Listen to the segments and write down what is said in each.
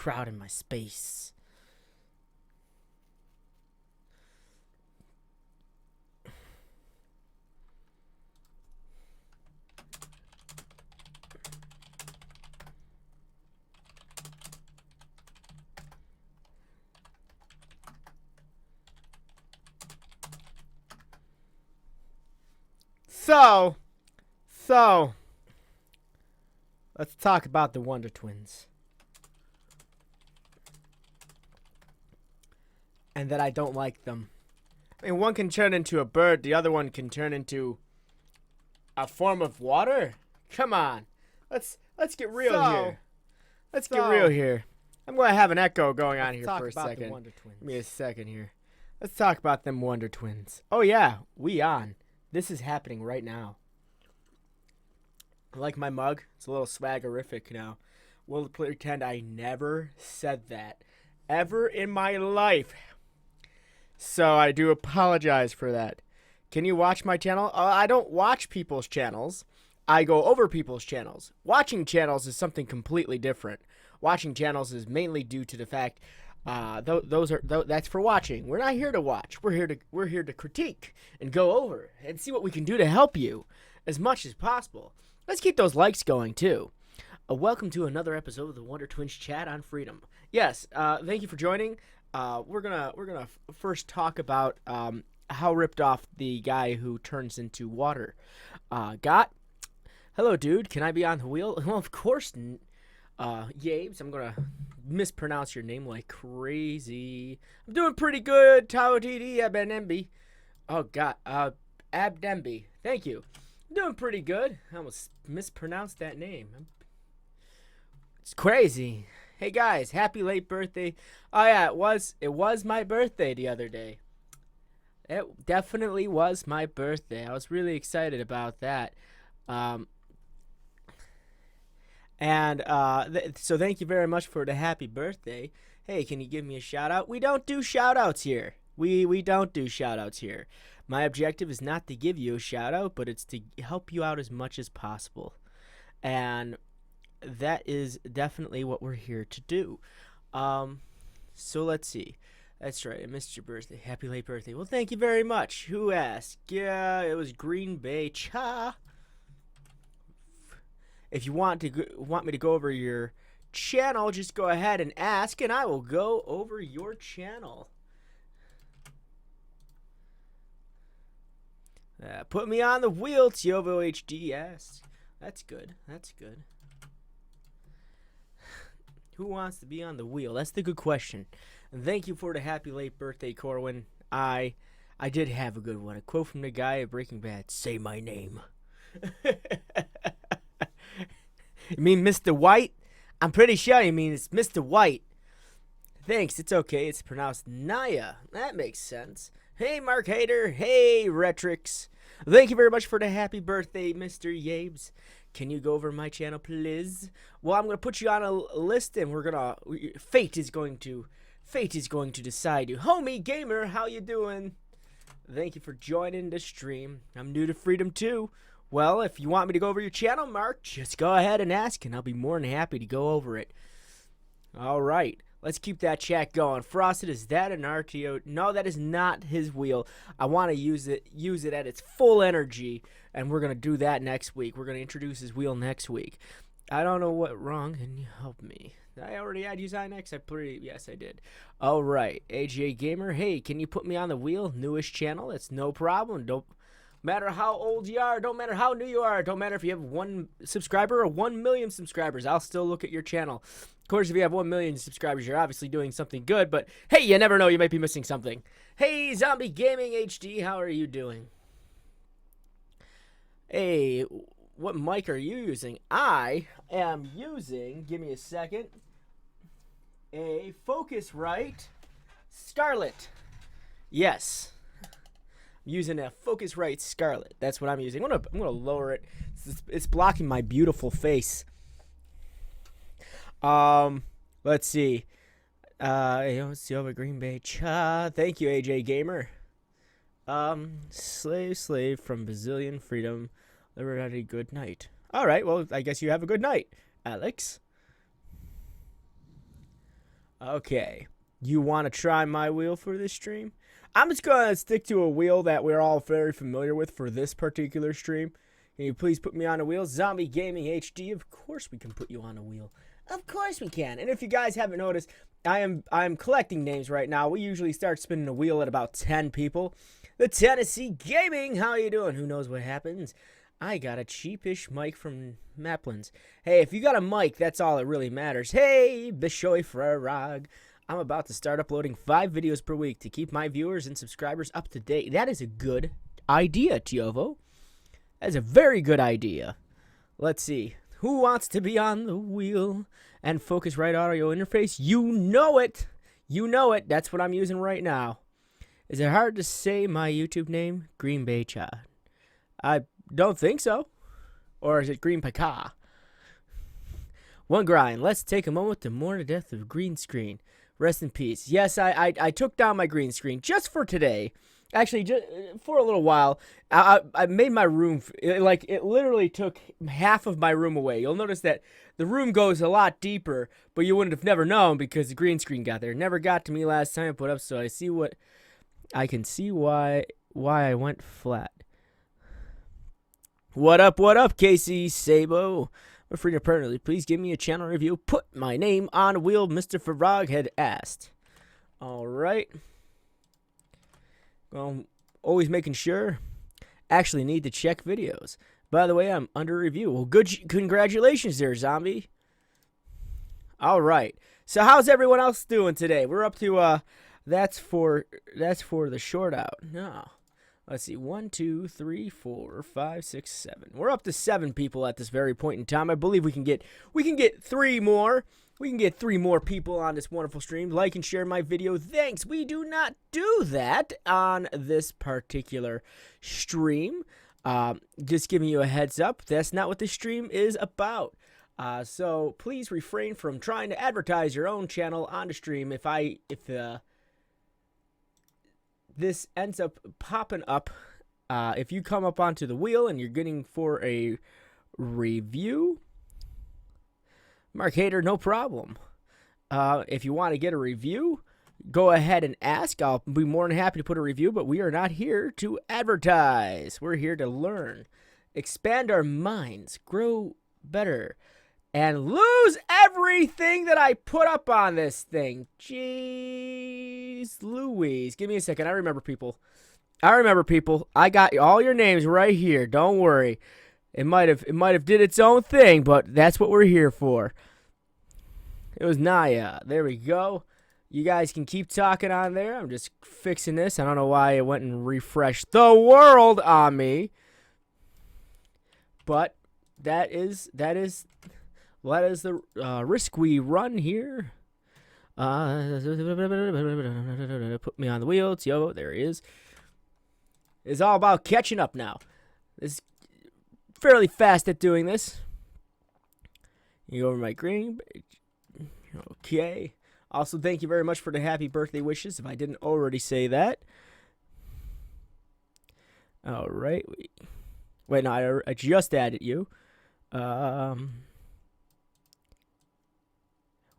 crowding my space. So, let's talk about the Wonder Twins. And that I don't like them. I mean, one can turn into a bird, the other one can turn into a form of water? Come on. Let's get real here. Let's get real here. I'm going to have an echo going on here for a second. Give me a second here. Let's talk about them Wonder Twins. Oh, yeah. We on. This is happening right now. I like my mug. It's a little swaggerific now. We'll pretend I never said that ever in my life. So I do apologize for that. Can you watch my channel? I don't watch people's channels. I go over people's channels. Watching channels is something completely different. Watching channels is mainly due to the fact that's for watching. We're not here to watch. We're here to critique and go over and see what we can do to help you as much as possible. Let's keep those likes going too. Welcome to another episode of the Wonder Twins Chat on Freedom. Yes, thank you for joining. We're gonna first talk about how ripped off the guy who turns into water got. Hello, dude. Can I be on the wheel? Well, of course. Yabes, I'm gonna mispronounce your name like crazy. I'm doing pretty good. Taodidi Abdembi. Oh God, Abdembi. Thank you. I'm doing pretty good. I almost mispronounced that name. It's crazy. Hey guys, happy late birthday. Oh yeah, it was my birthday the other day. It definitely was my birthday. I was really excited about that. So thank you very much for the happy birthday. Hey, can you give me a shout out? We don't do shout outs here. We don't do shout outs here. My objective is not to give you a shout out, but it's to help you out as much as possible. And that is definitely what we're here to do. So let's see. That's right. I missed your birthday. Happy late birthday. Well, thank you very much. Who asked? Yeah, it was Green Bay Cha. If you want me to go over your channel, just go ahead and ask, and I will go over your channel. Put me on the wheel, Tiovo HD asks. That's good. That's good. Who wants to be on the wheel? That's the good question. And thank you for the happy late birthday, Corwin. I did have a good one. A quote from the guy at Breaking Bad. Say my name. You mean Mr. White? I'm pretty sure you mean it's Mr. White. Thanks, it's okay. It's pronounced Naya. That makes sense. Hey, Mark Hader. Hey, Retrix. Thank you very much for the happy birthday, Mr. Yabes. Can you go over my channel, please? Well, I'm going to put you on a list, and fate is going to decide you. Homie Gamer, how you doing? Thank you for joining the stream. I'm new to Freedom too. Well, if you want me to go over your channel, Mark, just go ahead and ask, and I'll be more than happy to go over it. All right, let's keep that chat going. Frosted, is that an RTO? No, that is not his wheel. I want to use it at its full energy, and we're going to do that next week. We're going to introduce his wheel next week. I don't know what wrong. Can you help me? I already had Usinex. Yes, I did. All right, AJ Gamer. Hey, can you put me on the wheel? Newish channel. It's no problem. Don't matter how old you are. Don't matter how new you are. Don't matter if you have 1 subscriber or 1 million subscribers. I'll still look at your channel. Of course, if you have 1 million subscribers, you're obviously doing something good. But hey, you never know. You might be missing something. Hey, Zombie Gaming HD. How are you doing? Hey, what mic are you using? I am using, give me a second, a Focusrite Scarlett. Yes. I'm using a Focusrite Scarlett. That's what I'm using. I'm gonna lower it. It's blocking my beautiful face. Let's see. Silver Green Bay Cha. Thank you, AJ Gamer. Slave from Brazilian Freedom. Liberty, good night. All right, well, I guess you have a good night, Alex. Okay. You want to try my wheel for this stream? I'm just going to stick to a wheel that we're all very familiar with for this particular stream. Can you please put me on a wheel? Zombie Gaming HD. Of course we can put you on a wheel. Of course we can. And if you guys haven't noticed, I'm collecting names right now. We usually start spinning a wheel at about 10 people. The Tennessee Gaming. How you doing? Who knows what happens? I got a cheapish mic from Maplin's. Hey, if you got a mic, that's all that really matters. Hey, Bishoy Frerag. I'm about to start uploading 5 videos per week to keep my viewers and subscribers up to date. That is a good idea, Tiovo. That's a very good idea. Let's see. Who wants to be on the wheel and Focusrite audio interface? You know it. You know it. That's what I'm using right now. Is it hard to say my YouTube name? Green Bay Cha. I don't think so. Or is it Green Paka? One grind. Let's take a moment to mourn the death of green screen. Rest in peace. Yes, I took down my green screen just for today. Actually, just for a little while. I made my room, it literally took half of my room away. You'll notice that the room goes a lot deeper, but you wouldn't have never known because the green screen got there. It never got to me last time I put up, so I can see why I went flat. What up, Casey Sabo? I'm free to permanently. Please give me a channel review. Put my name on a wheel, Mr. Farag had asked. All right. Well, always making sure. Actually need to check videos. By the way, I'm under review. Well, good. Congratulations there, Zombie. All right. So how's everyone else doing today? We're up to, that's for the short out. No. Let's see, 1, 2, 3, 4, 5, 6, 7. We're up to 7 people at this very point in time. I believe we can get 3 more. We can get 3 more people on this wonderful stream. Like and share my video. Thanks. We do not do that on this particular stream. Just giving you a heads up. That's not what this stream is about. So please refrain from trying to advertise your own channel on the stream. If this ends up popping up, if you come up onto the wheel and you're getting for a review, Mark Hader, no problem. If you want to get a review, go ahead and ask. I'll be more than happy to put a review, but we are not here to advertise. We're here to learn, expand our minds, grow better, and lose everything that I put up on this thing. Jeez Louise. Give me a second. I remember people. I got all your names right here. Don't worry. It might have did its own thing, but that's what we're here for. It was Naya. There we go. You guys can keep talking on there. I'm just fixing this. I don't know why it went and refreshed the world on me. But that is the risk we run here. Put me on the wheel. Yo, there he is. It's all about catching up now. This is fairly fast at doing this. You go over my green. Okay. Also, thank you very much for the happy birthday wishes, if I didn't already say that. All right. Wait, no, I just added you.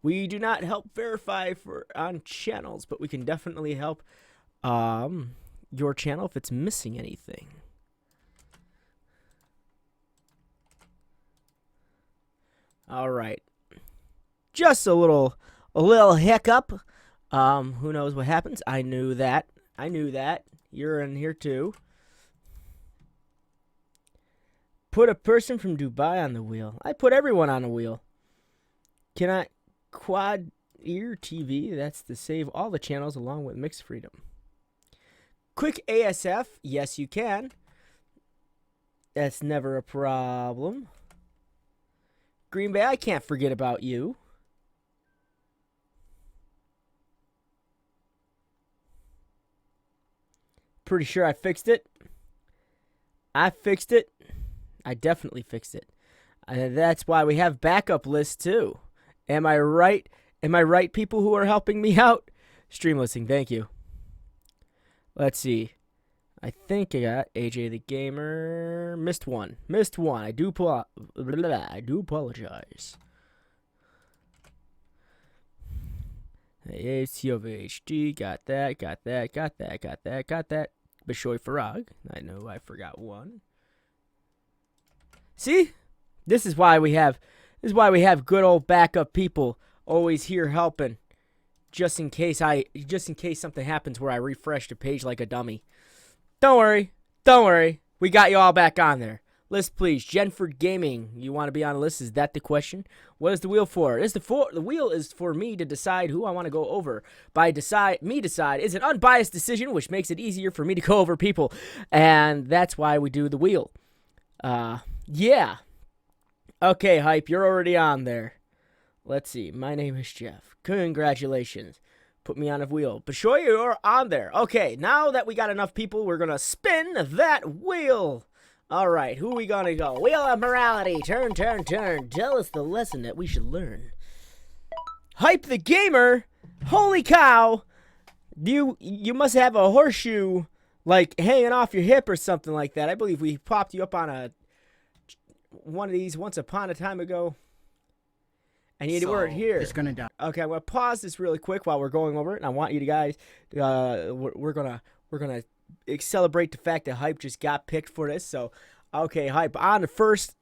We do not help verify on channels, but we can definitely help your channel if it's missing anything. All right. Just a little hiccup. Who knows what happens? I knew that. You're in here too. Put a person from Dubai on the wheel. I put everyone on a wheel. Can I? Quad Ear TV, that's to save all the channels along with Mixed Freedom. Quick ASF, yes you can. That's never a problem. Green Bay, I can't forget about you. Pretty sure I fixed it. I fixed it. I definitely fixed it. That's why we have backup lists too. Am I right? Am I right, people who are helping me out? Stream listing, thank you. Let's see. I think I got AJ the Gamer. Missed one. I do apologize. ACOVHD, got that. Bishoy Farag, I know I forgot one. See? This is why we have good old backup people always here helping. Just in case something happens where I refresh the page like a dummy. Don't worry. We got you all back on there. List, please. Genford Gaming. You want to be on the list? Is that the question? What is the wheel for? The wheel is for me to decide who I want to go over. Decide is an unbiased decision, which makes it easier for me to go over people. And that's why we do the wheel. Yeah. Okay, Hype, you're already on there. Let's see. My name is Jeff. Congratulations. Put me on a wheel. But sure, you're on there. Okay, now that we got enough people, we're going to spin that wheel. All right, who are we going to go? Wheel of Morality. Turn. Tell us the lesson that we should learn. Hype the Gamer. Holy cow. You must have a horseshoe, like, hanging off your hip or something like that. I believe we popped you up on one of these once upon a time ago. And you weren't here. It's gonna die. Okay, I'm gonna pause this really quick while we're going over it, and I want you guys. We're gonna celebrate the fact that Hype just got picked for this. So, okay, Hype on the first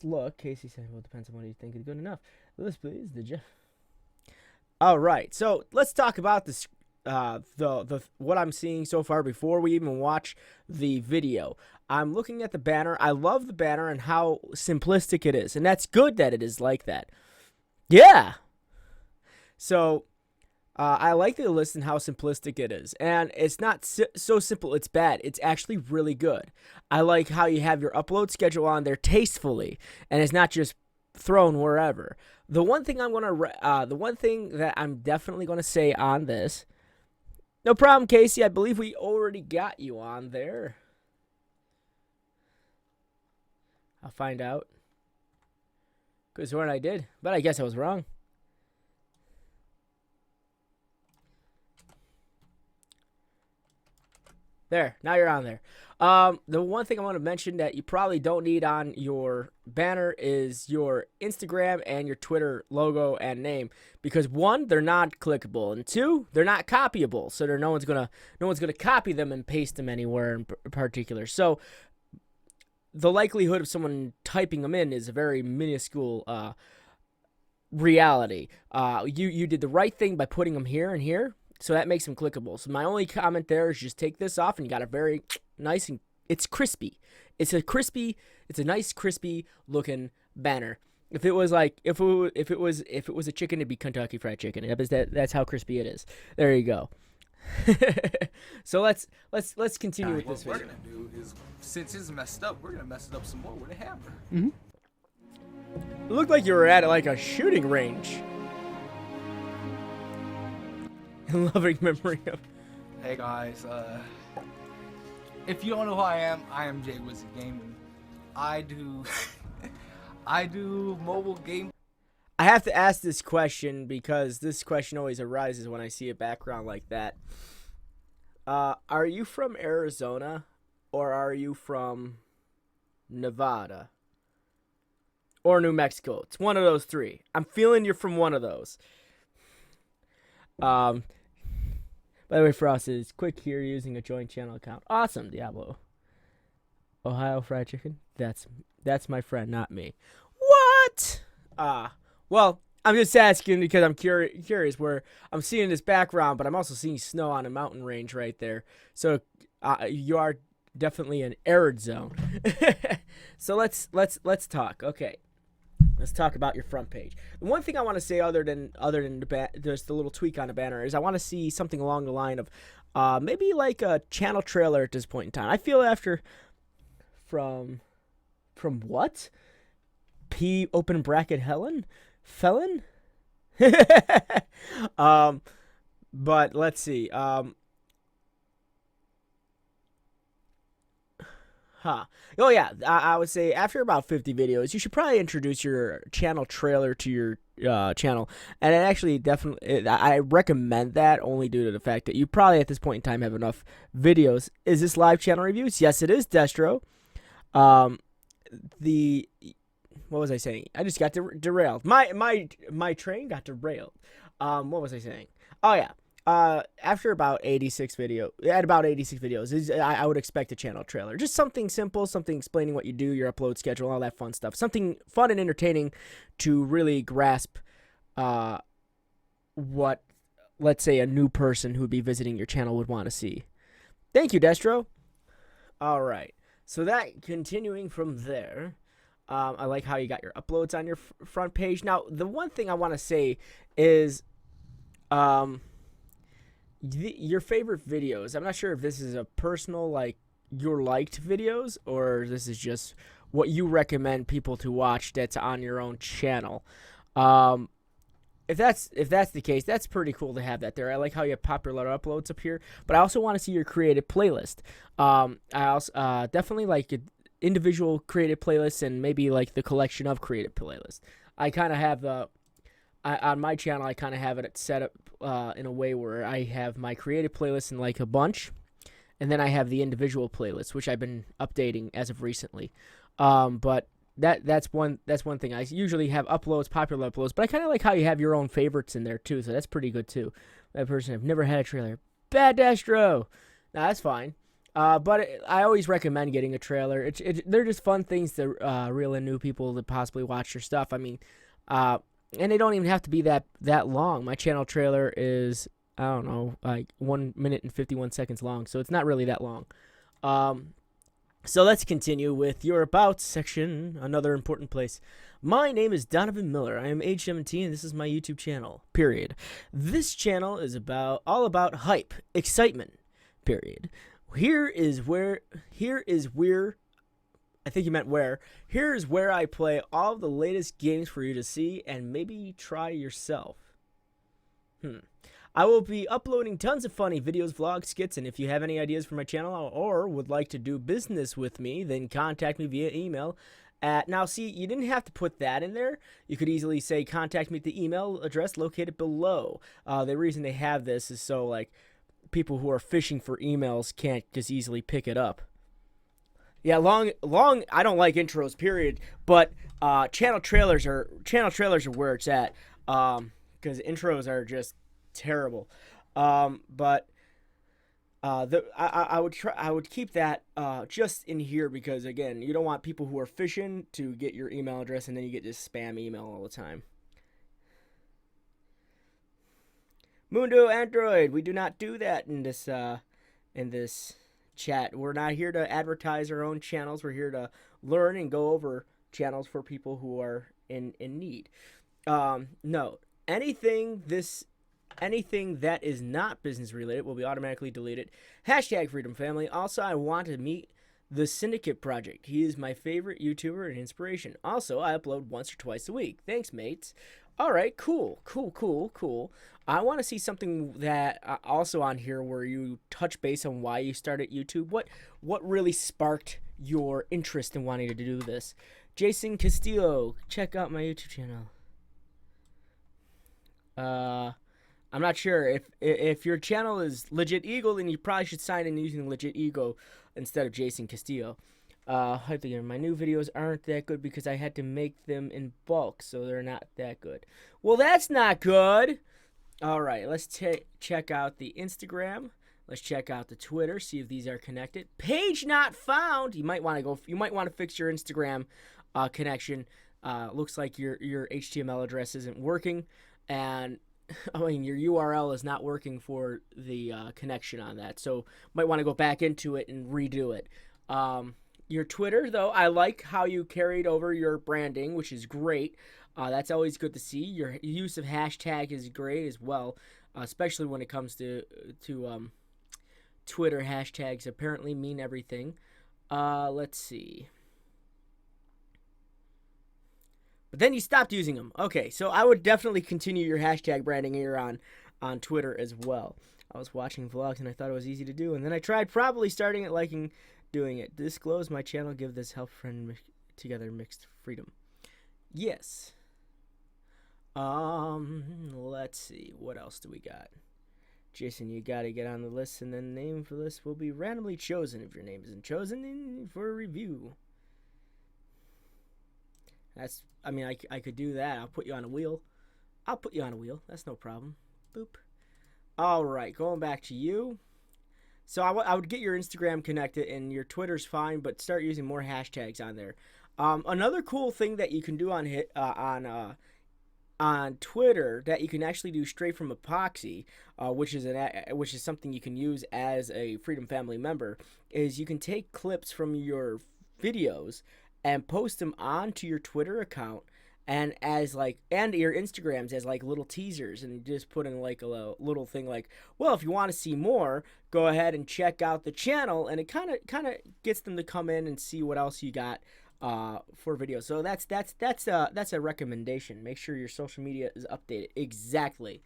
look. Casey said, "Well, it depends on what you think is good enough." List, please. All right, so let's talk about this. What I'm seeing so far before we even watch the video. I'm looking at the banner. I love the banner and how simplistic it is, and that's good that it is like that. Yeah. So I like the list and how simplistic it is, and it's not so simple it's bad. It's actually really good. I like how you have your upload schedule on there tastefully, and it's not just thrown wherever. The one thing that I'm definitely gonna say on this. No problem, Casey. I believe we already got you on there. I'll find out. Good sworn I did, but I guess I was wrong. There, now you're on there. The one thing I want to mention that you probably don't need on your banner is your Instagram and your Twitter logo and name, because one, they're not clickable, and two, they're not copyable. So no one's gonna copy them and paste them anywhere in particular. So the likelihood of someone typing them in is a very minuscule reality. You did the right thing by putting them here and here. So that makes them clickable. So my only comment there is just take this off, and you got a very nice, and it's crispy. It's a nice crispy looking banner. If it was a chicken, it'd be Kentucky Fried Chicken. That's how crispy it is. There you go. So let's continue with this video. What we're gonna do is, since it's messed up, we're gonna mess it up some more with a hammer. Mm-hmm. It looked like you were at like a shooting range. Loving memory of. Hey guys, if you don't know who I am Jay Wizard Gaming. I do mobile game. I have to ask this question because this question always arises when I see a background like that. Are you from Arizona or are you from Nevada or New Mexico? It's one of those three. I'm feeling you're from one of those. By the way, Frost is quick here using a joint channel account. Awesome, Diablo. Ohio Fried Chicken? That's my friend, not me. What? Well, I'm just asking because I'm curious where I'm seeing this background, but I'm also seeing snow on a mountain range right there. So you are definitely an arid zone. So let's talk. Okay. Let's talk about your front page. The one thing I want to say, other than just the little tweak on the banner, is I want to see something along the line of maybe like a channel trailer at this point in time. I feel after from what? P open bracket felon. But let's see. Oh yeah, I would say after about 50 videos, you should probably introduce your channel trailer to your channel. And it actually definitely, I recommend that only due to the fact that you probably at this point in time have enough videos. Is this live channel reviews? Yes, it is, Destro. what was I saying? I just got derailed. My train got derailed. What was I saying? Oh yeah. After about 86 videos, I would expect a channel trailer. Just something simple, something explaining what you do, your upload schedule, all that fun stuff. Something fun and entertaining to really grasp what, let's say, a new person who would be visiting your channel would want to see. Thank you, Destro. All right. So that, continuing from there, I like how you got your uploads on your front page. Now, the one thing I want to say is your favorite videos. I'm not sure if this is a personal, like, your liked videos, or this is just what you recommend people to watch that's on your own channel. If that's the case, that's pretty cool to have that there. I like how you have popular uploads up here, but I also want to see your created playlist. I also definitely like individual created playlists and maybe like the collection of created playlists. I kind of have on my channel, I kind of have it set up in a way where I have my created playlist in like a bunch, and then I have the individual playlists, which I've been updating as of recently. But that's one thing. I usually have uploads, popular uploads, but I kind of like how you have your own favorites in there too, so that's pretty good too. That person, I've never had a trailer. Bad Destro. Nah, that's fine. But I always recommend getting a trailer. They're just fun things to reel in new people to possibly watch your stuff. I mean, and they don't even have to be that long. My channel trailer is, I don't know, like 1 minute and 51 seconds long, so it's not really that long. So let's continue with your About section, another important place. My name is Donovan Miller. I am age 17, and this is my YouTube channel, period. This channel is all about hype, excitement, period. Here is where, I think you meant where. Here is where I play all of the latest games for you to see and maybe try yourself. I will be uploading tons of funny videos, vlogs, skits, and if you have any ideas for my channel or would like to do business with me, then contact me via email at, now see, you didn't have to put that in there. You could easily say contact me at the email address located below. The reason they have this is so, like, people who are fishing for emails can't just easily pick it up. Yeah, long. I don't like intros, period. But channel trailers are where it's at. Because intros are just terrible. But I would keep that just in here because, again, you don't want people who are fishing to get your email address and then you get this spam email all the time. Mundo Android, we do not do that in this chat. We're not here to advertise our own channels. We're here to learn and go over channels for people who are in need. No, anything that is not business related will be automatically deleted. Hashtag Freedom Family. Also, I want to meet the Syndicate Project. He is my favorite YouTuber and inspiration. Also, I upload once or twice a week. Thanks, mates. All right, cool. I want to see something that also on here where you touch base on why you started YouTube. What really sparked your interest in wanting to do this? Jason Castillo, check out my YouTube channel. I'm not sure if your channel is Legit Eagle, then you probably should sign in using Legit Eagle instead of Jason Castillo. My new videos aren't that good because I had to make them in bulk, so they're not that good. Well, that's not good. All right, let's check out the Instagram. Let's check out the Twitter, see if these are connected. Page not found. You might want to fix your Instagram connection. Looks like your HTML address isn't working, and I mean your URL is not working for the connection on that. So might want to go back into it and redo it. Your Twitter, though, I like how you carried over your branding, which is great. That's always good to see. Your use of hashtag is great as well, especially when it comes to Twitter. Hashtags apparently mean everything. Let's see. But then you stopped using them. Okay, so I would definitely continue your hashtag branding here on Twitter as well. I was watching vlogs and I thought it was easy to do, and then I tried probably starting it, liking doing it. Disclose my channel, give this help friend together mixed freedom. Yes. Let's see. What else do we got? Jason, you gotta get on the list, and then the name for the list will be randomly chosen. If your name isn't chosen, for a review. I mean, I could do that. I'll put you on a wheel. I'll put you on a wheel. That's no problem. Boop. All right, going back to you. So I would get your Instagram connected, and your Twitter's fine, but start using more hashtags on there. Another cool thing that you can do on Twitter that you can actually do straight from Epoxy, which is something you can use as a Freedom Family member, is you can take clips from your videos and post them onto your Twitter account and your Instagrams as like little teasers, and just put in like a little thing like, well, if you want to see more, go ahead and check out the channel, and it kind of gets them to come in and see what else you got for videos. So that's a recommendation. Make sure your social media is updated. Exactly.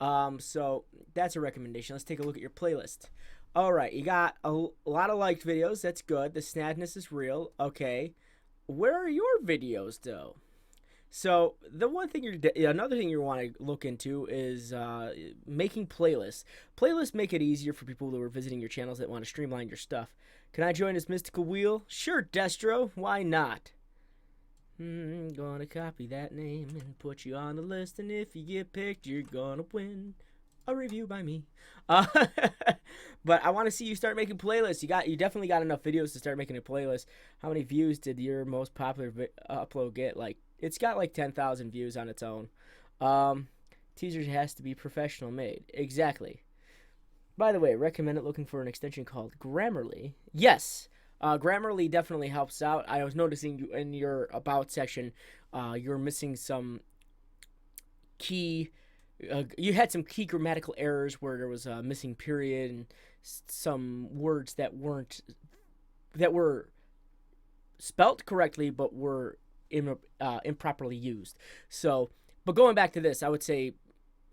So that's a recommendation. Let's take a look at your playlist. All right, you got a lot of liked videos. That's good. The sadness is real. Okay, where are your videos though? So another thing you want to look into is making playlists. Playlists make it easier for people who are visiting your channels that want to streamline your stuff. Can I join this mystical wheel? Sure, Destro. Why not? Gonna copy that name and put you on the list, and if you get picked, you're gonna win a review by me. But I want to see you start making playlists. You definitely got enough videos to start making a playlist. How many views did your most popular upload get? Like, it's got like 10,000 views on its own. Teasers has to be professional made. Exactly. By the way, recommend it looking for an extension called Grammarly. Yes, Grammarly definitely helps out. I was noticing you in your About section, you're missing some key. You had some key grammatical errors where there was a missing period and some words that were spelt correctly but were improperly used. So, but going back to this, I would say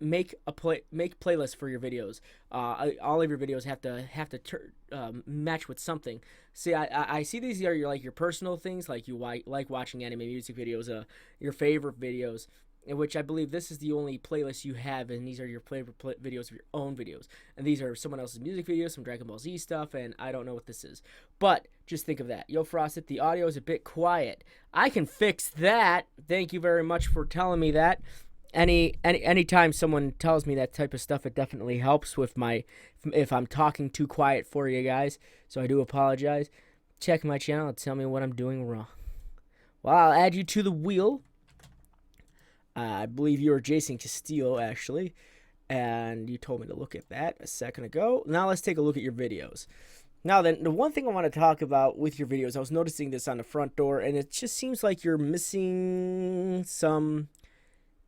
make playlists for your videos. All of your videos have to match with something. See, I see these are your personal things, like you like watching anime music videos, your favorite videos, in which I believe this is the only playlist you have, and these are your favorite videos of your own videos. And these are someone else's music videos, some Dragon Ball Z stuff, and I don't know what this is. But just think of that. Yo, Frosted, the audio is a bit quiet. I can fix that. Thank you very much for telling me that. Anytime someone tells me that type of stuff, it definitely helps with if I'm talking too quiet for you guys. So I do apologize. Check my channel and tell me what I'm doing wrong. Well, I'll add you to the wheel. I believe you were Jason Castillo, actually, and you told me to look at that a second ago. Now let's take a look at your videos. Now then, the one thing I want to talk about with your videos, I was noticing this on the front door, and it just seems like you're missing some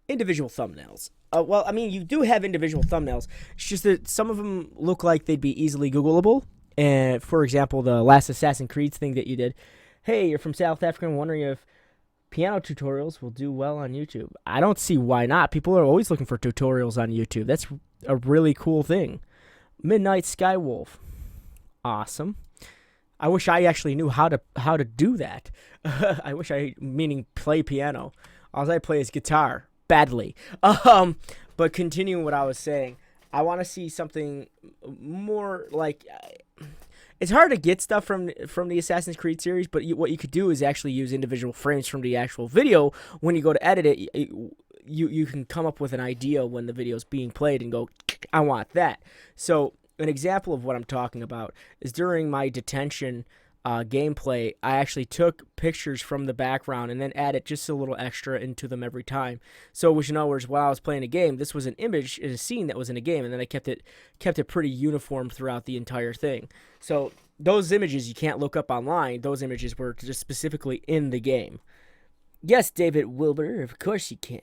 individual thumbnails. Well, I mean, you do have individual thumbnails. It's just that some of them look like they'd be easily Googleable. And for example, the last Assassin's Creed thing that you did. Hey, you're from South Africa and wondering if piano tutorials will do well on YouTube. I don't see why not. People are always looking for tutorials on YouTube. That's a really cool thing. Midnight Skywolf. Awesome. I wish I actually knew how to do that. Meaning play piano. All I play is guitar. Badly. But continuing what I was saying, I want to see something more like... It's hard to get stuff from the Assassin's Creed series, but what you could do is actually use individual frames from the actual video. When you go to edit it, you can come up with an idea when the video is being played and go, I want that. So an example of what I'm talking about is during my detention gameplay, I actually took pictures from the background and then added just a little extra into them every time. So, which in other words, while I was playing a game, this was an image in a scene that was in a game, and then I kept it pretty uniform throughout the entire thing. So those images you can't look up online. Those images were just specifically in the game. Yes, David Wilbur, of course you can.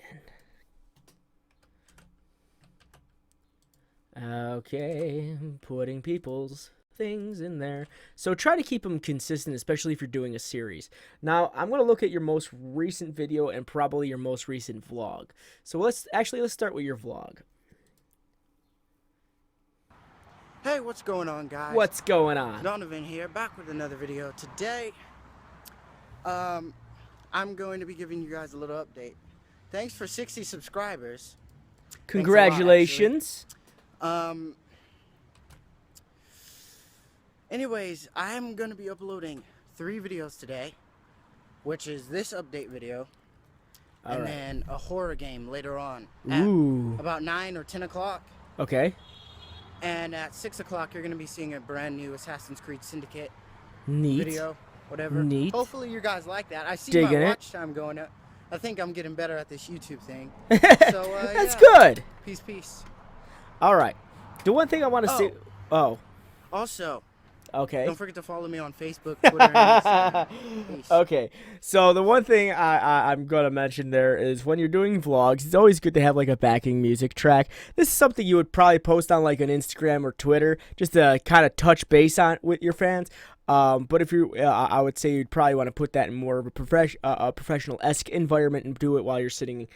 Okay, putting people's things in there. So try to keep them consistent, especially if you're doing a series. Now, I'm going to look at your most recent video and probably your most recent vlog. So let's start with your vlog. Hey, what's going on, guys? What's going on? Donovan here, back with another video. Today, I'm going to be giving you guys a little update. Thanks for 60 subscribers. Congratulations. Anyways, I'm going to be uploading 3 videos today, which is this update video, and right. then a horror game later on Ooh. at about 9 or 10 o'clock. Okay. And at 6 o'clock, you're going to be seeing a brand new Assassin's Creed Syndicate Neat. video, whatever. Neat. Hopefully you guys like that. I see Digging my it. watch time going up. I think I'm getting better at this YouTube thing. So, That's yeah. good. Peace, peace. All right. The one thing I want to say. Oh. Also, Okay. don't forget to follow me on Facebook, Twitter, and Instagram. Peace. Okay, so the one thing I'm gonna mention there is when you're doing vlogs, it's always good to have like a backing music track. This is something you would probably post on like an Instagram or Twitter, just to kind of touch base on with your fans. But if you, I would say you'd probably want to put that in more of a professional-esque environment and do it while you're sitting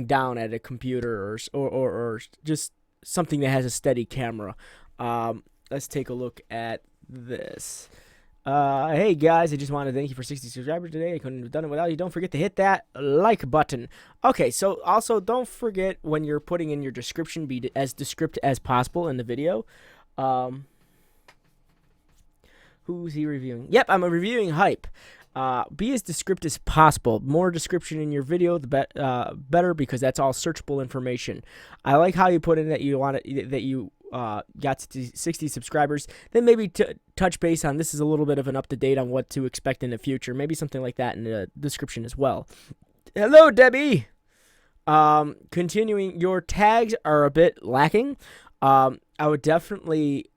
down at a computer or just something that has a steady camera. Let's take a look at this. Hey guys, I just want to thank you for 60 subscribers today. I couldn't have done it without you. Don't forget to hit that like button. Okay, so also don't forget when you're putting in your description, be as descriptive as possible in the video. Who's he reviewing? Yep, I'm reviewing Hype. Be as descriptive as possible. More description in your video, the better, because that's all searchable information. I like how you put in that you want it, that you got 60 subscribers. Then maybe touch base on this is a little bit of an up-to-date on what to expect in the future. Maybe something like that in the description as well. Hello, Debbie. Continuing, your tags are a bit lacking. I would definitely...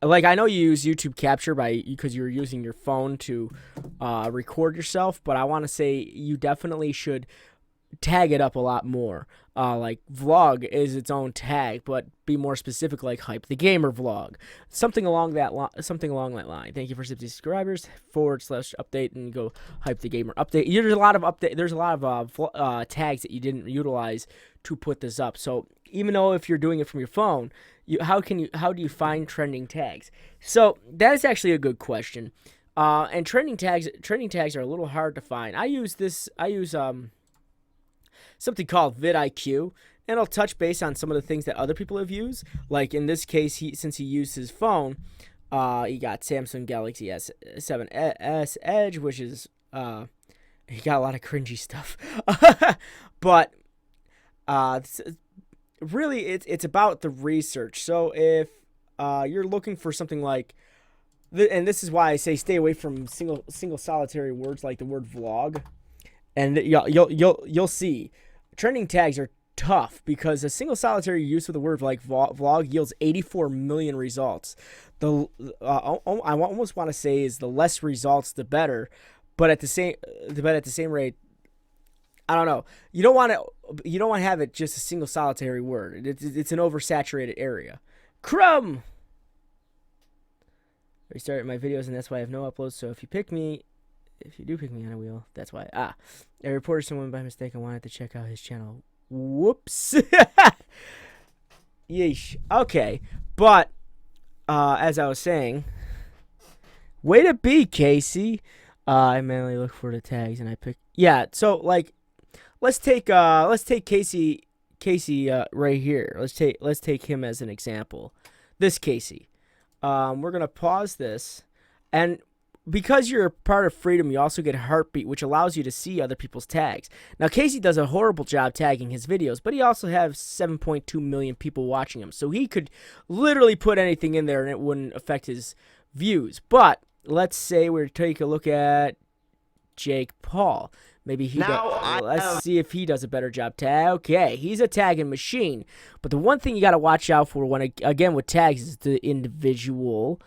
Like, I know you use YouTube Capture because you're using your phone to record yourself, but I want to say you definitely should tag it up a lot more. Like, vlog is its own tag, but be more specific, like Hype the Gamer Vlog. Something along that line. Thank you for 60 subscribers, /update, and go Hype the Gamer Update. There's a lot of tags that you didn't utilize to put this up. So even though if you're doing it from your phone, how do you find trending tags? So that is actually a good question. And trending tags are a little hard to find. I use something called vidIQ, and I'll touch base on some of the things that other people have used. Like in this case, since he used his phone, he got Samsung Galaxy S7 Edge, which is he got a lot of cringy stuff. But really, it's about the research. So if you're looking for something like, and this is why I say stay away from single solitary words like the word vlog, and you'll see trending tags are tough because a single solitary use of the word like vlog yields 84 million results. I almost want to say is the less results the better, but at the same rate, I don't know. You don't want to have it just a single solitary word. It's an oversaturated area. Crumb. I restarted my videos, and that's why I have no uploads. So if you do pick me on a wheel, that's why. I reported someone by mistake. I wanted to check out his channel. Whoops. Yeesh. Okay, but as I was saying, way to be, Casey. I mainly look for the tags, and I pick. Yeah. So like. Let's take Casey right here. Let's take him as an example. This Casey. We're gonna pause this, and because you're a part of Freedom, you also get Heartbeat, which allows you to see other people's tags. Now Casey does a horrible job tagging his videos, but he also has 7.2 million people watching him, so he could literally put anything in there and it wouldn't affect his views. But let's say we take a look at Jake Paul. Maybe let's see if he does a better job. Okay, he's a tagging machine. But the one thing you got to watch out for again with tags is the individual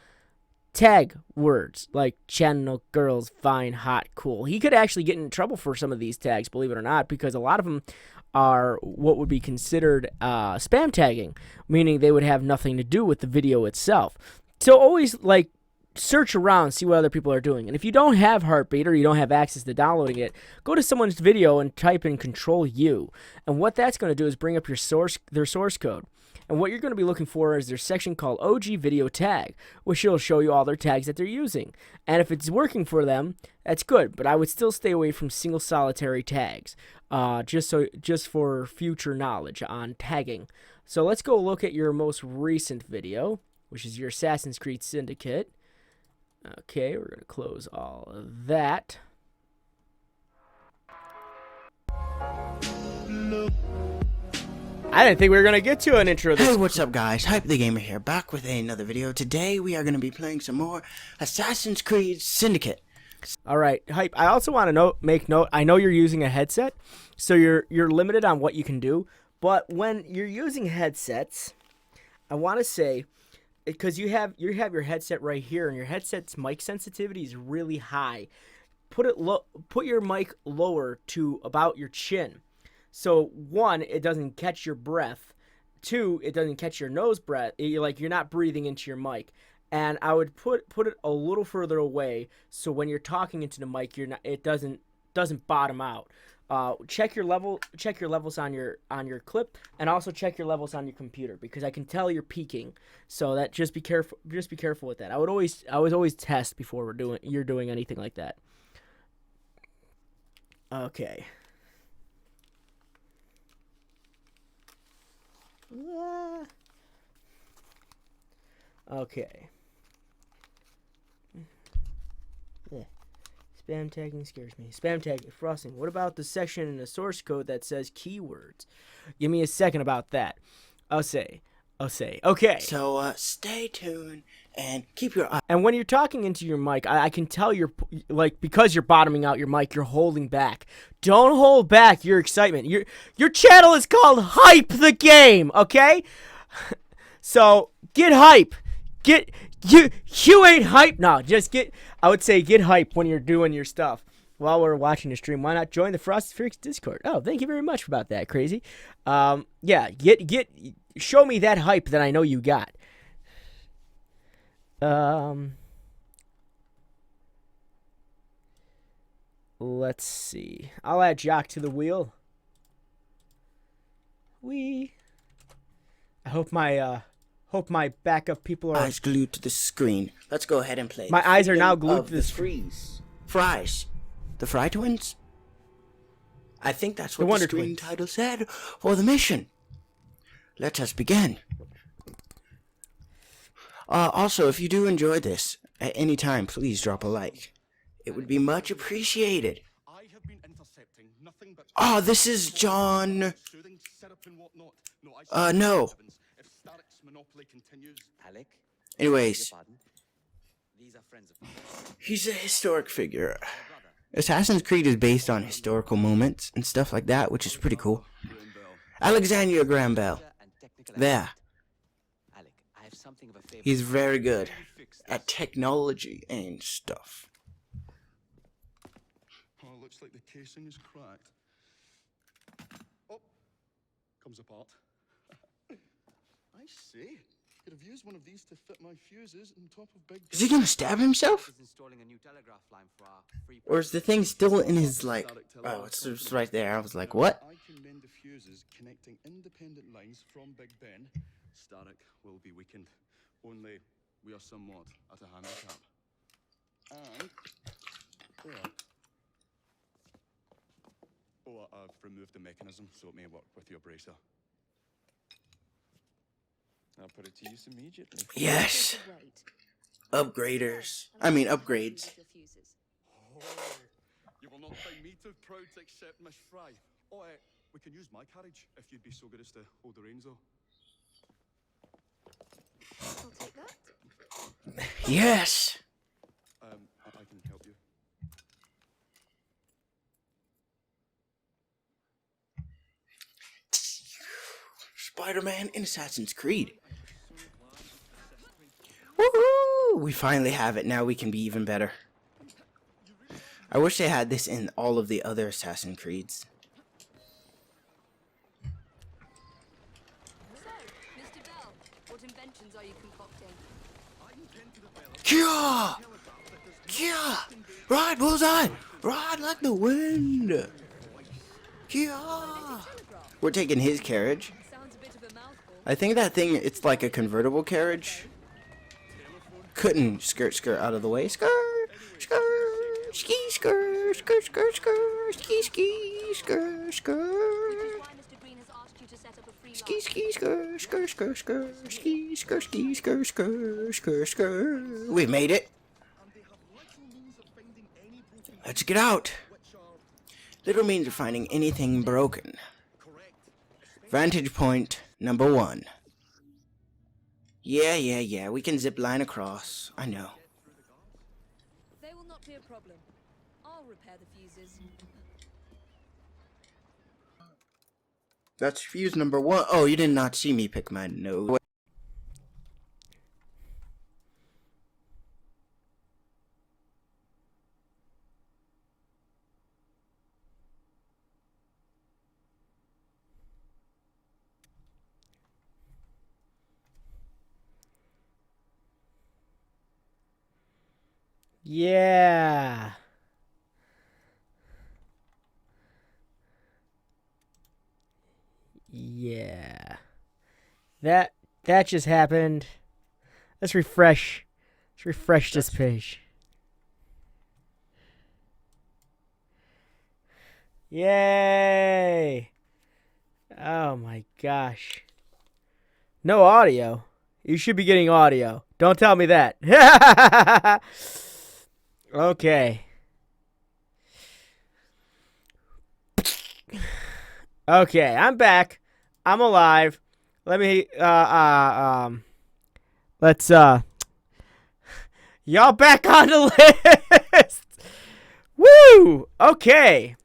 tag words like channel, girls, fine, hot, cool. He could actually get in trouble for some of these tags, believe it or not, because a lot of them are what would be considered spam tagging, meaning they would have nothing to do with the video itself. So always search around, see what other people are doing. And if you don't have Heartbeat or you don't have access to downloading it, go to someone's video and type in Control-U. And what that's going to do is bring up their source code. And what you're going to be looking for is their section called OG Video Tag, which will show you all their tags that they're using. And if it's working for them, that's good. But I would still stay away from single solitary tags, just for future knowledge on tagging. So let's go look at your most recent video, which is your Assassin's Creed Syndicate. Okay, we're going to close all of that. I didn't think we were gonna get to an intro. Hey, what's up, guys? Hype the Gamer here, back with another video. Today we are going to be playing some more Assassin's Creed Syndicate. All right, Hype. I also want to make note. I know you're using a headset, so you're limited on what you can do. But when you're using headsets, I want to say, because you have your headset right here, and your headset's mic sensitivity is really high. Put your mic lower to about your chin. So, one, it doesn't catch your breath. Two, it doesn't catch your nose breath. You're not breathing into your mic. And I would put it a little further away, so when you're talking into the mic, it doesn't bottom out. Check your levels on your clip, and also check your levels on your computer, because I can tell you're peaking. So that just be careful with that. I would always test before you're doing anything like that. Okay. Okay. Yeah. Spam tagging scares me. Spam tagging, frosting. What about the section in the source code that says keywords? Give me a second about that. I'll say. Okay. So, stay tuned and keep your eye. And when you're talking into your mic, I can tell because you're bottoming out your mic, you're holding back. Don't hold back your excitement. Your channel is called Hype the Game, okay? So, get hype. You ain't hype. No, I would say get hype when you're doing your stuff. While we're watching the stream, why not join the Frosted Freaks Discord? Oh, thank you very much about that, Crazy. Yeah, show me that hype that I know you got. Let's see. I'll add Jock to the wheel. I hope my backup people are Eyes glued to the screen. Let's go ahead and play. My eyes are now glued to the screen. Fries. The Fry Twins? I think that's what the screen title said for the mission. Let us begin. Also, if you do enjoy this at any time, please drop a like. It would be much appreciated. Oh, this is John. No. Anyways, he's a historic figure. Assassin's Creed is based on historical moments and stuff like that, which is pretty cool. Alexander Graham Bell. There. He's very good at technology and stuff. Oh, looks like the casing is cracked. Oh, comes apart. I see. Could have used one of these to fit my fuses on top of Big. Is he gonna stab himself? Or is the thing still in his, oh, it's just right there. I was like, what? I can mend the fuses connecting independent lines from Big Ben. Static will be weakened. Only we are somewhat at a handicap. And there. Oh, I've removed the mechanism so it may work with your bracer. I'll put it to use immediately. Yes. Upgrades. Oh, you will not find me too proud to accept Miss Fry. Oh, we can use my carriage if you'd be so good as to hold the reins, though. I'll take that. Yes. I can help you. Spider-Man in Assassin's Creed. Woohoo! We finally have it. Now we can be even better. I wish they had this in all of the other Assassin's Creeds. So, Mr. Bell, what inventions are you concocting? Kia! Kia! Ride, bullseye! Ride like the wind! Kia! We're taking his carriage. Sounds a bit of a mouthful. I think that thing, it's like a convertible carriage. Couldn't skirt out of the way. Skirt! Ski skirt! Skirt! Ski skirt! Ski skirt! We made it. Let's get out. Little means of finding anything broken. Vantage point number 1. Yeah, we can zip line across. I know. They will not be a problem. I'll repair the fuses. That's fuse number 1. Oh, you did not see me pick my nose. Yeah. Yeah. That just happened. Let's refresh. Let's refresh this page. Yay! Oh my gosh. No audio. You should be getting audio. Don't tell me that. Okay. Okay, I'm back. I'm alive. Let me let's y'all back on the list. Woo! Okay.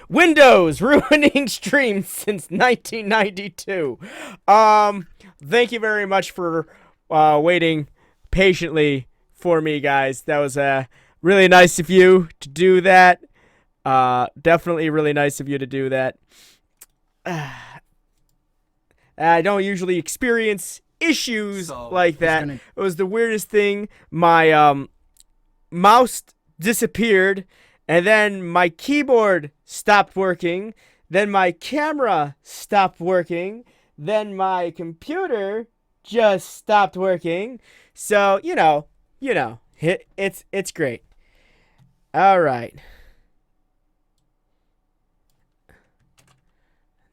Windows ruining streams since 1992. Thank you very much for waiting patiently for me, guys. That was really nice of you to do that. Definitely really nice of you to do that. I don't usually experience issues like that. It was the weirdest thing. My mouse disappeared, and then my keyboard stopped working, then my camera stopped working, then my computer just stopped working. So, you know, it's great. All right.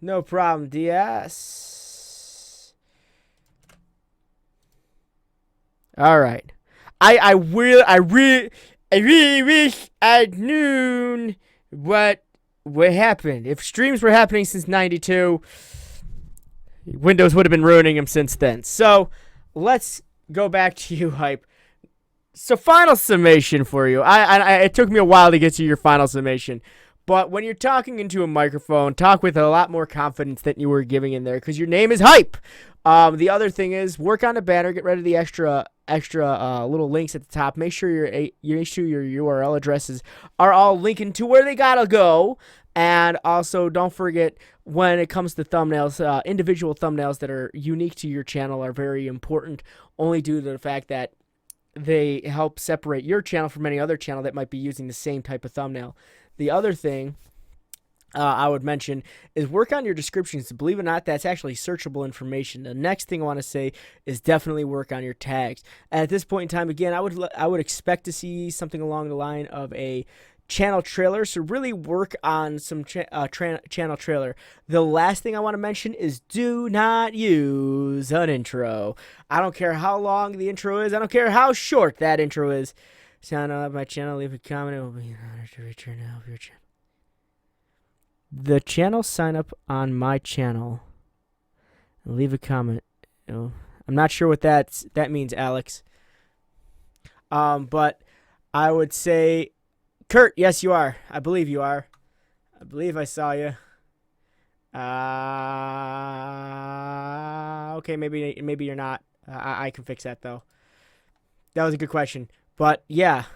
No problem, DS. All right. I really wish I knew what happened. If streams were happening since 92, Windows would have been ruining them since then. So, let's go back to you, Hype. So, final summation for you. It took me a while to get to your final summation. But when you're talking into a microphone, talk with a lot more confidence than you were giving in there, because your name is Hype. The other thing is, work on the banner, get rid of the extra little links at the top. Make sure your URL addresses are all linking to where they gotta go. And also, don't forget, when it comes to thumbnails, individual thumbnails that are unique to your channel are very important, only due to the fact that they help separate your channel from any other channel that might be using the same type of thumbnail. The other thing I would mention is work on your descriptions. Believe it or not, that's actually searchable information. The next thing I want to say is definitely work on your tags. And at this point in time, again, I would expect to see something along the line of a channel trailer. So really work on some channel trailer. The last thing I want to mention is do not use an intro. I don't care how long the intro is. I don't care how short that intro is. Sign up my channel, leave a comment. It will be an honor to return to help your channel. The channel sign up on my channel and leave a comment. I'm not sure what that means, Alex. But I would say, Kurt, yes, you are. I believe you are. I believe I saw you. Okay, maybe you're not. I can fix that though. That was a good question. But, yeah.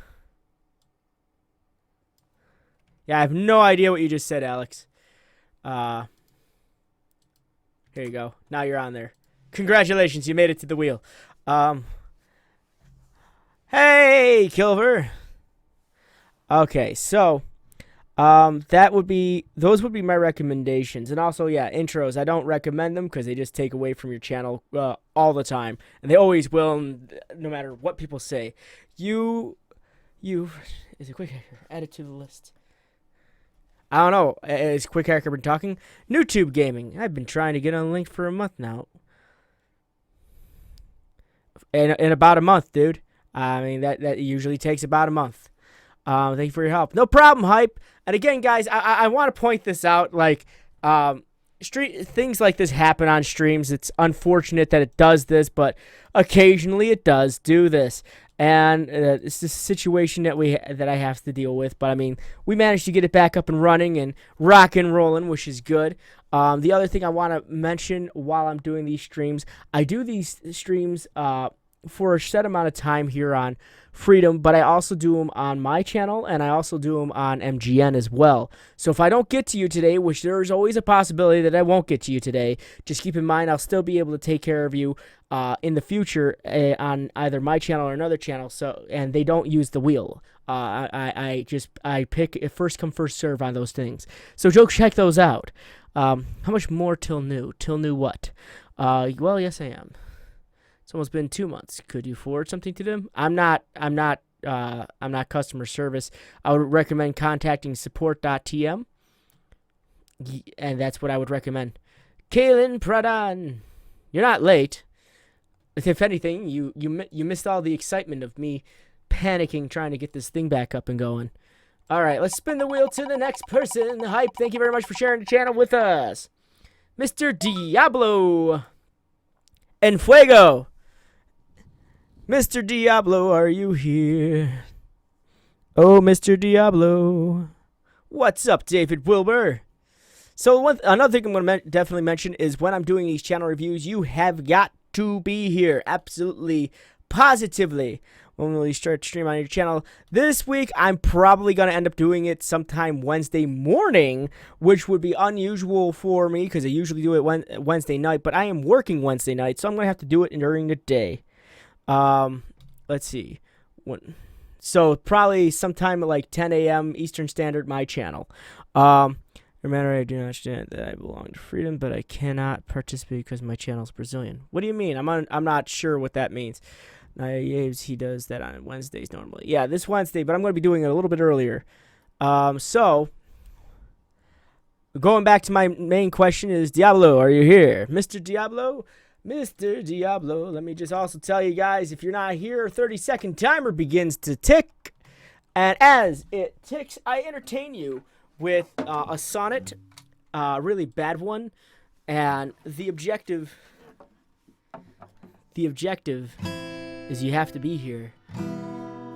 Yeah, I have no idea what you just said, Alex. Here you go. Now you're on there. Congratulations, you made it to the wheel. Hey, Kilver. Okay, so, those would be my recommendations. And also, yeah, intros. I don't recommend them because they just take away from your channel all the time. And they always will, no matter what people say. Is it Quick Hacker? Add it to the list. I don't know. Is Quick Hacker been talking? NewTube Gaming. I've been trying to get on a link for a month now. In about a month, dude. I mean, that usually takes about a month. Thank you for your help. No problem, Hype. And again, guys, I want to point this out. Like, things like this happen on streams. It's unfortunate that it does this, but occasionally it does do this. And it's this situation that I have to deal with. But I mean, we managed to get it back up and running and rock and rolling, which is good. The other thing I want to mention while I'm doing these streams, I do these streams for a set amount of time here on Freedom, but I also do them on my channel, and I also do them on MGN as well. So if I don't get to you today, which there is always a possibility that I won't get to you today, just keep in mind I'll still be able to take care of you in the future on either my channel or another channel. So, and they don't use the wheel. I pick a first come first serve on those things. So go check those out. How much more till new? Till new what? Well, yes I am. It's almost been 2 months. Could you forward something to them? I'm not customer service. I would recommend contacting support.tm. And that's what I would recommend. Kaylin Pradhan, you're not late. If anything, you missed all the excitement of me panicking trying to get this thing back up and going. All right, let's spin the wheel to the next person. Hype, thank you very much for sharing the channel with us. Mr. Diablo and Fuego. Mr. Diablo, are you here? Oh, Mr. Diablo. What's up, David Wilbur? So another thing I'm going to definitely mention is when I'm doing these channel reviews, you have got to be here. Absolutely, positively. When will you start to stream on your channel? This week, I'm probably going to end up doing it sometime Wednesday morning, which would be unusual for me because I usually do it Wednesday night, but I am working Wednesday night, so I'm going to have to do it during the day. Let's see. So probably sometime at like 10 a.m. Eastern Standard, my channel. Remember, I do not understand that I belong to Freedom, but I cannot participate because my channel is Brazilian. What do you mean? I'm not sure what that means. He does that on Wednesdays normally. Yeah, this Wednesday, but I'm going to be doing it a little bit earlier. So going back to my main question is, Diablo, are you here? Mr. Diablo? Mr. Diablo, let me just also tell you guys, if you're not here, 30-second timer begins to tick. And as it ticks, I entertain you with a sonnet, really bad one. And the objective is you have to be here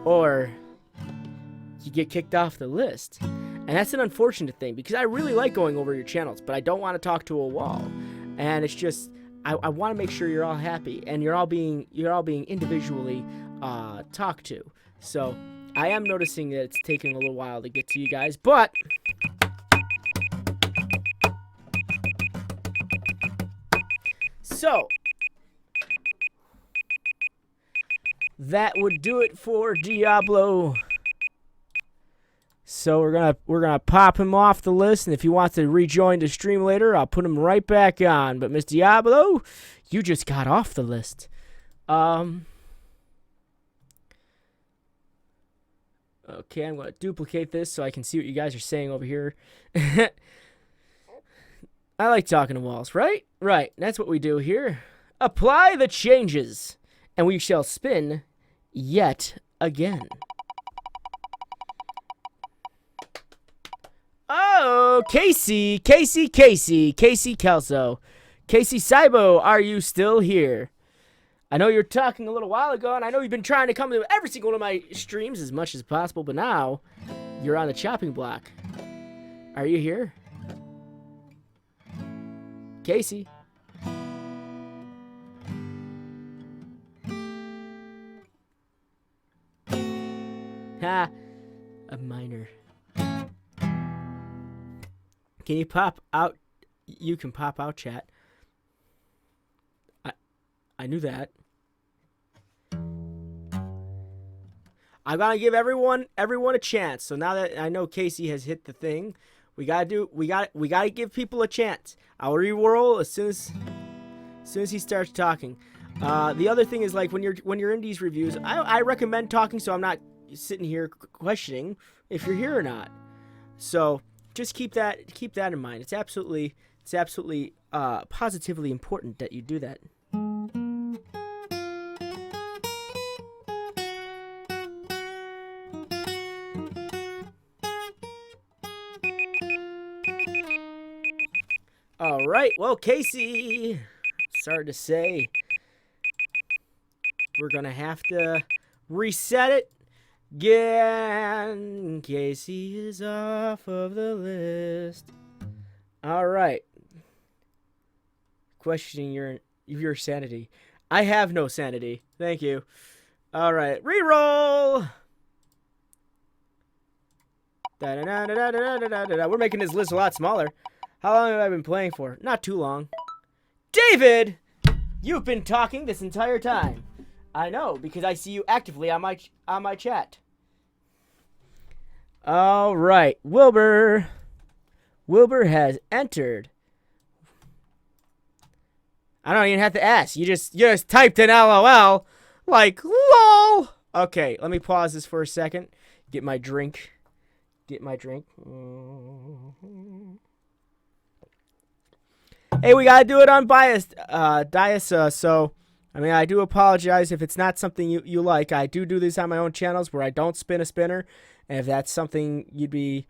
or you get kicked off the list. And that's an unfortunate thing because I really like going over your channels, but I don't want to talk to a wall. And it's just, I want to make sure you're all happy and you're all being individually talked to. So I am noticing that it's taking a little while to get to you guys, but so that would do it for Diablo. So we're gonna pop him off the list, and if he wants to rejoin the stream later, I'll put him right back on. But Miss Diablo, you just got off the list. Okay, I'm gonna duplicate this so I can see what you guys are saying over here. I like talking to walls, right? Right, that's what we do here. Apply the changes, and we shall spin yet again. Oh, Casey Kelso. Casey Saibo, are you still here? I know you're talking a little while ago, and I know you've been trying to come to every single one of my streams as much as possible, but now you're on the chopping block. Are you here? Casey? Ha! A minor. Can you pop out? You can pop out, chat. I knew that. I'm gonna give everyone a chance. So now that I know Casey has hit the thing, we gotta give people a chance. I'll re-roll as soon as he starts talking. The other thing is, like, when you're in these reviews, I recommend talking so I'm not sitting here questioning if you're here or not. So just keep that in mind. It's absolutely positively important that you do that. right. Well, Casey, sorry to say, we're going to have to reset it. Again, Casey is off of the list. All right. Questioning your sanity. I have no sanity. Thank you. All right. Reroll. We're making this list a lot smaller. How long have I been playing for? Not too long. David, you've been talking this entire time. I know, because I see you actively on my chat. All right, Wilbur. Wilbur has entered. I don't even have to ask. You just typed in LOL, like lol. Okay, let me pause this for a second. Get my drink. Hey, we gotta do it unbiased, Dias. So, I mean, I do apologize if it's not something you like. I do this on my own channels where I don't spin a spinner, and if that's something you'd be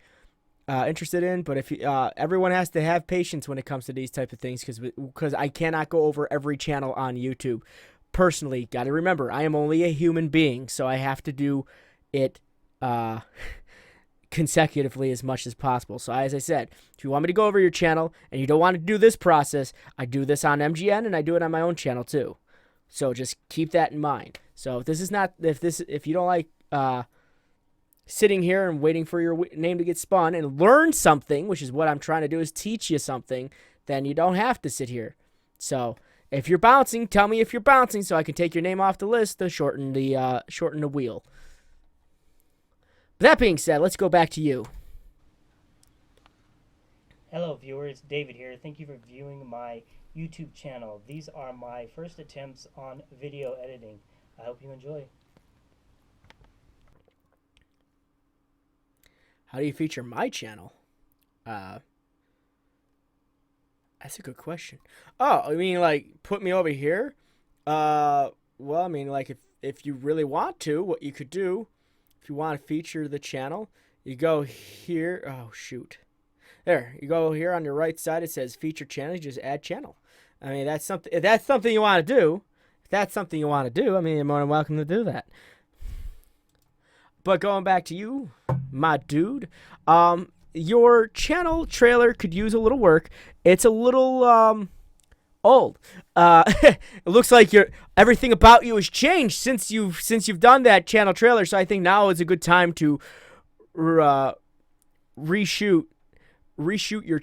interested in. But if everyone has to have patience when it comes to these type of things, because I cannot go over every channel on YouTube. Personally, gotta remember, I am only a human being, so I have to do it consecutively as much as possible. So as I said, if you want me to go over your channel and you don't want to do this process, I do this on MGN and I do it on my own channel too. So just keep that in mind. So if you don't like sitting here and waiting for your name to get spun and learn something, which is what I'm trying to do, is teach you something, then you don't have to sit here. So if you're bouncing, tell me if you're bouncing so I can take your name off the list to shorten the wheel. That being said, let's go back to you. Hello viewers, David here. Thank you for viewing my YouTube channel. These are my first attempts on video editing. I hope you enjoy. How do you feature my channel? That's a good question. Oh, I mean, like, put me over here? Well, I mean, like, if you really want to, what you could do, if you want to feature the channel, you go here. Oh, shoot. There, you go here on your right side. It says feature channel. You just add channel. I mean, that's something. If that's something you want to do, I mean, you're more than welcome to do that. But going back to you, my dude, your channel trailer could use a little work. It's a little old. It looks like everything about you has changed since you've done that channel trailer. So I think now is a good time to reshoot your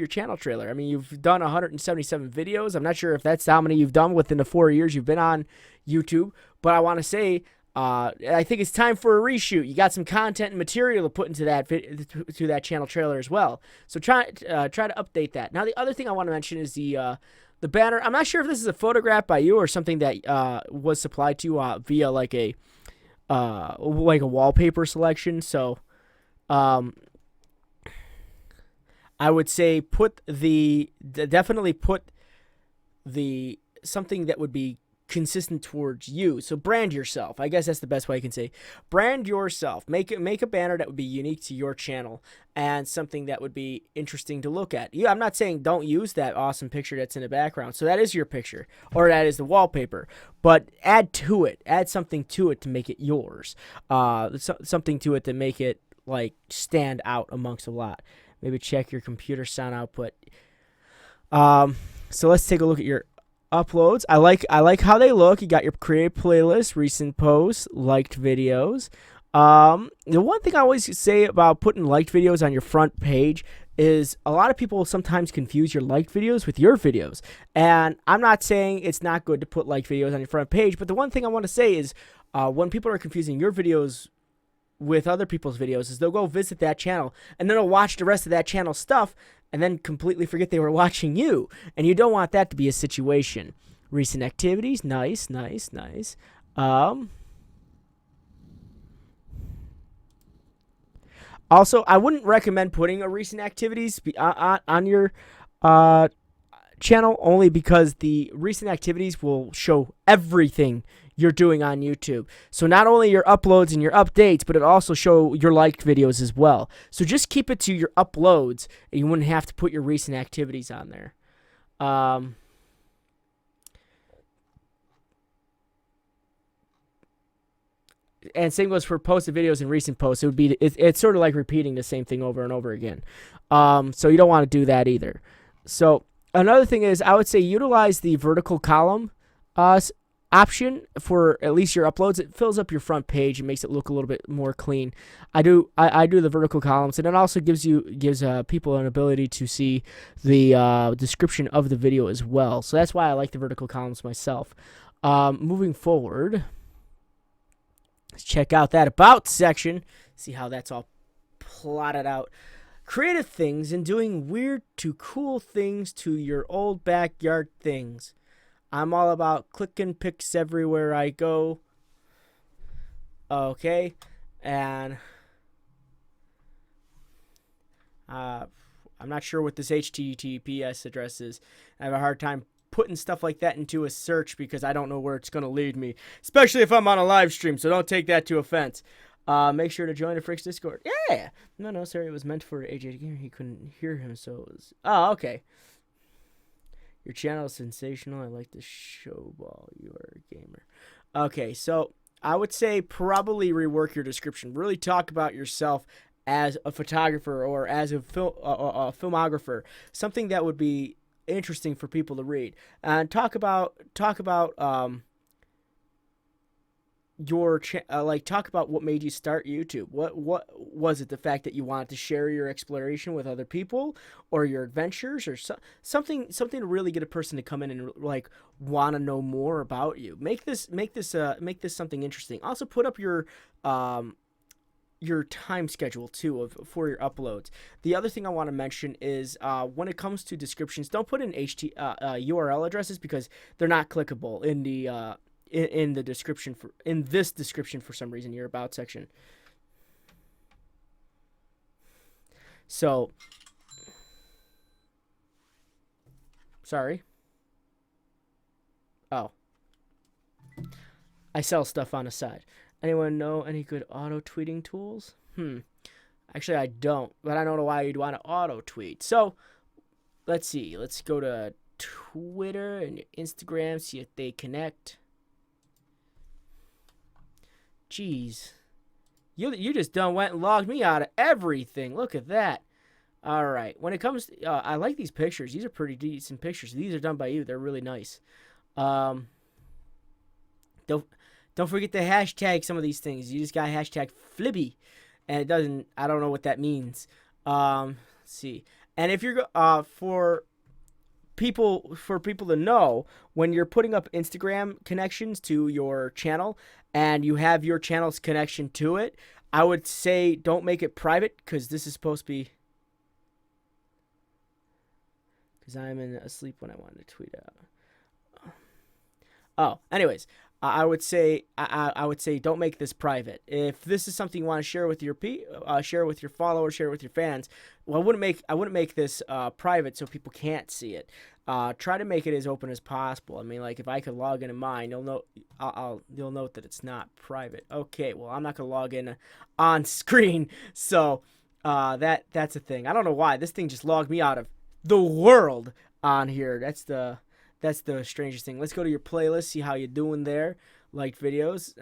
channel trailer. I mean, you've done 177 videos. I'm not sure if that's how many you've done within the 4 years you've been on YouTube, but I want to say I think it's time for a reshoot. You got some content and material to put into that channel trailer as well. So try to update that. Now the other thing I want to mention is the banner. I'm not sure if this is a photograph by you or something that was supplied to you via like a wallpaper selection. So I would say definitely put something that would be consistent towards you. So brand yourself. I guess that's the best way I can say. Brand yourself. Make a banner that would be unique to your channel and something that would be interesting to look at. Yeah, I'm not saying don't use that awesome picture that's in the background. So that is your picture or that is the wallpaper. But add to it. Add something to it to make it yours. Something to it to make it like stand out amongst a lot. Maybe check your computer sound output. So let's take a look at your uploads. I like how they look. You got your create playlist, recent posts, liked videos. The one thing I always say about putting liked videos on your front page is a lot of people sometimes confuse your liked videos with your videos. And I'm not saying it's not good to put liked videos on your front page, but the one thing I want to say is when people are confusing your videos with other people's videos is they'll go visit that channel and then they'll watch the rest of that channel stuff and then completely forget they were watching you. And you don't want that to be a situation. Recent activities, nice. Also, I wouldn't recommend putting a recent activities on your channel only because the recent activities will show everything you're doing on YouTube. So not only your uploads and your updates, but it also show your liked videos as well. So just keep it to your uploads, and you wouldn't have to put your recent activities on there. And same goes for posted videos and recent posts. It would be it's sort of like repeating the same thing over and over again. So you don't want to do that either. So another thing is, I would say utilize the vertical column option for at least your uploads. It fills up your front page and makes it look a little bit more clean. I do the vertical columns, and it also gives people an ability to see the description of the video as well. So that's why I like the vertical columns myself. Moving forward, let's check out that about section. See how that's all plotted out. Creative things and doing weird to cool things to your old backyard things. I'm all about clicking pics everywhere I go. Okay. And I'm not sure what this HTTPS address is. I have a hard time putting stuff like that into a search because I don't know where it's going to lead me, especially if I'm on a live stream, so don't take that to offense. Make sure to join the Frick's Discord. Yeah. No, sorry, it was meant for AJ to hear. He couldn't hear him, so it was... Oh, okay. Your channel is sensational. I like the show ball. You are a gamer. Okay, so I would say probably rework your description. Really talk about yourself as a photographer or as a filmographer. Something that would be interesting for people to read. And talk about your talk about what made you start YouTube. What was it? The fact that you wanted to share your exploration with other people, or your adventures, or something to really get a person to come in and like want to know more about you. Make this something interesting. Also put up your time schedule too for your uploads. The other thing I want to mention is when it comes to descriptions, don't put in URL addresses because they're not clickable in the in the description in this description for some reason, your about section. So sorry. Oh. I sell stuff on the side. Anyone know any good auto tweeting tools? Actually I don't, but I don't know why you'd want to auto tweet. So let's see. Let's go to Twitter and Instagram, see if they connect. Jeez. You just done went and logged me out of everything. Look at that. All right. When it comes to, I like these pictures. These are pretty decent pictures. These are done by you. They're really nice. Don't forget to hashtag some of these things. You just got hashtag Flippy, and it doesn't. I don't know what that means. Let's see. And if you're for people to know, when you're putting up Instagram connections to your channel and you have your channel's connection to it, I would say don't make it private, because this is supposed to be, because I'm asleep when I wanted to tweet out. Oh, anyways, I would say don't make this private. If this is something you want to share with your share with your followers, share with your fans, well, I wouldn't make this private so people can't see it. Try to make it as open as possible. I mean, like if I could log into mine, you'll note that it's not private. Okay, well, I'm not gonna log in on screen, so that's a thing. I don't know why this thing just logged me out of the world on here. That's the strangest thing. Let's go to your playlist, see how you're doing there. Liked videos.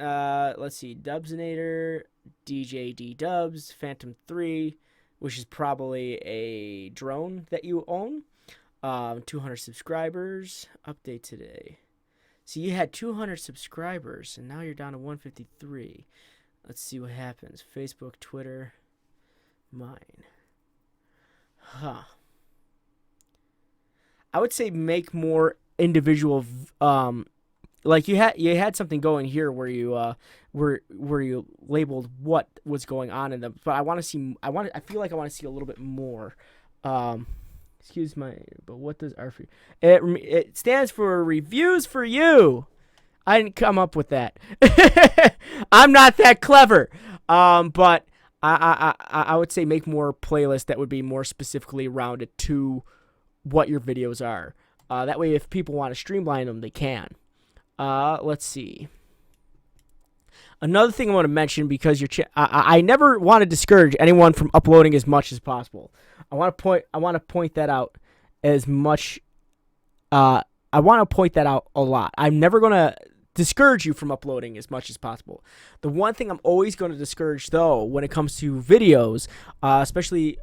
Let's see. Dubsinator, DJ D Dubs, Phantom 3, which is probably a drone that you own. 200 subscribers. Update today. So you had 200 subscribers, and now you're down to 153. Let's see what happens. Facebook, Twitter, mine. Huh. I would say make more individual, like you had something going here where you where you labeled what was going on in them, but I feel like I want to see a little bit more. Excuse my, but what does R4U? It stands for Reviews for You. I didn't come up with that. I'm not that clever. But I would say make more playlists that would be more specifically rounded to what your videos are. That way, if people want to streamline them, they can. Let's see. Another thing I want to mention, because I never want to discourage anyone from uploading as much as possible. I want to point that out as much. I want to point that out a lot. I'm never going to discourage you from uploading as much as possible. The one thing I'm always going to discourage, though, when it comes to videos, especially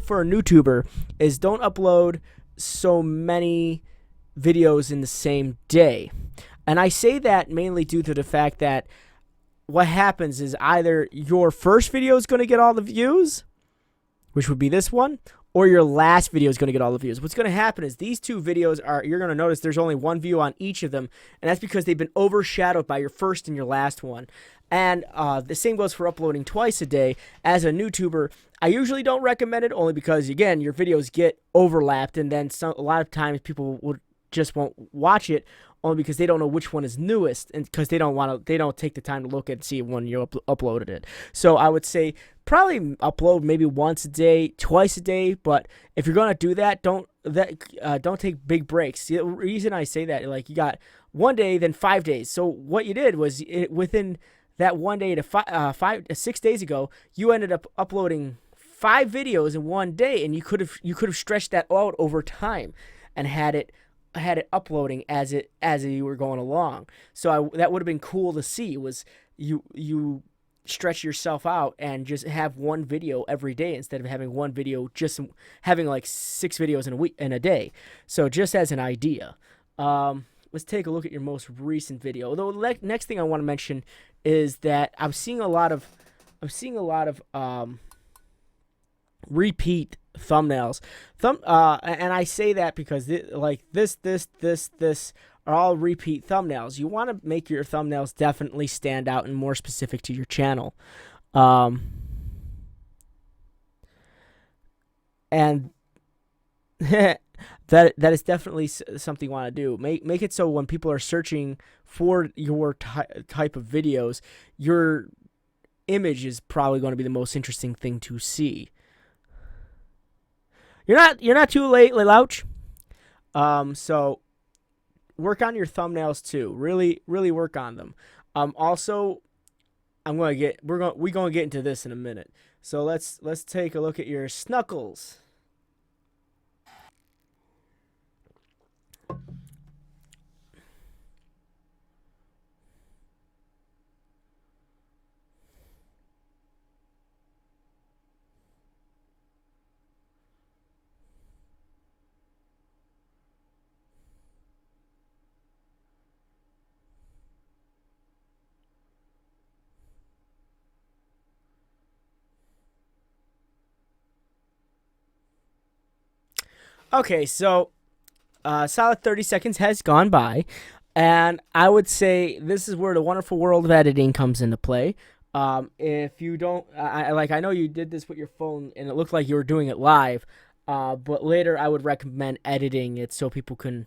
for a new tuber, is don't upload so many videos in the same day. And I say that mainly due to the fact that what happens is either your first video is going to get all the views, which would be this one, or your last video is going to get all the views. What's going to happen is these two videos you're going to notice there's only one view on each of them, and that's because they've been overshadowed by your first and your last one. And the same goes for uploading twice a day. As a new tuber, I usually don't recommend it, only because, again, your videos get overlapped, and then a lot of times people just won't watch it, only because they don't know which one is newest, and because they don't take the time to look and see when you uploaded it. So I would say probably upload maybe once a day, twice a day. But if you're gonna do that, don't take big breaks. The reason I say that, like, you got 1 day, then 5 days. So what you did was within that 1 day to 6 days ago, you ended up uploading 5 videos in 1 day, and you could have stretched that out over time and had it uploading as you were going along. So that would have been cool to see, was you stretch yourself out and just have one video every day instead of having one video, just having like 6 videos in a day. So just as an idea, let's take a look at your most recent video. Although the next thing I want to mention is that I'm seeing a lot of repeat thumbnails. And I say that because this are all repeat thumbnails. You want to make your thumbnails definitely stand out and more specific to your channel. And that is definitely something you want to do. Make it so when people are searching for your type of videos, your image is probably going to be the most interesting thing to see. You're not too late, Lelouch. So work on your thumbnails too. Really work on them. Also, we're gonna get into this in a minute. So let's take a look at your snuggles. Okay, so solid 30 seconds has gone by, and I would say this is where the wonderful world of editing comes into play. If you don't, I know you did this with your phone, and it looked like you were doing it live, but later I would recommend editing it so people can.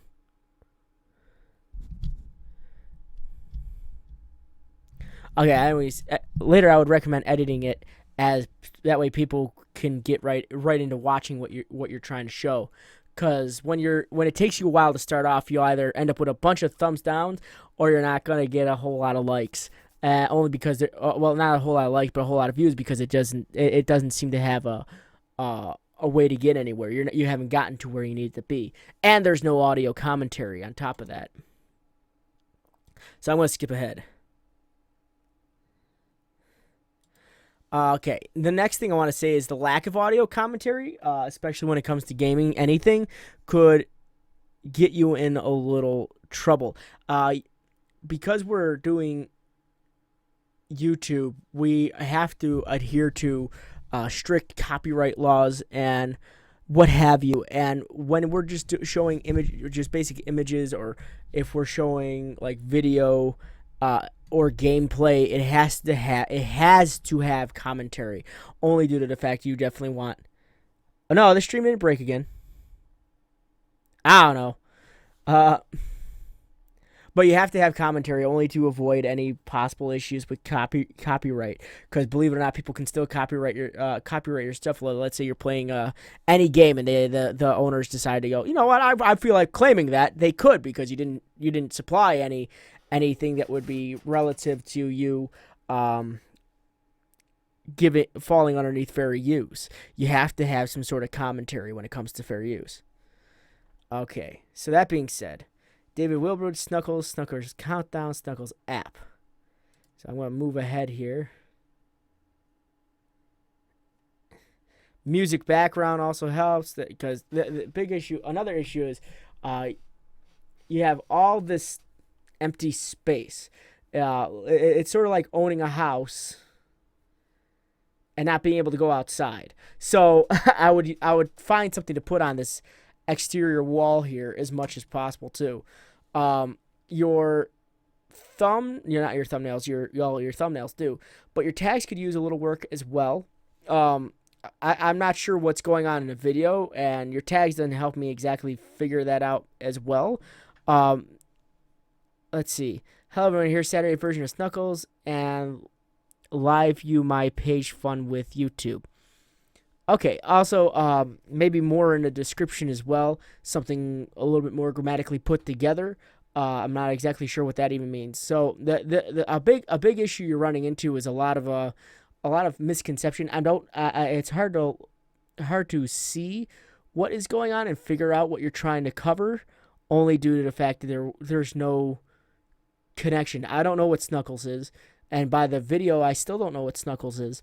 Okay, anyways, later I would recommend editing it, as that way people can get right into watching what you're trying to show. Because when it takes you a while to start off, you'll either end up with a bunch of thumbs down, or you're not gonna get a whole lot of likes. Only because not a whole lot of likes, but a whole lot of views, because it doesn't seem to have a way to get anywhere. You haven't gotten to where you need to be, and there's no audio commentary on top of that. So I'm gonna skip ahead. Okay, the next thing I want to say is the lack of audio commentary, especially when it comes to gaming, anything, could get you in a little trouble. Because we're doing YouTube, we have to adhere to strict copyright laws and what have you. And when we're just showing just basic images, or if we're showing like video, or gameplay, it has to have commentary, only due to the fact you definitely want. Oh no, the stream didn't break again. I don't know. But you have to have commentary only to avoid any possible issues with copyright. Because believe it or not, people can still copyright your stuff. Let's say you're playing any game and the owners decide to go, you know what, I feel like claiming that. They could, because you didn't supply anything that would be relative to you falling underneath fair use. You have to have some sort of commentary when it comes to fair use. Okay, so that being said, David Wilbur, Snuggles Countdown, Snuggles app. So I'm going to move ahead here. Music background also helps, because the big issue, another issue is you have all this empty space. It's sort of like owning a house and not being able to go outside. So I would find something to put on this exterior wall here as much as possible too. Your thumbnails do, but your tags could use a little work as well. I'm not sure what's going on in the video, and your tags doesn't help me exactly figure that out as well. Let's see. Hello everyone, here's Saturday version of Snuggles and live view my page fun with YouTube. Okay, also, maybe more in the description as well, something a little bit more grammatically put together. I'm not exactly sure what that even means. So a big issue you're running into is a lot of misconception. It's hard to see what is going on and figure out what you're trying to cover, only due to the fact that there's no connection. I don't know what Snuggles is, and by the video, I still don't know what Snuggles is.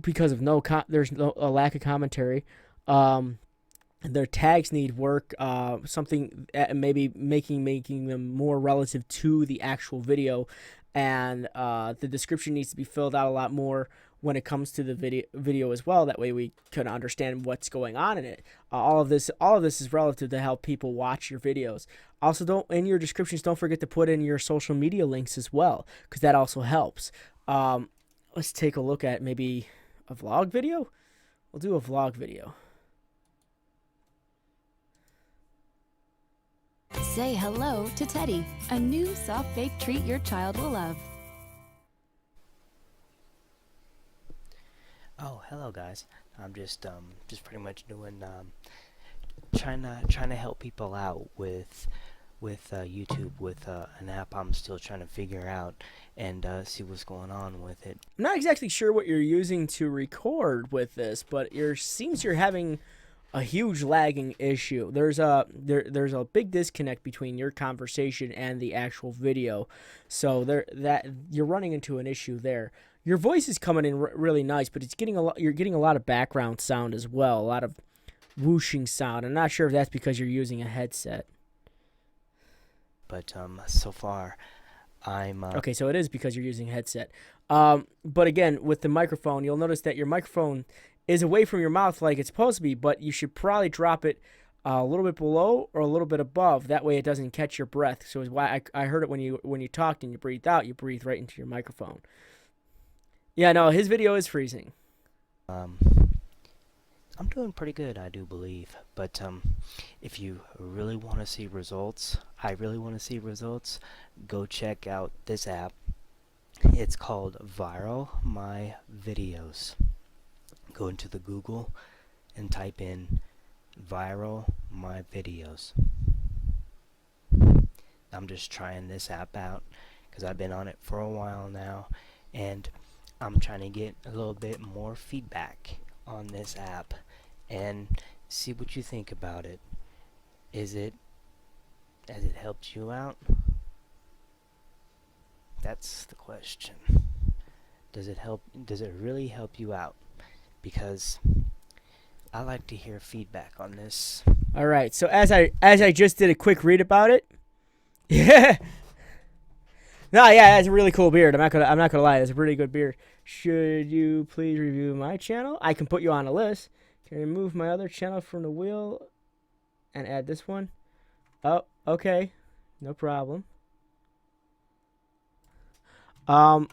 Because of there's a lack of commentary. Their tags need work. Something maybe making them more relative to the actual video, and the description needs to be filled out a lot more when it comes to the video as well. That way we can understand what's going on in it. All of this is relative to help people watch your videos. Also, in your descriptions, don't forget to put in your social media links as well, because that also helps. Let's take a look at maybe a vlog video. We'll do a vlog video. Say hello to Teddy, a new soft baked treat your child will love. Oh, hello guys. I'm just pretty much doing trying to help people out with YouTube, with an app I'm still trying to figure out and see what's going on with it. I'm not exactly sure what you're using to record with this, but seems you're having a huge lagging issue. There's a big disconnect between your conversation and the actual video, so you're running into an issue there. Your voice is coming in really nice, but you're getting a lot of background sound as well, a lot of whooshing sound. I'm not sure if that's because you're using a headset. But so far, I'm okay. So it is because you're using a headset. But again, with the microphone, you'll notice that your microphone is away from your mouth like it's supposed to be, but you should probably drop it a little bit below or a little bit above. That way, it doesn't catch your breath. So it's why I heard it when you talked and you breathed out. You breathe right into your microphone. Yeah, no, his video is freezing. I'm doing pretty good, I do believe. But if you really want to see results, I really want to see results, go check out this app. It's called Viral My Videos. Go into the Google and type in Viral My Videos. I'm just trying this app out because I've been on it for a while now, and I'm trying to get a little bit more feedback on this app and see what you think about it. Has it helped you out? That's the question. Does it really help you out? Because I like to hear feedback on this. All right. So as I just did a quick read about it. Yeah. No, yeah, it's a really cool beard. I'm not gonna lie, it's a pretty good beard. Should you please review my channel? I can put you on a list. Can I remove my other channel from the wheel and add this one? Oh, okay, no problem. I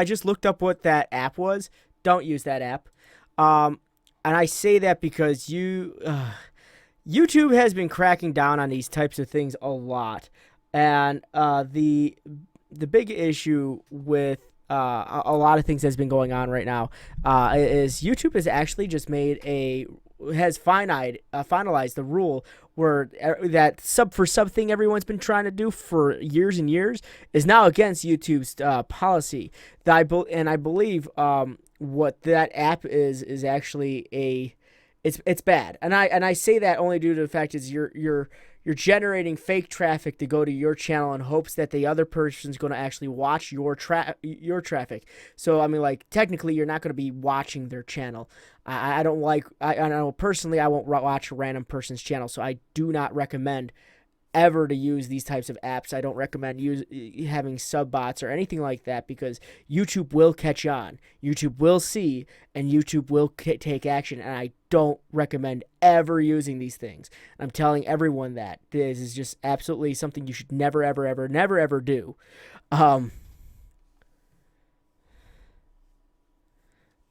just looked up what that app was. Don't use that app. And I say that because YouTube has been cracking down on these types of things a lot. And the big issue with a lot of things that's been going on right now is YouTube has actually just finalized the rule where that sub thing everyone's been trying to do for years and years is now against YouTube's policy. I believe what that app is actually it's bad, and I say that only due to the fact is you're generating fake traffic to go to your channel in hopes that the other person's going to actually watch your traffic. So I mean, like, technically you're not going to be watching their channel. I know personally I won't watch a random person's channel, so I do not recommend ever to use these types of apps. I don't recommend having sub bots or anything like that, because YouTube will catch on, YouTube will see, and YouTube will take action. And I don't recommend ever using these things. I'm telling everyone that this is just absolutely something you should never, ever, ever, never, ever do.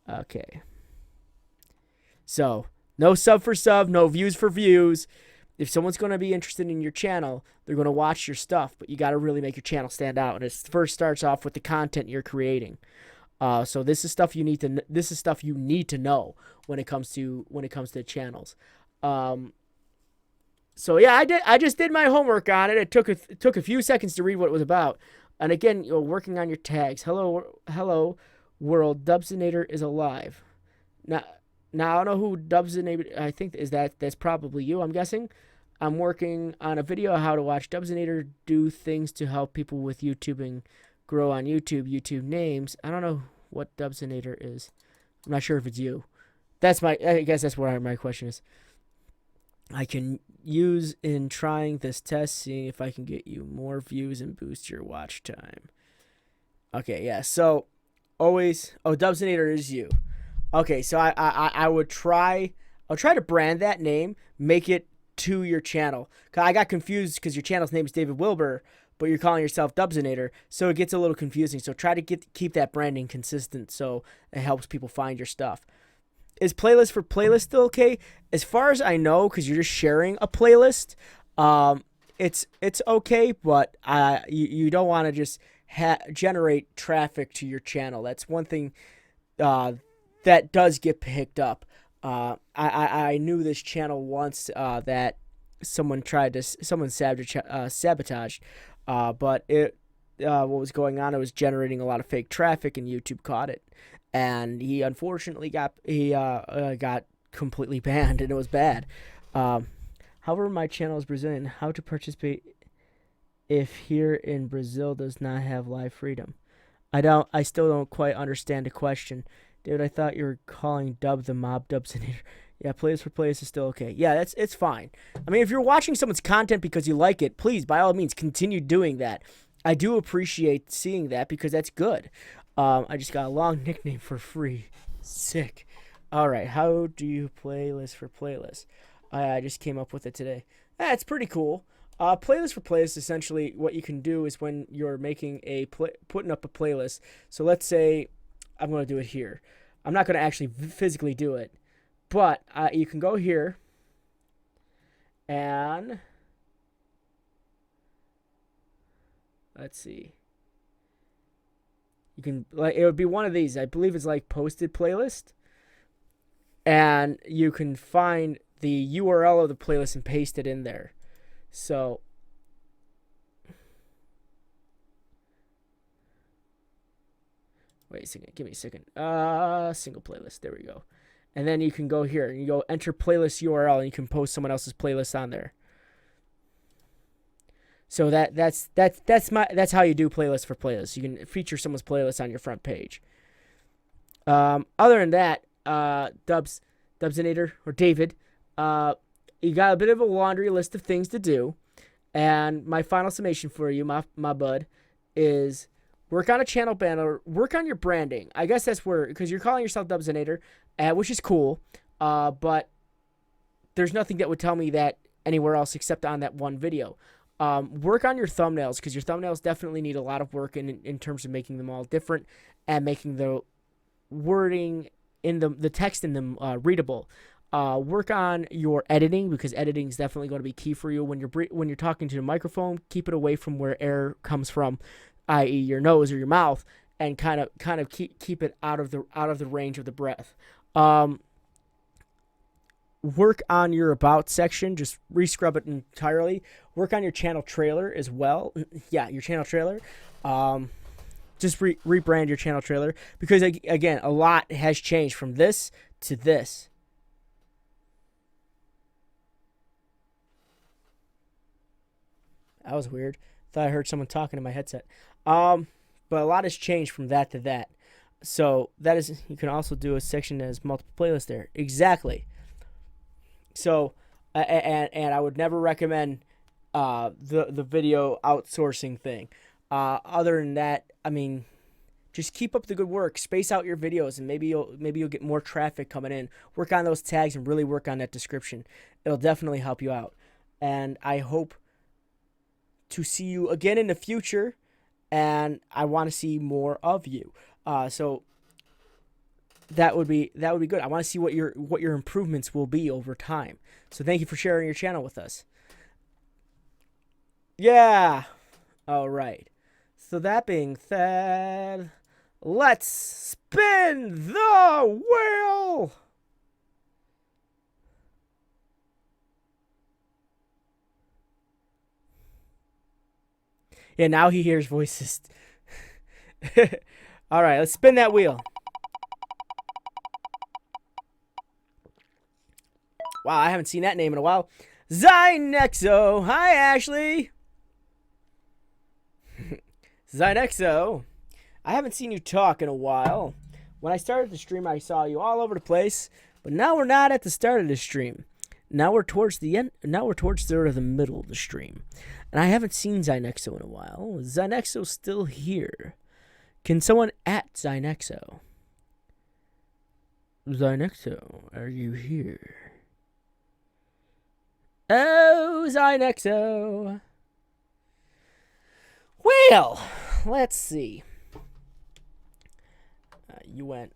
Okay. So, no sub for sub, no views for views. If someone's going to be interested in your channel, they're going to watch your stuff, but you got to really make your channel stand out. And it first starts off with the content you're creating. So this is stuff you need to know when it comes to channels. So yeah, I just did my homework on it. It took a few seconds to read what it was about. And again, working on your tags. Hello world, Dubsinator is alive. Now I don't know who Dubsinator. I think that's probably you, I'm guessing. I'm working on a video on how to watch Dubsinator do things to help people with YouTubing grow on YouTube names. I don't know what Dubsinator is. I'm not sure if it's you. I guess that's where my question is. I can use in trying this test, seeing if I can get you more views and boost your watch time. Okay, yeah. So Dubsinator is you. Okay, so I'll try to brand that name, make it to your channel. I got confused because your channel's name is David Wilbur, but you're calling yourself Dubsinator, so it gets a little confusing. So try to keep that branding consistent so it helps people find your stuff. Is playlist for playlist still okay? As far as I know, because you're just sharing a playlist, it's okay, but you don't want to just generate traffic to your channel. That's one thing that does get picked up. I knew this channel once that someone sabotaged, but what was going on? It was generating a lot of fake traffic, and YouTube caught it, and he unfortunately got completely banned, and it was bad. However, my channel is Brazilian. How to participate if here in Brazil does not have live freedom? I still don't quite understand the question. Dude, I thought you were calling Dub the Mob Dubsinator. Yeah, playlist for playlist is still okay. Yeah, it's fine. I mean, if you're watching someone's content because you like it, please, by all means, continue doing that. I do appreciate seeing that because that's good. I just got a long nickname for free. Sick. All right, how do you playlist for playlist? I just came up with it today. That's pretty cool. Playlist for playlist, essentially, what you can do is when you're making putting up a playlist. So let's say I'm going to do it here. I'm not going to actually physically do it, but you can go here and let's see. You can it would be one of these. I believe it's like posted playlist, and you can find the URL of the playlist and paste it in there. So wait a second. Give me a second. Single playlist. There we go. And then you can go here and you go enter playlist URL and you can post someone else's playlist on there. So that's how you do playlist for playlist. You can feature someone's playlist on your front page. Other than that, Dubsinator or David, you got a bit of a laundry list of things to do. And my final summation for you, my bud, is work on a channel banner, work on your branding. I guess that's where, because you're calling yourself Dubsinator, which is cool, but there's nothing that would tell me that anywhere else except on that one video. Work on your thumbnails, because your thumbnails definitely need a lot of work in terms of making them all different and making the wording in the text in them readable. Work on your editing, because editing is definitely going to be key for you when you're talking to the microphone. Keep it away from where air comes from, i.e., your nose or your mouth, and kind of keep it out of the range of the breath. Work on your about section. Just rescrub it entirely. Work on your channel trailer as well. Yeah, your channel trailer. Just rebrand your channel trailer, because again, a lot has changed from this to this. That was weird. Thought I heard someone talking in my headset. But a lot has changed from that to that. So that is, you can also do a section that has multiple playlists there. Exactly. So, and I would never recommend the video outsourcing thing. Other than that, I mean, just keep up the good work. Space out your videos, and maybe you'll get more traffic coming in. Work on those tags and really work on that description. It'll definitely help you out. And I hope to see you again in the future, and I want to see more of you. So that would be good. I want to see what your improvements will be over time. So thank you for sharing your channel with us. Yeah. All right. So that being said, let's spin the wheel. Yeah, now he hears voices. All right, let's spin that wheel. Wow, I haven't seen that name in a while. Zynexo. Hi, Ashley. Zynexo. I haven't seen you talk in a while. When I started the stream, I saw you all over the place. But now we're not at the start of the stream. Now we're towards the end. Now we're towards the middle of the stream. And I haven't seen Zynexo in a while. Is Zynexo still here? Can someone at Zynexo? Zynexo, are you here? Oh, Zynexo. Well, let's see. You went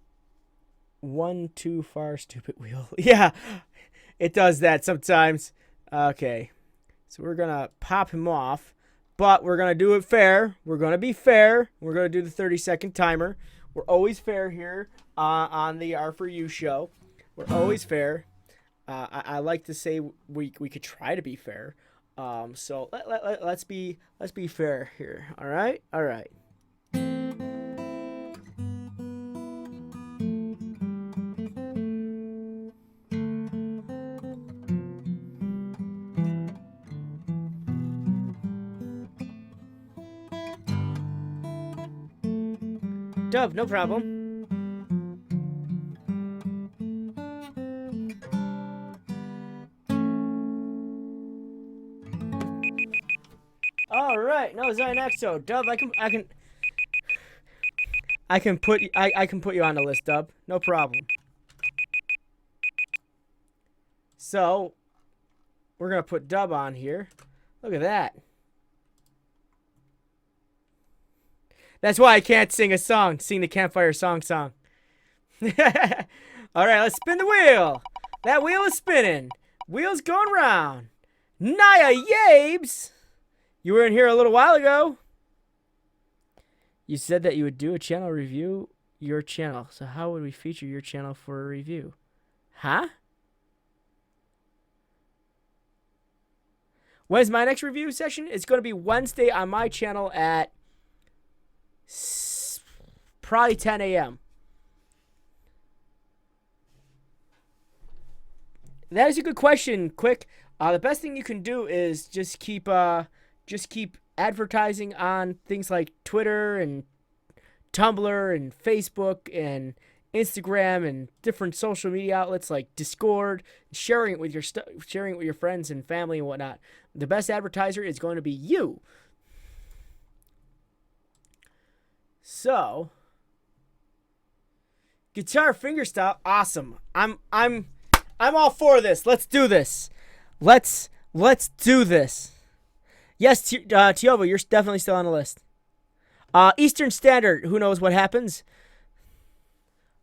one too far, stupid wheel. Yeah, it does that sometimes. Okay, so we're going to pop him off, but we're going to do it fair. We're going to be fair. We're going to do the 30-second timer. We're always fair here on the R4U show. We're always fair. I like to say we could try to be fair. So let's be fair here. All right. Dove, no problem. All right, no, Zynexo, Dub, I can put you on the list, Dub. No problem. So, we're gonna put Dub on here. Look at that. That's why I can't sing the campfire song. All right, let's spin the wheel. That wheel is spinning. Wheel's going round. Naya Yabes. You were in here a little while ago. You said that you would do a channel review your channel. So how would we feature your channel for a review? Huh? When's my next review session? It's going to be Wednesday on my channel at probably 10 a.m. That is a good question, Quick. The best thing you can do is just keep advertising on things like Twitter and Tumblr and Facebook and Instagram and different social media outlets like Discord, sharing it with your friends and family and whatnot. The best advertiser is going to be you. So, guitar fingerstyle, awesome. I'm all for this. Let's do this. Let's do this. Yes, Tioba, you're definitely still on the list. Eastern Standard, who knows what happens?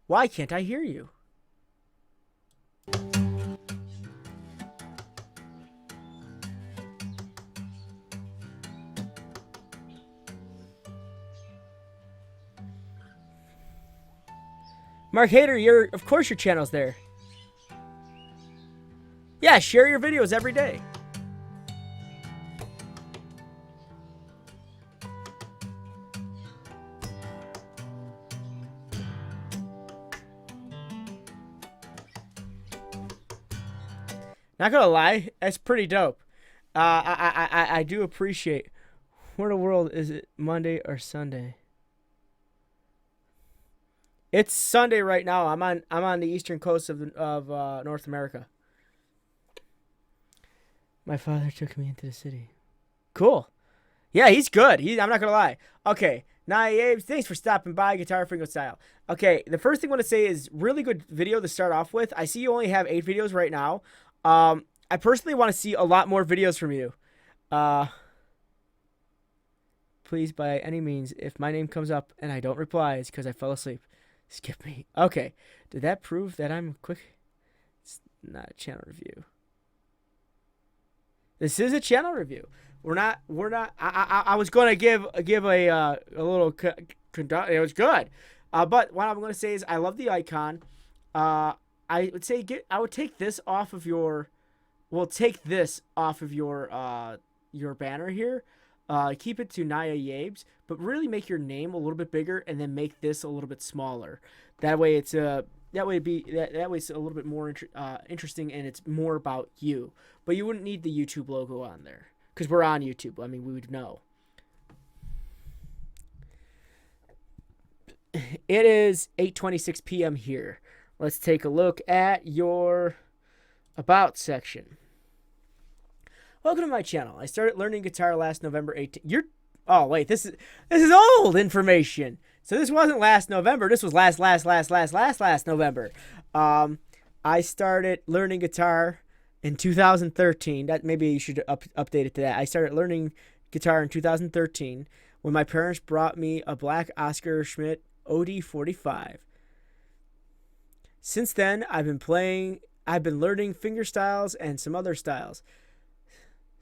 Why can't I hear you? Mark Hader, of course your channel's there. Yeah, share your videos every day. Not gonna lie, that's pretty dope. I do appreciate. Where in the world is it? Monday or Sunday? It's Sunday right now. I'm on the eastern coast of North America. My father took me into the city. Cool. Yeah, he's good. I'm not gonna lie. Okay, Naive, thanks for stopping by, Guitar Fingo Style. Okay, the first thing I want to say is really good video to start off with. I see you only have 8 videos right now. I personally want to see a lot more videos from you. Please, by any means, if my name comes up and I don't reply, it's because I fell asleep. Skip me. Okay. Did that prove that I'm quick? It's not a channel review. This is a channel review. We're not. I was going to give a little. It was good. But what I'm going to say is I love the icon. I would say I would take this off of your. Well, take this off of your banner here. Keep it to Naya Yabes, but really make your name a little bit bigger, and then make this a little bit smaller. That way, it's that way it's a little bit more interesting, and it's more about you. But you wouldn't need the YouTube logo on there because we're on YouTube. I mean, we would know. It is 8:26 p.m. here. Let's take a look at your About section. Welcome to my channel. I started learning guitar last November 18th. Oh wait, this is old information. So this wasn't last November. This was last November. I started learning guitar in 2013. That maybe you should update it to that. I started learning guitar in 2013 when my parents brought me a black Oscar Schmidt OD45. Since then, I've been learning fingerstyles and some other styles.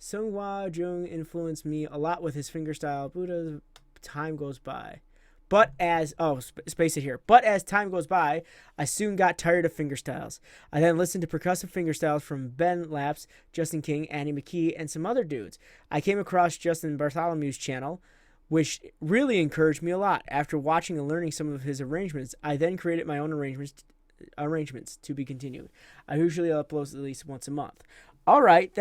Seung-Hwa Jung influenced me a lot with his fingerstyle. Buddha, time goes by. But as time goes by, I soon got tired of fingerstyles. I then listened to percussive fingerstyles from Ben Laps, Justin King, Annie McKee, and some other dudes. I came across Justin Bartholomew's channel, which really encouraged me a lot. After watching and learning some of his arrangements, I then created my own arrangements to be continued. I usually upload at least once a month. All right,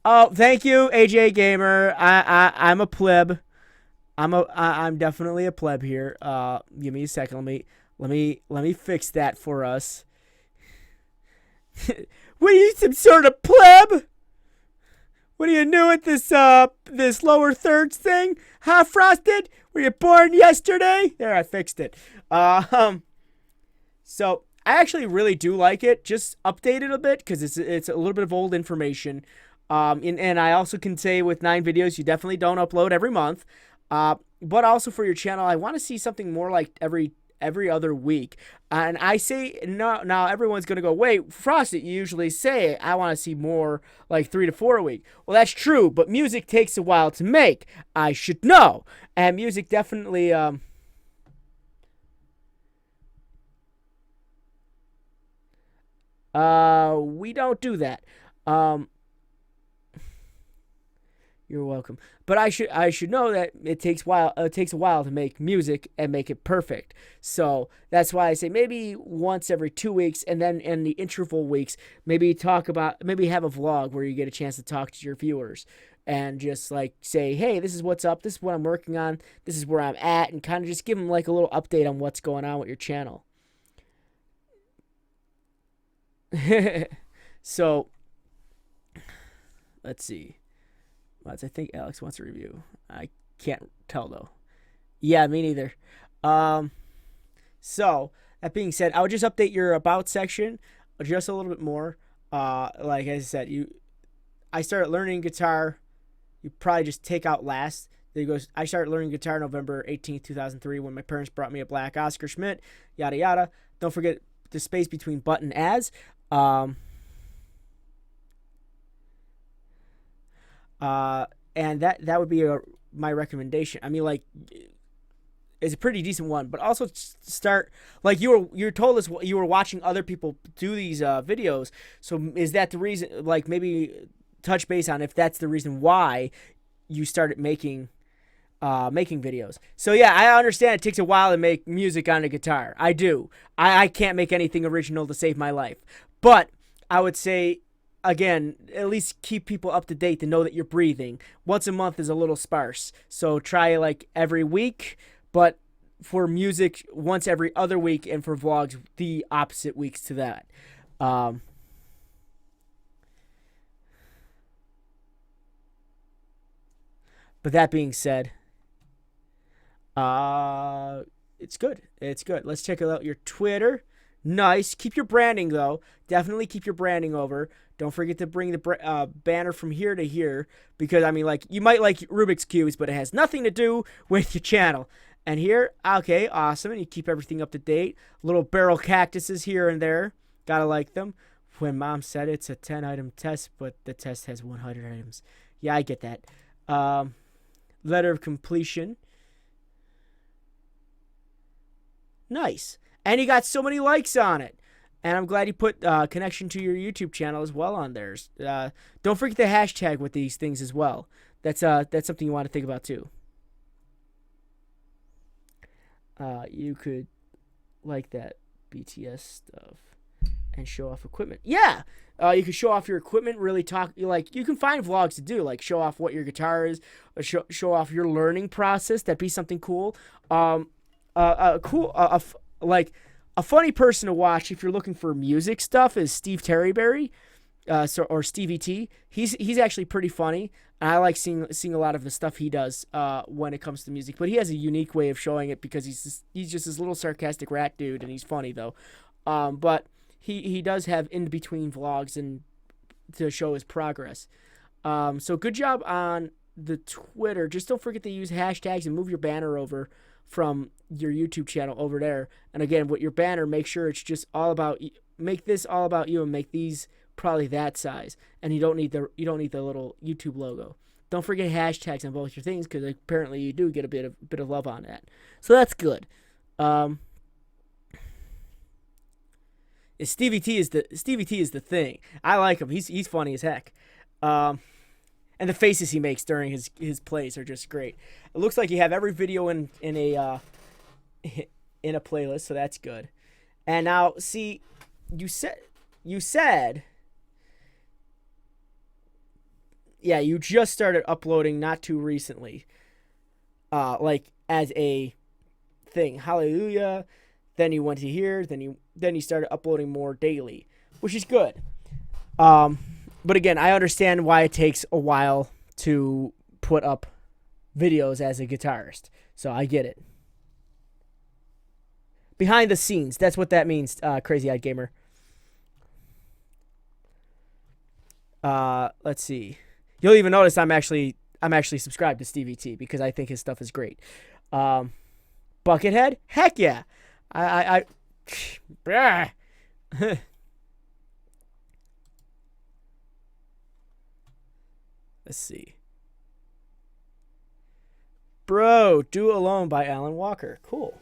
Oh, thank you, AJ Gamer. I'm a pleb. I'm definitely a pleb here. Give me a second. Let me fix that for us. What are you, some sort of pleb? What are you new at this lower thirds thing? Huh, Frosted? Were you born yesterday? There, I fixed it. So I actually really do like it. Just update it a bit because it's a little bit of old information. And I also can say with 9 videos, you definitely don't upload every month. But also for your channel, I want to see something more like every other week. And I say, no, now everyone's going to go, wait, Frosty, you usually say, I want to see more like 3 to 4 a week. Well, that's true, but music takes a while to make. I should know. And music definitely, we don't do that. You're welcome. But I should know that it takes a while to make music and make it perfect. So that's why I say maybe once every 2 weeks, and then in the interval weeks, maybe have a vlog where you get a chance to talk to your viewers and just like say, hey, this is what's up, this is what I'm working on, this is where I'm at, and kind of just give them like a little update on what's going on with your channel. So let's see. I think Alex wants a review. I can't tell though. Yeah, me neither. So that being said, I would just update your about section just a little bit more. Like I said, I started learning guitar. You probably just take out last. There goes. I started learning guitar November 18th, 2003, when my parents brought me a black Oscar Schmidt. Yada yada. Don't forget the space between but and as. And that would be my recommendation. I mean, like, is a pretty decent one. But also start, like you told us you were watching other people do these videos. So is that the reason? Like maybe touch base on if that's the reason why you started making videos. So yeah, I understand it takes a while to make music on a guitar. I do. I can't make anything original to save my life. But I would say, again, at least keep people up to date to know that you're breathing. Once a month is a little sparse. So try like every week, but for music, once every other week, and for vlogs, the opposite weeks to that. But that being said, it's good. It's good. Let's check out your Twitter. Nice. Keep your branding, though. Definitely keep your branding over. Don't forget to bring the banner from here to here, because, I mean, like, you might like Rubik's Cubes, but it has nothing to do with your channel. And here, okay, awesome. And you keep everything up to date. Little barrel cactuses here and there. Gotta like them. When Mom said it's a 10-item test, but the test has 100 items. Yeah, I get that. Letter of completion. Nice. And you got so many likes on it. And I'm glad you put connection to your YouTube channel as well on there. Don't forget the hashtag with these things as well. That's something you want to think about too. You could like that BTS stuff and show off equipment. Yeah. You can show off your equipment, really talk. You can find vlogs to do, like show off what your guitar is, or show off your learning process. That'd be something cool. A funny person to watch if you're looking for music stuff is Steve Terryberry, or Stevie T. He's actually pretty funny, and I like seeing a lot of the stuff he does when it comes to music. But he has a unique way of showing it because he's just this little sarcastic rat dude, and he's funny though. But he does have in between vlogs and to show his progress. So good job on the Twitter. Just don't forget to use hashtags and move your banner over from your YouTube channel over there. And again, with your banner, make sure it's just all about, make this all about you, and make these probably that size. And you don't need the little YouTube logo. Don't forget hashtags on both your things, because apparently you do get a bit of love on that. So that's good. Stevie T is the thing. I like him. He's funny as heck. And the faces he makes during his plays are just great. It looks like you have every video in a playlist, so that's good. And now, see, you said, yeah, you just started uploading not too recently, like as a thing. Hallelujah. Then you went to here. Then you started uploading more daily, which is good. But again, I understand why it takes a while to put up videos as a guitarist. So I get it. Behind the scenes, that's what that means, Crazy Eyed Gamer. Let's see. You'll even notice I'm actually subscribed to Stevie T because I think his stuff is great. Buckethead? Heck yeah. I Let's see. Bro, Do Alone by Alan Walker. Cool.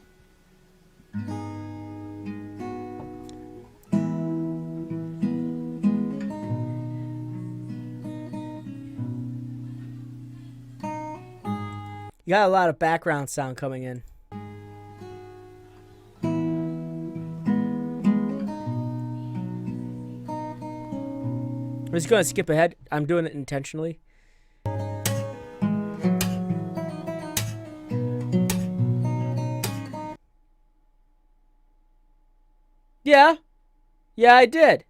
You got a lot of background sound coming in. I'm just going to skip ahead. I'm doing it intentionally. Yeah. Yeah, I did.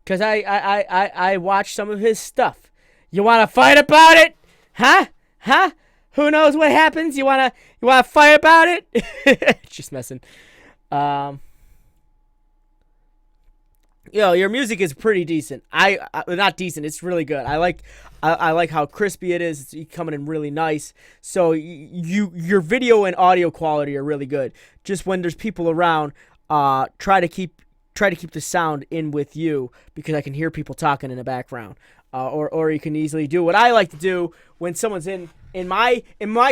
Because I watched some of his stuff. You want to fight about it? Huh? Huh? Who knows what happens? You wanna fight about it? Just messing. Your music is pretty decent. Not decent. It's really good. I like how crispy it is. It's coming in really nice. So your video and audio quality are really good. Just when there's people around, try to keep the sound in with you, because I can hear people talking in the background. Or you can easily do what I like to do when someone's in my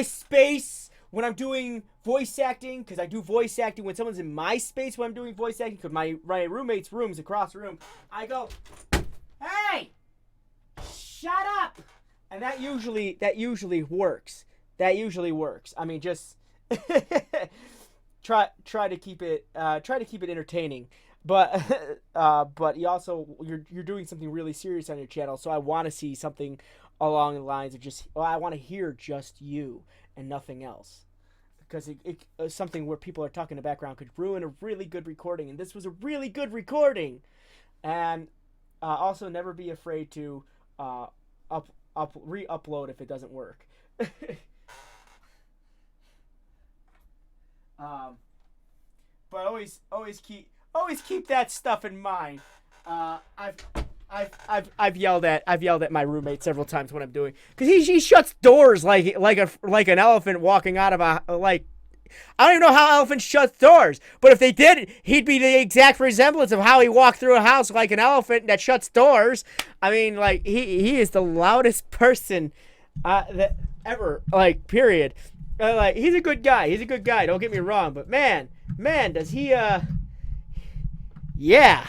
space when I'm doing voice acting, because I do voice acting when someone's in my space when I'm doing voice acting, because my roommate's room's across the room, I go, hey, shut up, and that usually works. That usually works. I mean, just try to keep it entertaining. But you also you're doing something really serious on your channel, so I want to see something along the lines of just I want to hear just you and nothing else, because it something where people are talking in the background could ruin a really good recording, and this was a really good recording. And also never be afraid to re-upload if it doesn't work. But always keep that stuff in mind. I've yelled at my roommate several times when I'm doing, because he shuts doors like an elephant walking out of a, like, I don't even know how elephants shut doors, but if they did, he'd be the exact resemblance of how he walked through a house like an elephant that shuts doors. I mean, like, he is the loudest person that ever, like, period. Like, he's a good guy. Don't get me wrong, but man, does he yeah.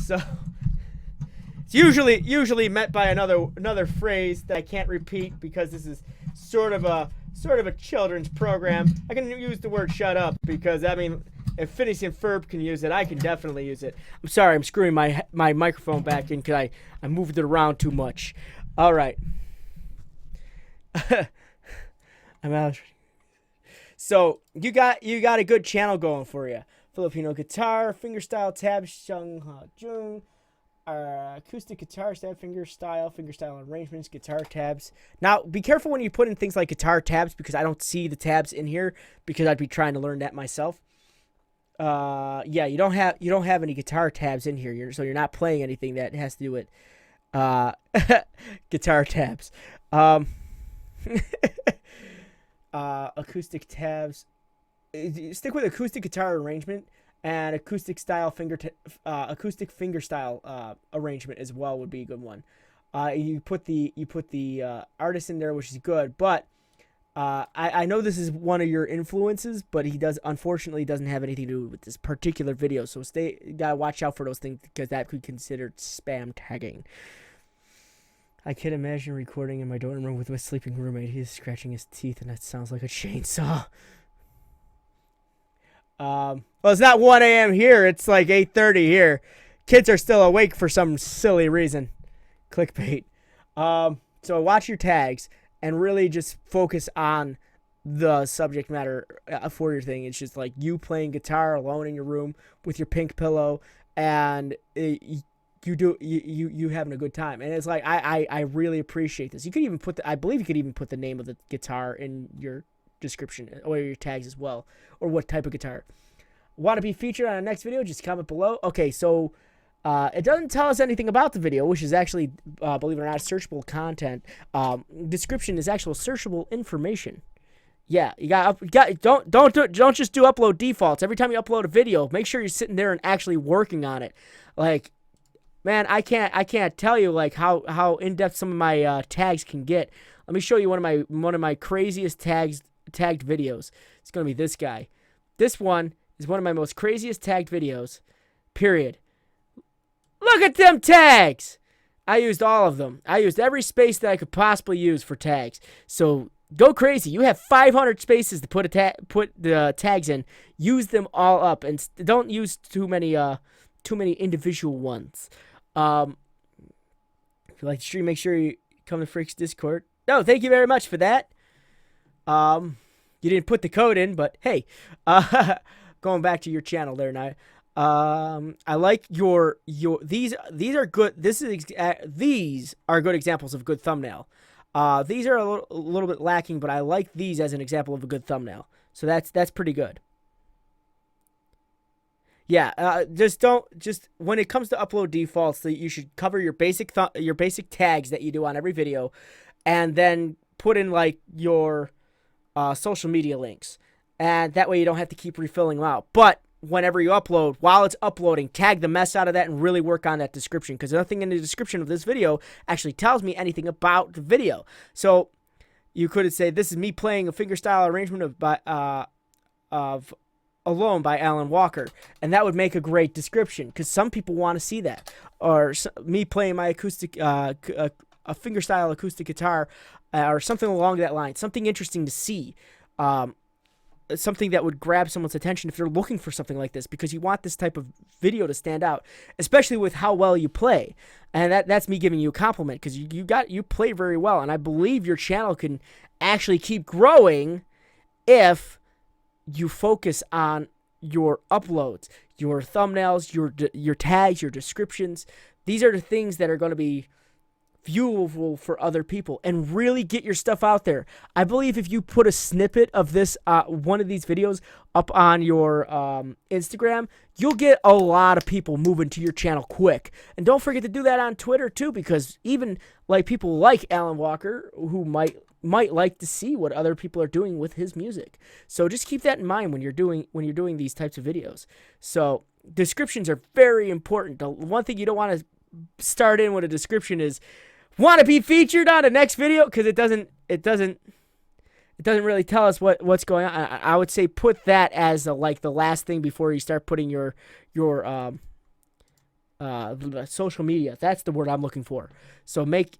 So it's usually met by another phrase that I can't repeat because this is sort of a children's program. I can use the word "shut up" because, I mean, if Phineas and Ferb can use it, I can definitely use it. I'm sorry, I'm screwing my microphone back in because I moved it around too much. All right. I'm out. So you got a good channel going for you. Filipino guitar, fingerstyle tabs, Shung Ha Jung, acoustic guitar stab, fingerstyle arrangements, guitar tabs. Now, be careful when you put in things like guitar tabs, because I don't see the tabs in here because I'd be trying to learn that myself. Yeah, you don't have any guitar tabs in here, so you're not playing anything that has to do with guitar tabs. Acoustic tabs. Stick with acoustic guitar arrangement and acoustic fingerstyle arrangement as well would be a good one. You put the artist in there, which is good, but I know this is one of your influences, but he unfortunately doesn't have anything to do with this particular video. So gotta watch out for those things, because that could be considered spam tagging. I can imagine recording in my dorm room with my sleeping roommate. He's scratching his teeth, and that sounds like a chainsaw. Well, it's not 1 a.m. here. It's like 8:30 here. Kids are still awake for some silly reason. Clickbait. So watch your tags and really just focus on the subject matter for your thing. It's just like you playing guitar alone in your room with your pink pillow, and you having a good time. And it's like I really appreciate this. You could even I believe you could even put the name of the guitar in your description or your tags as well, or what type of guitar. Want to be featured on the next video? Just comment below. Okay, so it doesn't tell us anything about the video, which is actually, believe it or not, searchable content. Description is actual searchable information. Yeah, don't just do upload defaults. Every time you upload a video, make sure you're sitting there and actually working on it. Like, man, I can't tell you like how in depth some of my tags can get. Let me show you one of my craziest tagged videos. It's gonna be this guy. This one is one of my most craziest tagged videos. Period. Look at them tags. I used all of them. I used every space that I could possibly use for tags. So go crazy. You have 500 spaces to put the tags in. Use them all up, and don't use too many individual ones. If you like the stream, make sure you come to Freaks Discord. No, thank you very much for that. You didn't put the code in, but hey, going back to your channel there now. I like your these are good. These are good examples of good thumbnail. These are a little bit lacking, but I like these as an example of a good thumbnail. So that's pretty good. Yeah, just when it comes to upload defaults, you should cover your basic tags that you do on every video, and then put in like your social media links, and that way you don't have to keep refilling them out. But whenever you upload, while it's uploading, tag the mess out of that and really work on that description, because nothing in the description of this video actually tells me anything about the video. So you could say this is me playing a fingerstyle arrangement of Alone by Alan Walker, and that would make a great description because some people want to see that. Or me playing my acoustic a fingerstyle acoustic guitar, or something along that line, something interesting to see, something that would grab someone's attention if they're looking for something like this, because you want this type of video to stand out, especially with how well you play. And that's me giving you a compliment, because you play very well, and I believe your channel can actually keep growing if you focus on your uploads, your thumbnails, your tags, your descriptions. These are the things that are going to be viewable for other people, and really get your stuff out there. I believe if you put a snippet of this one of these videos up on your Instagram, you'll get a lot of people moving to your channel quick. And don't forget to do that on Twitter too, because even like people like Alan Walker who might like to see what other people are doing with his music. So just keep that in mind when you're doing these types of videos. So descriptions are very important. The one thing you don't want to start in with a description is want to be featured on the next video, because it doesn't really tell us what's going on. I would say put that as like the last thing before you start putting your social media. That's the word I'm looking for. So make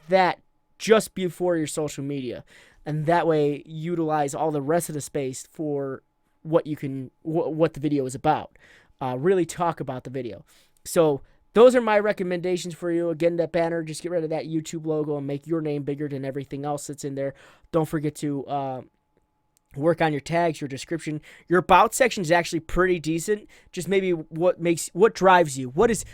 that just before your social media, and that way utilize all the rest of the space for what the video is about. Really talk about the video. So those are my recommendations for you. Again, that banner, just get rid of that YouTube logo and make your name bigger than everything else that's in there. Don't forget to work on your tags, your description. Your about section is actually pretty decent. Just maybe what drives you. What is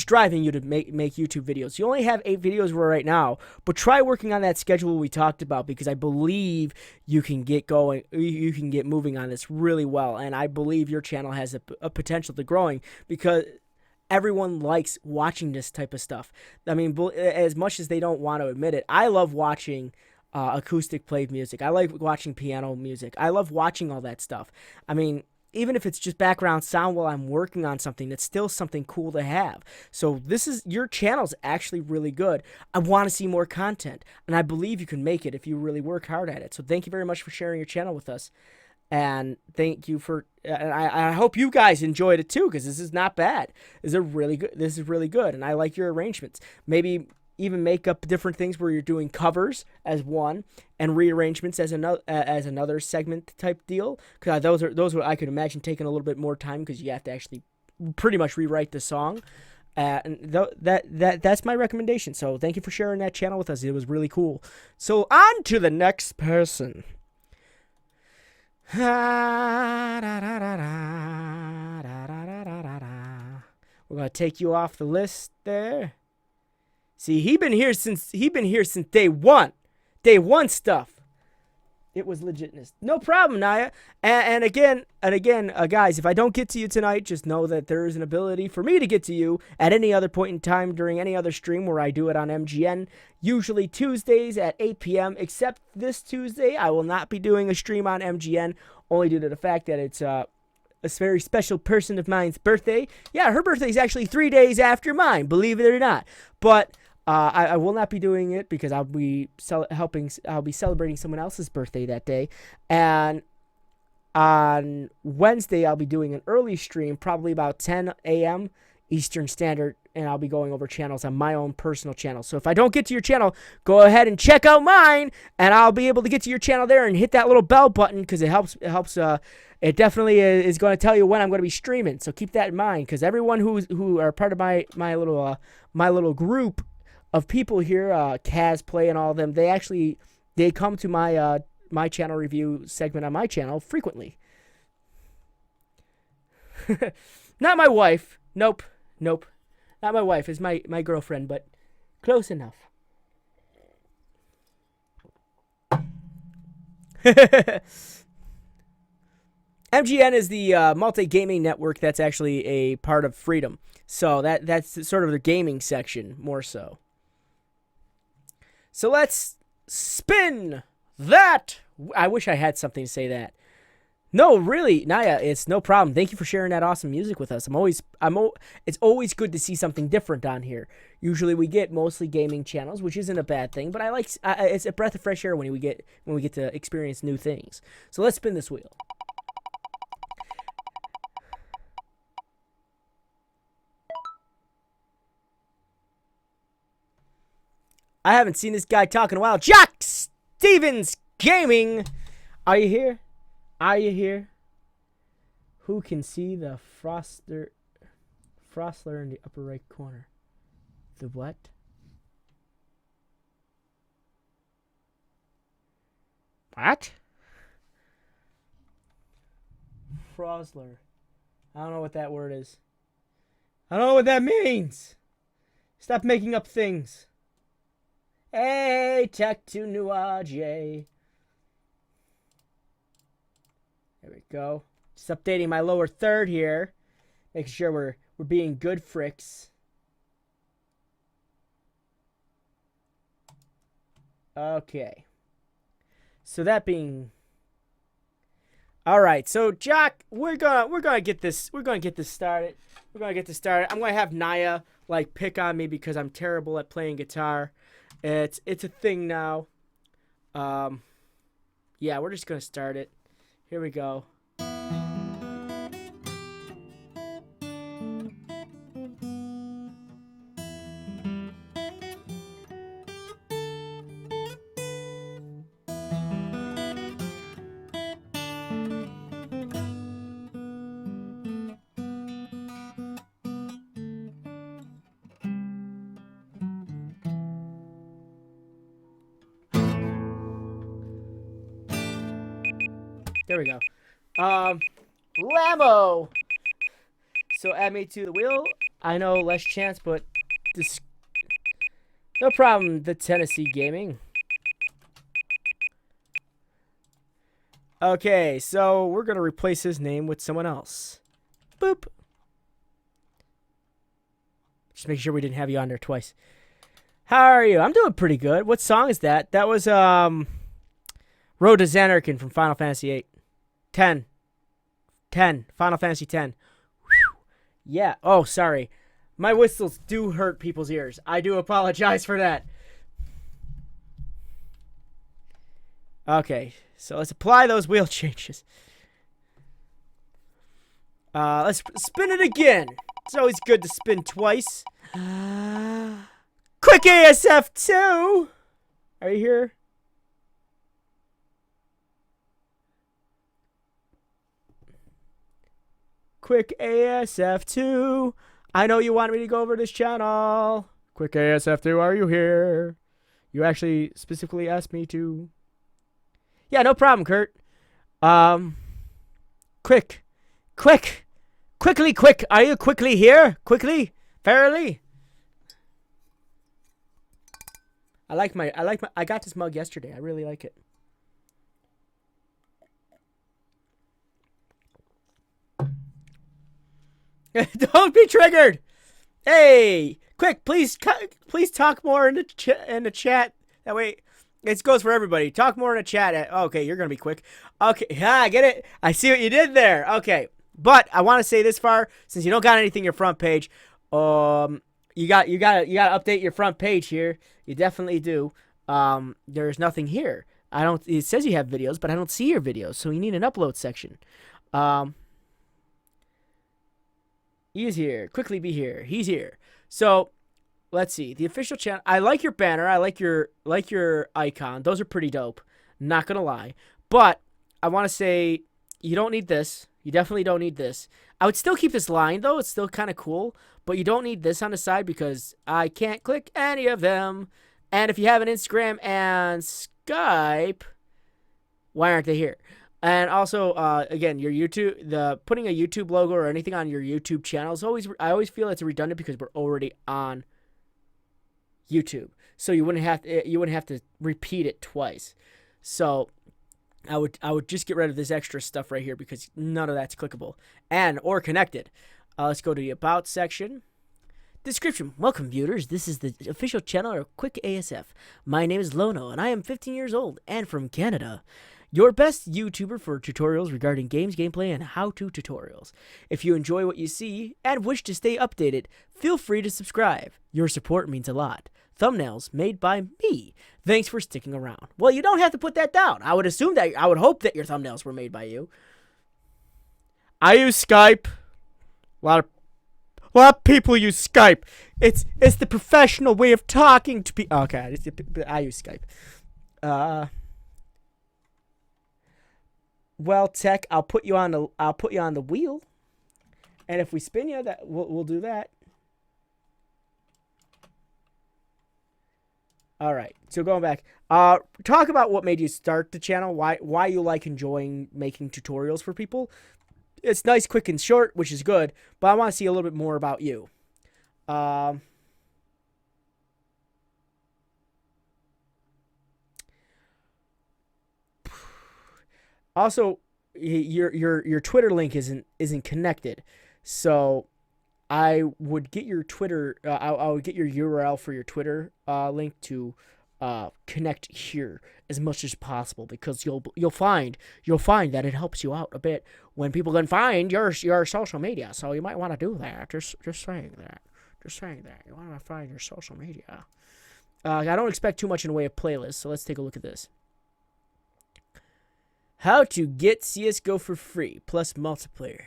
driving you to make YouTube videos? You only have 8 videos right now, but try working on that schedule we talked about, because I believe you can get going. You can get moving on this really well, and I believe your channel has a potential to growing, because everyone likes watching this type of stuff. I mean, as much as they don't want to admit it, I love watching acoustic played music. I like watching piano music. I love watching all that stuff. I mean, even if it's just background sound while I'm working on something, that's still something cool to have. So your channel's actually really good. I want to see more content, and I believe you can make it if you really work hard at it. So thank you very much for sharing your channel with us. And thank you for, and I hope you guys enjoyed it too, because this is not bad. This is really good, and I like your arrangements. Maybe even make up different things where you're doing covers as one and rearrangements as another segment type deal. Because those are I could imagine taking a little bit more time, because you have to actually pretty much rewrite the song. And that's my recommendation. So thank you for sharing that channel with us. It was really cool. So on to the next person. We're gonna take you off the list there. See, he been here since day one. Day one stuff. It was legitness. No problem, Naya. And again, guys, if I don't get to you tonight, just know that there is an ability for me to get to you at any other point in time during any other stream where I do it on MGN. Usually Tuesdays at 8 p.m. Except this Tuesday, I will not be doing a stream on MGN, only due to the fact that it's a very special person of mine's birthday. Yeah, her birthday is actually 3 days after mine, believe it or not. But I will not be doing it because I'll be celebrating someone else's birthday that day. And on Wednesday, I'll be doing an early stream, probably about 10 a.m. Eastern Standard, and I'll be going over channels on my own personal channel. So if I don't get to your channel, go ahead and check out mine, and I'll be able to get to your channel there and hit that little bell button, because it helps. It definitely is going to tell you when I'm going to be streaming. So keep that in mind, because everyone who are part of my little group of people here, Kaz Play and all of them, they come to my channel review segment on my channel frequently. Not my wife. Nope. Not my wife. It's my girlfriend, but close enough. MGN is the multi-gaming network that's actually a part of Freedom. So that's sort of the gaming section, more so. So let's spin that. I wish I had something to say that. No, really, Naya, it's no problem. Thank you for sharing that awesome music with us. It's always good to see something different on here. Usually we get mostly gaming channels, which isn't a bad thing, but it's a breath of fresh air when we get to experience new things. So let's spin this wheel. I haven't seen this guy talk in a while. Jack Stevens Gaming, are you here? Are you here? Who can see the Frostler in the upper right corner? The what? What? Frostler. I don't know what that word is. I don't know what that means. Stop making up things. Hey, Tech to Nuaje. There we go. Just updating my lower third here. Making sure we're being good fricks. Okay. So that being alright, so Jack, we're gonna get this started. I'm gonna have Naya like pick on me because I'm terrible at playing guitar. It's a thing now. Yeah, we're just gonna start it. Here we go. There we go. Lamo. So add me to the wheel. I know less chance, but this no problem. The Tennessee Gaming. Okay, so we're gonna replace his name with someone else. Boop. Just make sure we didn't have you on there twice. How are you? I'm doing pretty good. What song is that? That was Road to Xanarkin from Final Fantasy VIII. 10. Final Fantasy 10. Whew. Yeah. Oh, sorry. My whistles do hurt people's ears. I do apologize for that. Okay. So let's apply those wheel changes. Let's spin it again. It's always good to spin twice. Quick ASF2. Are you here? Quick ASF2. I know you wanted me to go over this channel. Quick ASF2, are you here? You actually specifically asked me to. Yeah, no problem, Kurt. Quick. Are you quickly here? Quickly? Fairly? I got this mug yesterday. I really like it. Don't be triggered. Hey, quick, please talk more in the chat. That way, it goes for everybody. Talk more in the chat. Okay, you're gonna be quick. Okay, I get it. I see what you did there. Okay, but I want to say this far, since you don't got anything on your front page, you got to update your front page here. You definitely do. There's nothing here. It says you have videos, but I don't see your videos, so you need an upload section. He is here. Quickly be here. He's here. So, let's see. The official channel. I like your banner. I like your icon. Those are pretty dope. Not gonna lie. But I want to say you don't need this. You definitely don't need this. I would still keep this line though. It's still kind of cool. But you don't need this on the side because I can't click any of them. And if you have an Instagram and Skype, why aren't they here? And also, again, your YouTube, putting a YouTube logo or anything on your YouTube channel is I always feel it's redundant because we're already on YouTube, so you wouldn't have to repeat it twice. So, I would just get rid of this extra stuff right here because none of that's clickable or connected. Let's go to the About section. Description. Welcome, viewers. This is the official channel of Quick ASF. My name is Lono, and I am 15 years old and from Canada. your best YouTuber for tutorials regarding games, gameplay, and how-to tutorials. If you enjoy what you see and wish to stay updated, feel free to subscribe. Your support means a lot. Thumbnails made by me. Thanks for sticking around. Well, you don't have to put that down. I would hope that your thumbnails were made by you. I use Skype. A lot of people use Skype. It's the professional way of talking to people. Okay, I use Skype. Well, Tech, I'll put you on the wheel, and if we spin you, that we'll do that. All right. So going back, talk about what made you start the channel. Why you like enjoying making tutorials for people. It's nice, quick, and short, which is good. But I want to see a little bit more about you. Also, your Twitter link isn't connected, so I would get your Twitter. I would get your URL for your Twitter link to connect here as much as possible, because you'll find that it helps you out a bit when people can find your social media. So you might want to do that. Just saying that. You want to find your social media. I don't expect too much in the way of playlists, so let's take a look at this. How to get CSGO for free plus multiplayer.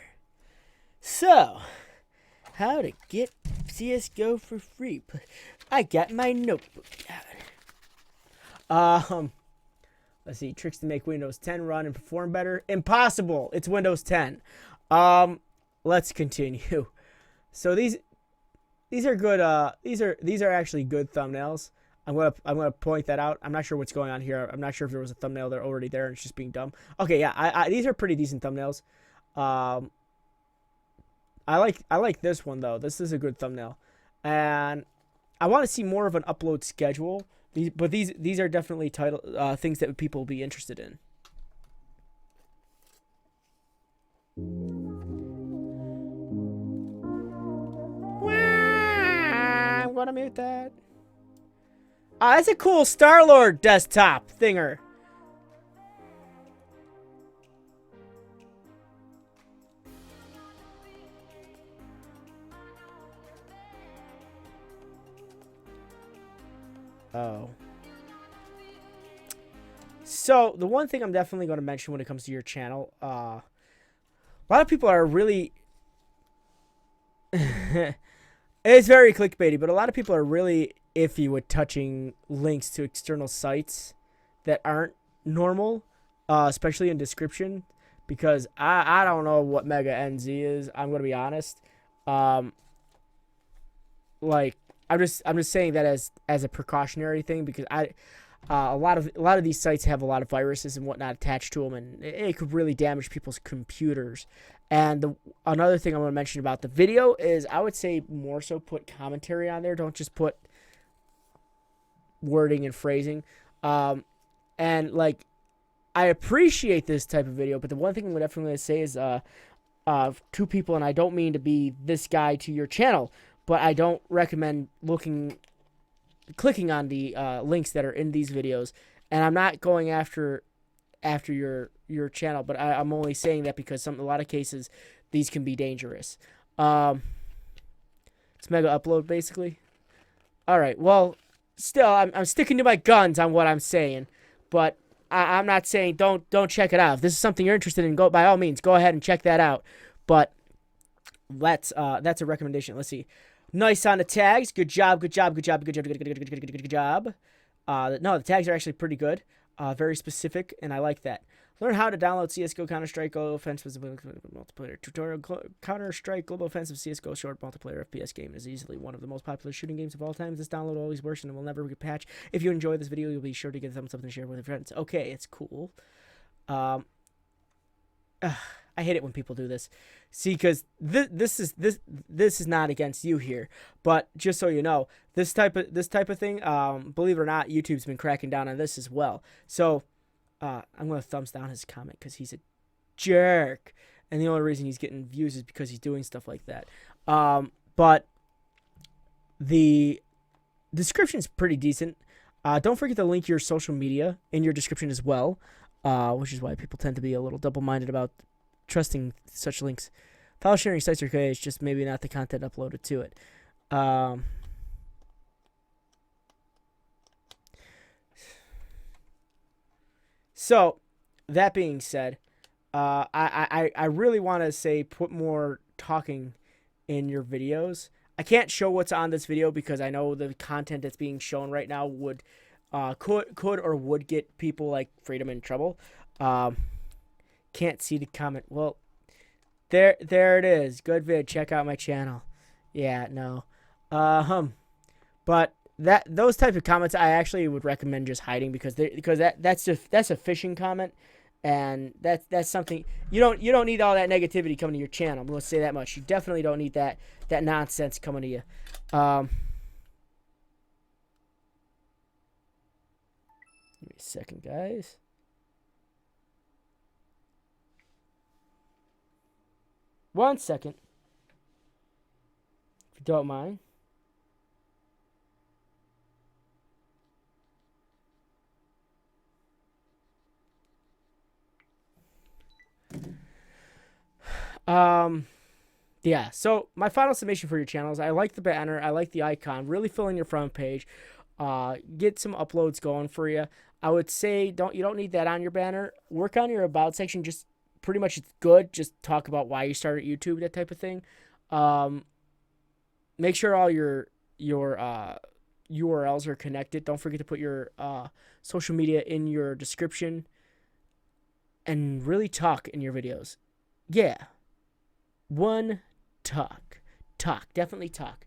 So, how to get CSGO for free. I got my notebook out. Let's see. Tricks to make Windows 10 run and perform better. Impossible. It's Windows 10. Let's continue. So these are good. These are actually good thumbnails. I'm gonna point that out. I'm not sure what's going on here. I'm not sure if there was a thumbnail there already there and it's just being dumb. Okay, yeah, these are pretty decent thumbnails. I like this one though. This is a good thumbnail, and I want to see more of an upload schedule. These are definitely things that people will be interested in. I'm gonna mute that. That's a cool Star-Lord desktop thinger. Oh. So, the one thing I'm definitely going to mention when it comes to your channel, a lot of people are really... It's very clickbaity, but a lot of people are really iffy with touching links to external sites that aren't normal, especially in description, because I don't know what Mega NZ is. I'm going to be honest. Like, I'm just saying that as a precautionary thing, because a lot of these sites have a lot of viruses and whatnot attached to them, and it could really damage people's computers. And another thing I want to mention about the video is I would say more so put commentary on there. Don't just put wording and phrasing. And like, I appreciate this type of video, but the one thing I'm definitely going to say is to people, and I don't mean to be this guy to your channel, but I don't recommend clicking on the links that are in these videos. And I'm not going after your channel, but I'm only saying that because a lot of cases these can be dangerous. It's mega upload basically. All right, well, still I'm sticking to my guns on what I'm saying, but I'm not saying don't check it out. If this is something you're interested in, by all means go ahead and check that out. But that's a recommendation. Let's see. Nice on the tags. Good job. No, the tags are actually pretty good. Very specific, and I like that. Learn how to download CSGO Counter-Strike Global Offensive Multiplayer Tutorial. Counter-Strike Global Offensive CSGO Short Multiplayer FPS game is easily one of the most popular shooting games of all time. This download always works and it will never get patched. If you enjoy this video, you'll be sure to get a thumbs up and share with your friends. Okay, it's cool. I hate it when people do this. See, because this is not against you here, but just so you know, this type of thing, believe it or not, YouTube's been cracking down on this as well. So I'm gonna thumbs down his comment because he's a jerk, and the only reason he's getting views is because he's doing stuff like that. But the description's pretty decent. Don't forget to link your social media in your description as well. which is why people tend to be a little double-minded about trusting such links. File sharing sites are okay, it's just maybe not the content uploaded to it. So, that being said, I really want to say put more talking in your videos. I can't show what's on this video because I know the content that's being shown right now would could or would get people like Freedom in trouble. Can't see the comment. Well, there it is. Good vid. Check out my channel. Yeah, no. But those type of comments I actually would recommend just hiding because that's a phishing comment. And that's something you don't need all that negativity coming to your channel. I'm gonna say that much. You definitely don't need that nonsense coming to you. Give me a second, guys. One second, if you don't mind. Yeah, so my final summation for your channels, I like the banner, I like the icon, really filling your front page, get some uploads going for you. I would say you don't need that on your banner. Work on your about section, just pretty much it's good, just talk about why you started YouTube, that type of thing. Make sure all your URLs are connected. Don't forget to put your social media in your description and really talk in your videos. Yeah. Talk. Definitely talk.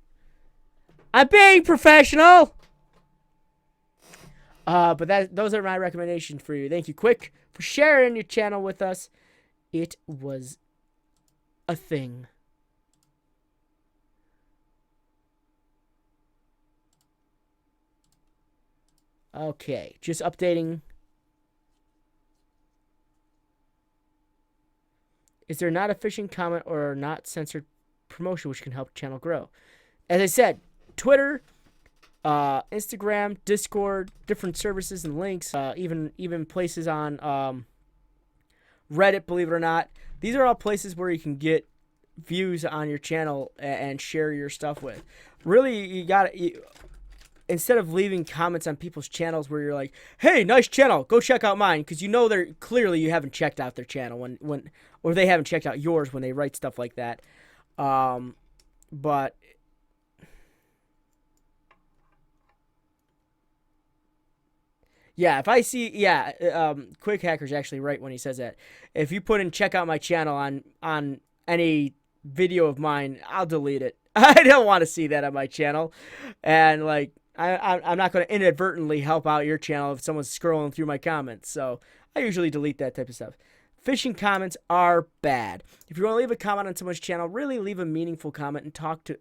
I'm being professional. But those are my recommendations for you. Thank you, Quick, for sharing your channel with us. It was a thing. Okay, just updating. Is there not a phishing comment or not censored promotion which can help channel grow? As I said, Twitter, Instagram, Discord, different services and links, even places on Reddit, believe it or not. These are all places where you can get views on your channel and share your stuff with. Really, you got to... Instead of leaving comments on people's channels where you're like, "Hey, nice channel, go check out mine," because you know they're clearly you haven't checked out their channel or they haven't checked out yours when they write stuff like that. But yeah, if I see, Quick Hacker's actually right when he says that. If you put in "check out my channel" on any video of mine, I'll delete it. I don't want to see that on my channel, and like. I'm not going to inadvertently help out your channel if someone's scrolling through my comments. So I usually delete that type of stuff. Phishing comments are bad. If you want to leave a comment on someone's channel, really leave a meaningful comment and talk to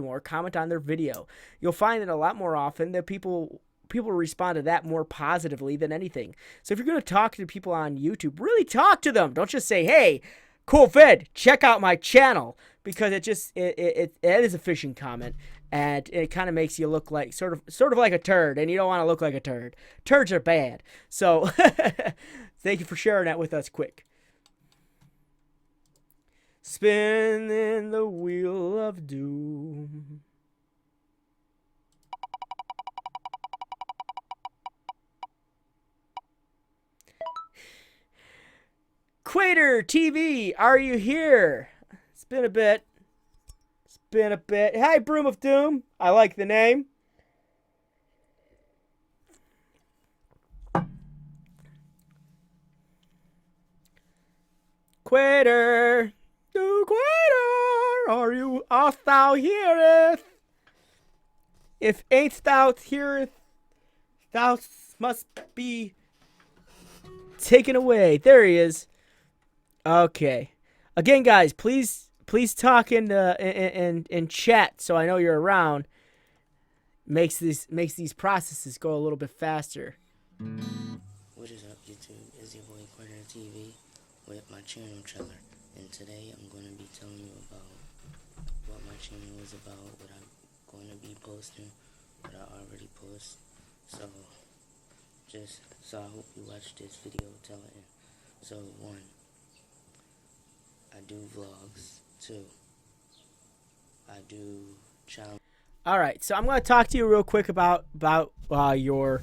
them or comment on their video. You'll find that a lot more often that people respond to that more positively than anything. So if you're going to talk to people on YouTube, really talk to them. Don't just say, "Hey, cool vid, check out my channel," because it is a phishing comment. And it kind of makes you look like sort of like a turd, and you don't want to look like a turd. Turds are bad. So thank you for sharing that with us, Quick. Spinning the wheel of doom. Quater TV, are you here? It's been a bit. Hi, Broom of Doom. I like the name. Quitter. You quitter. Art thou heareth? If ain't thou heareth, thou must be taken away. There he is. Okay. Again, guys, please talk in chat so I know you're around. Makes these processes go a little bit faster. What is up, YouTube? It's your boy Quater TV with my channel trailer, and today I'm going to be telling you about what my channel is about, what I'm going to be posting, what I already post. So So I hope you watch this video till the end. So 1, I do vlogs. 2, I do challenge. All right, so I'm going to talk to you real quick about your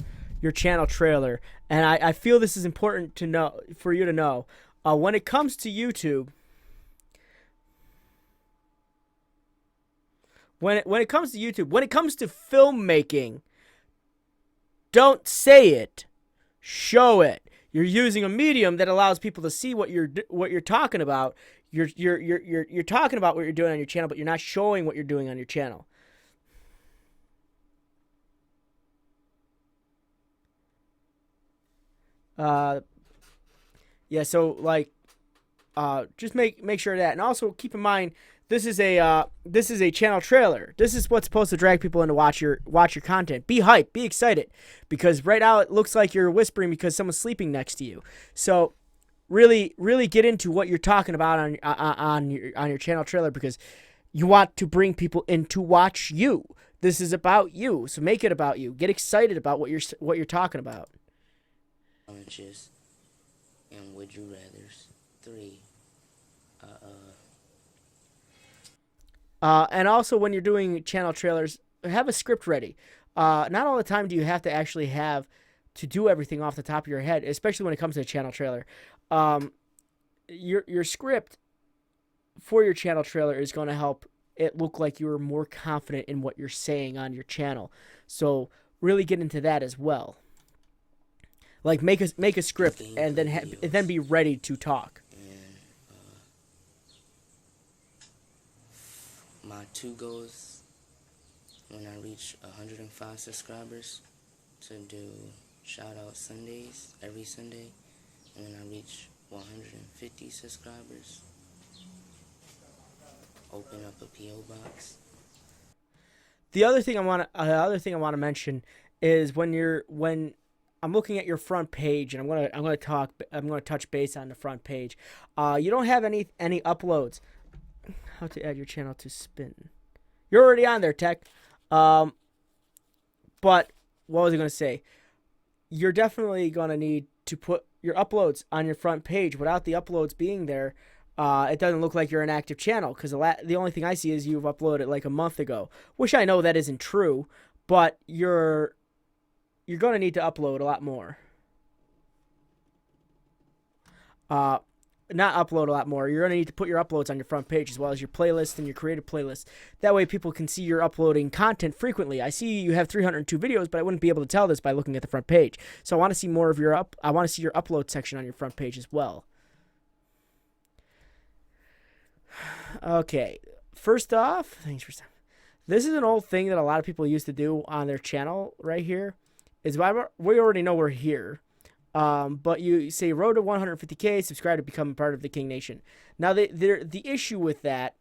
channel trailer, and I feel this is important to know for you to know. When it comes to YouTube, when it comes to filmmaking, don't say it, show it. You're using a medium that allows people to see what you're talking about. You're talking about what you're doing on your channel, but you're not showing what you're doing on your channel. Yeah, so like just make sure of that, and also keep in mind this is a channel trailer. This is what's supposed to drag people in to watch your content. Be hyped, be excited, because right now it looks like you're whispering because someone's sleeping next to you. So really get into what you're talking about on your channel trailer, because you want to bring people in to watch you. This is about you, so make it about you. Get excited about what you're talking about. Challenges and would you rather's. 3, and also when you're doing channel trailers, have a script ready. Not all the time do you have to actually have to do everything off the top of your head, especially when it comes to a channel trailer. Your script for your channel trailer is going to help it look like you're more confident in what you're saying on your channel. So really get into that as well. Like make a script and then be ready to talk. My 2 goals when I reach 105 subscribers to do shout out Sundays every Sunday, and when I reach 150 subscribers, open up a PO box. The other thing I want to mention is when I'm looking at your front page, and I'm gonna touch base on the front page. You don't have any uploads. How to add your channel to Spin. You're already on there, Tech. But what was I going to say? You're definitely going to need to put your uploads on your front page. Without the uploads being there, it doesn't look like you're an active channel, because the only thing I see is you've uploaded like a month ago, which I know that isn't true, but you're going to need to upload a lot more. Not upload a lot more. You're going to need to put your uploads on your front page, as well as your playlist and your creative playlist. That way people can see you're uploading content frequently. I see you have 302 videos, but I wouldn't be able to tell this by looking at the front page. So I want to see more of I want to see your upload section on your front page as well. Okay. First off, this is an old thing that a lot of people used to do on their channel right here. We already know we're here. But you say road to 150K, subscribe to become part of the King Nation. Now the issue with that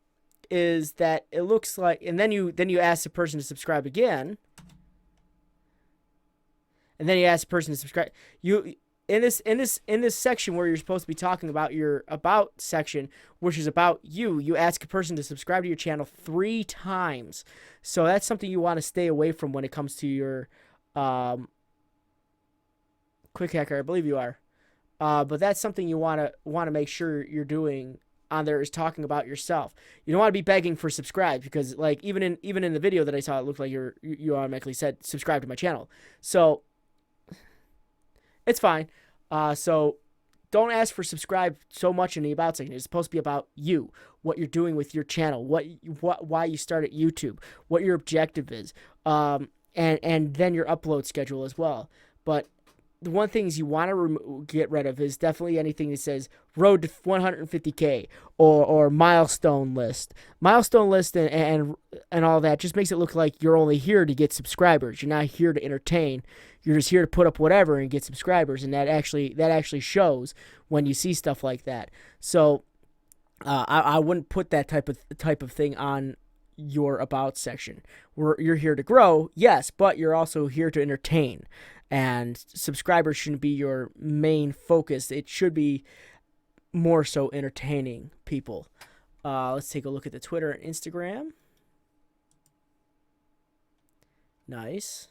is that it looks like, and then you ask the person to subscribe again, and then you ask the person to subscribe. You in this section where you're supposed to be talking about your about section, which is about you, you ask a person to subscribe to your channel 3 times. So that's something you want to stay away from when it comes to your Quick Hacker, I believe you are. But that's something you want to make sure you're doing on there, is talking about yourself. You don't want to be begging for subscribe, because like even in the video that I saw, it looked like you automatically said subscribe to my channel. So it's fine. So don't ask for subscribe so much in the about section. It's supposed to be about you, what you're doing with your channel, why you started YouTube, what your objective is, and then your upload schedule as well. But the one things you want to get rid of is definitely anything that says road to 150K or milestone list. Milestone list and all that just makes it look like you're only here to get subscribers. You're not here to entertain. You're just here to put up whatever and get subscribers, and that actually shows when you see stuff like that. So I wouldn't put that type of thing on your about section. You're here to grow, yes, but you're also here to entertain. And subscribers shouldn't be your main focus. It should be more so entertaining people. Let's take a look at the Twitter and Instagram. Nice.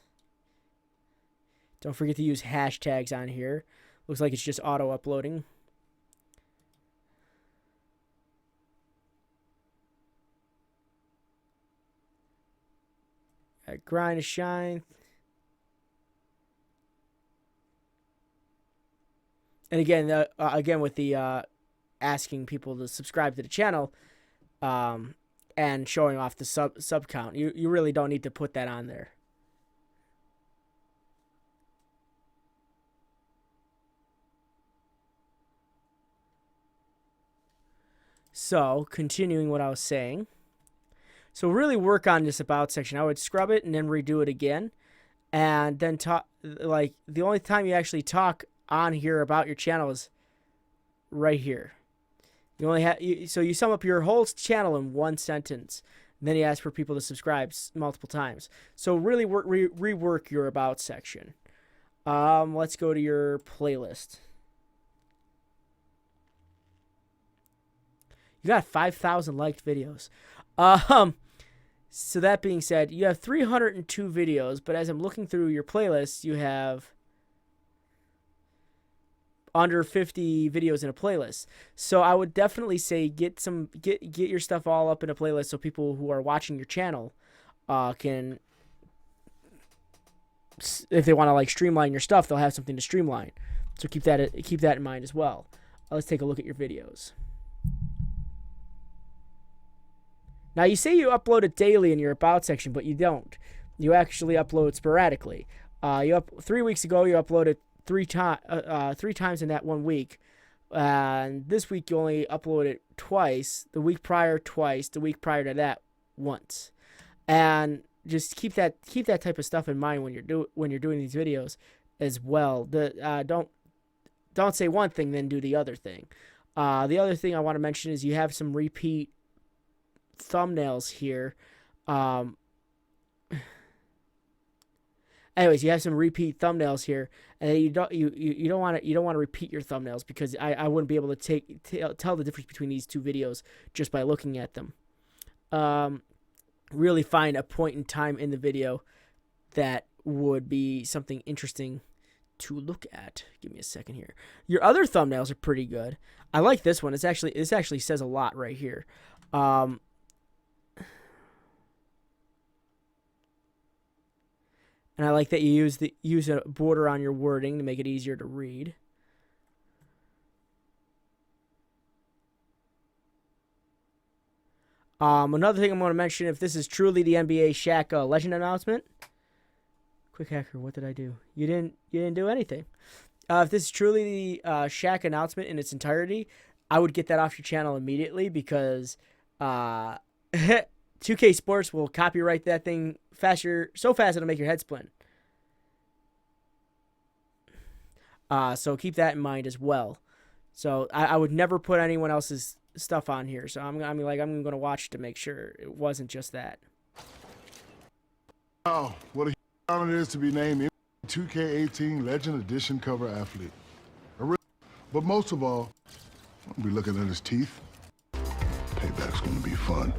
Don't forget to use hashtags on here. Looks like it's just auto-uploading. Grind to shine. And again, with the asking people to subscribe to the channel, and showing off the sub count, you really don't need to put that on there. So, continuing what I was saying. So really work on this about section. I would scrub it and then redo it again. And then talk, like, the only time you actually talk on here about your channel is right here. You only have, so you sum up your whole channel in one sentence. And then you ask for people to subscribe multiple times. So really rework your about section. Let's go to your playlist. You got 5,000 liked videos. So that being said, you have 302 videos, but as I'm looking through your playlist, you have under 50 videos in a playlist. So I would definitely say get your stuff all up in a playlist so people who are watching your channel can, if they want to like streamline your stuff, they'll have something to streamline. So keep that in mind as well. Let's take a look at your videos. Now, you say you upload it daily in your About section, but you don't. You actually upload sporadically. 3 weeks ago, you uploaded three times in that 1 week. And this week, you only uploaded twice. The week prior, twice. The week prior to that, once. And just keep that type of stuff in mind when you're doing these videos as well. Don't say one thing, then do the other thing. The other thing I want to mention is you have some repeat thumbnails here. Anyways, you have some repeat thumbnails here, and you don't want to repeat your thumbnails because I wouldn't be able to tell the difference between these two videos just by looking at them. Really find a point in time in the video that would be something interesting to look at. Give me a second here. Your other thumbnails are pretty good. I like this one. This actually says a lot right here. And I like that you use a border on your wording to make it easier to read. Another thing I'm going to mention, if this is truly the NBA Shaq Legend announcement. Quick hacker, what did I do? You didn't do anything. If this is truly the Shaq announcement in its entirety, I would get that off your channel immediately because 2K Sports will copyright that thing so fast it'll make your head spin. So keep that in mind as well. So I would never put anyone else's stuff on here. So I'm going to watch to make sure it wasn't just that. Oh, what a honor it is to be named 2K18 Legend Edition cover athlete. But most of all, I'll be looking at his teeth. Payback's going to be fun.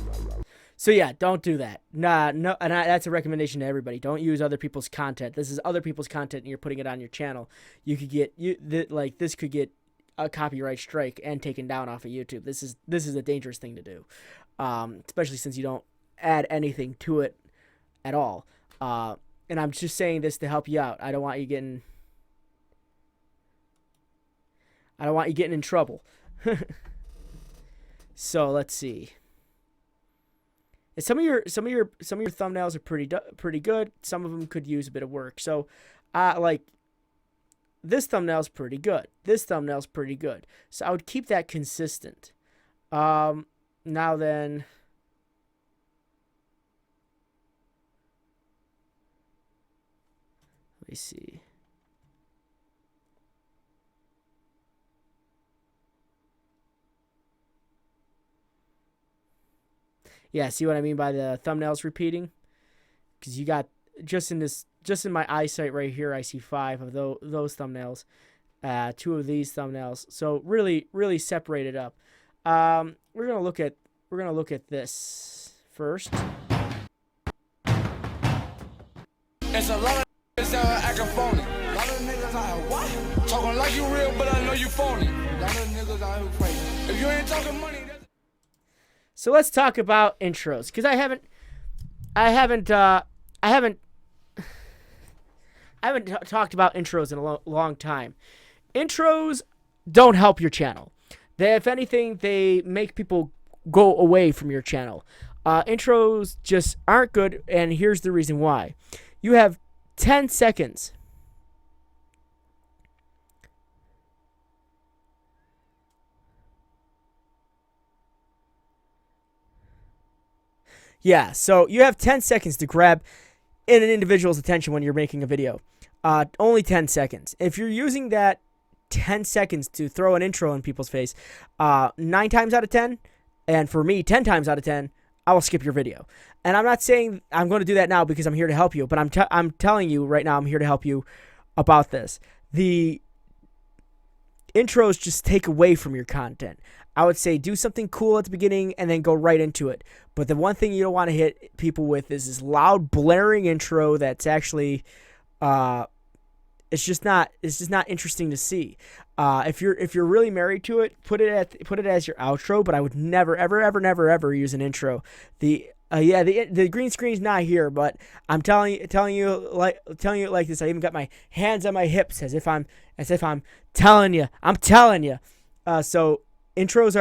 So yeah, don't do that. No, and that's a recommendation to everybody. Don't use other people's content. This is other people's content, and you're putting it on your channel. You could get this could get a copyright strike and taken down off of YouTube. This is a dangerous thing to do, especially since you don't add anything to it at all. And I'm just saying this to help you out. I don't want you getting in trouble. So let's see. And some of your thumbnails are pretty good. Some of them could use a bit of work. So, like this thumbnail's pretty good. This thumbnail's pretty good. So I would keep that consistent. Now then, let me see. Yeah, see what I mean by the thumbnails repeating? Because you got just in my eyesight right here, I see 5 of those thumbnails, 2 of these thumbnails. So really separate it up. We're gonna look at this first. It's a lot of acting phony. Talking like you real, but I know you phony. A lot of niggas out here crazy. If you ain't talking money, So let's talk about intros, because I haven't talked about intros in a long time. Intros don't help your channel. If anything, they make people go away from your channel. Intros just aren't good, and here's the reason why. You have 10 seconds. Yeah, so you have 10 seconds to grab an individual's attention when you're making a video. Only 10 seconds. If you're using that 10 seconds to throw an intro in people's face, 9 times out of 10, and for me, 10 times out of 10, I will skip your video. And I'm not saying I'm going to do that now because I'm here to help you, but I'm telling you right now I'm here to help you about this. The intros just take away from your content. I would say do something cool at the beginning and then go right into it. But the one thing you don't want to hit people with is this loud blaring intro that's actually it's just not interesting to see. If you're really married to it, put it as your outro, but I would never ever use an intro. The green screen's not here, but I'm telling you it like this. I even got my hands on my hips as if I'm telling you. I'm telling you. So intros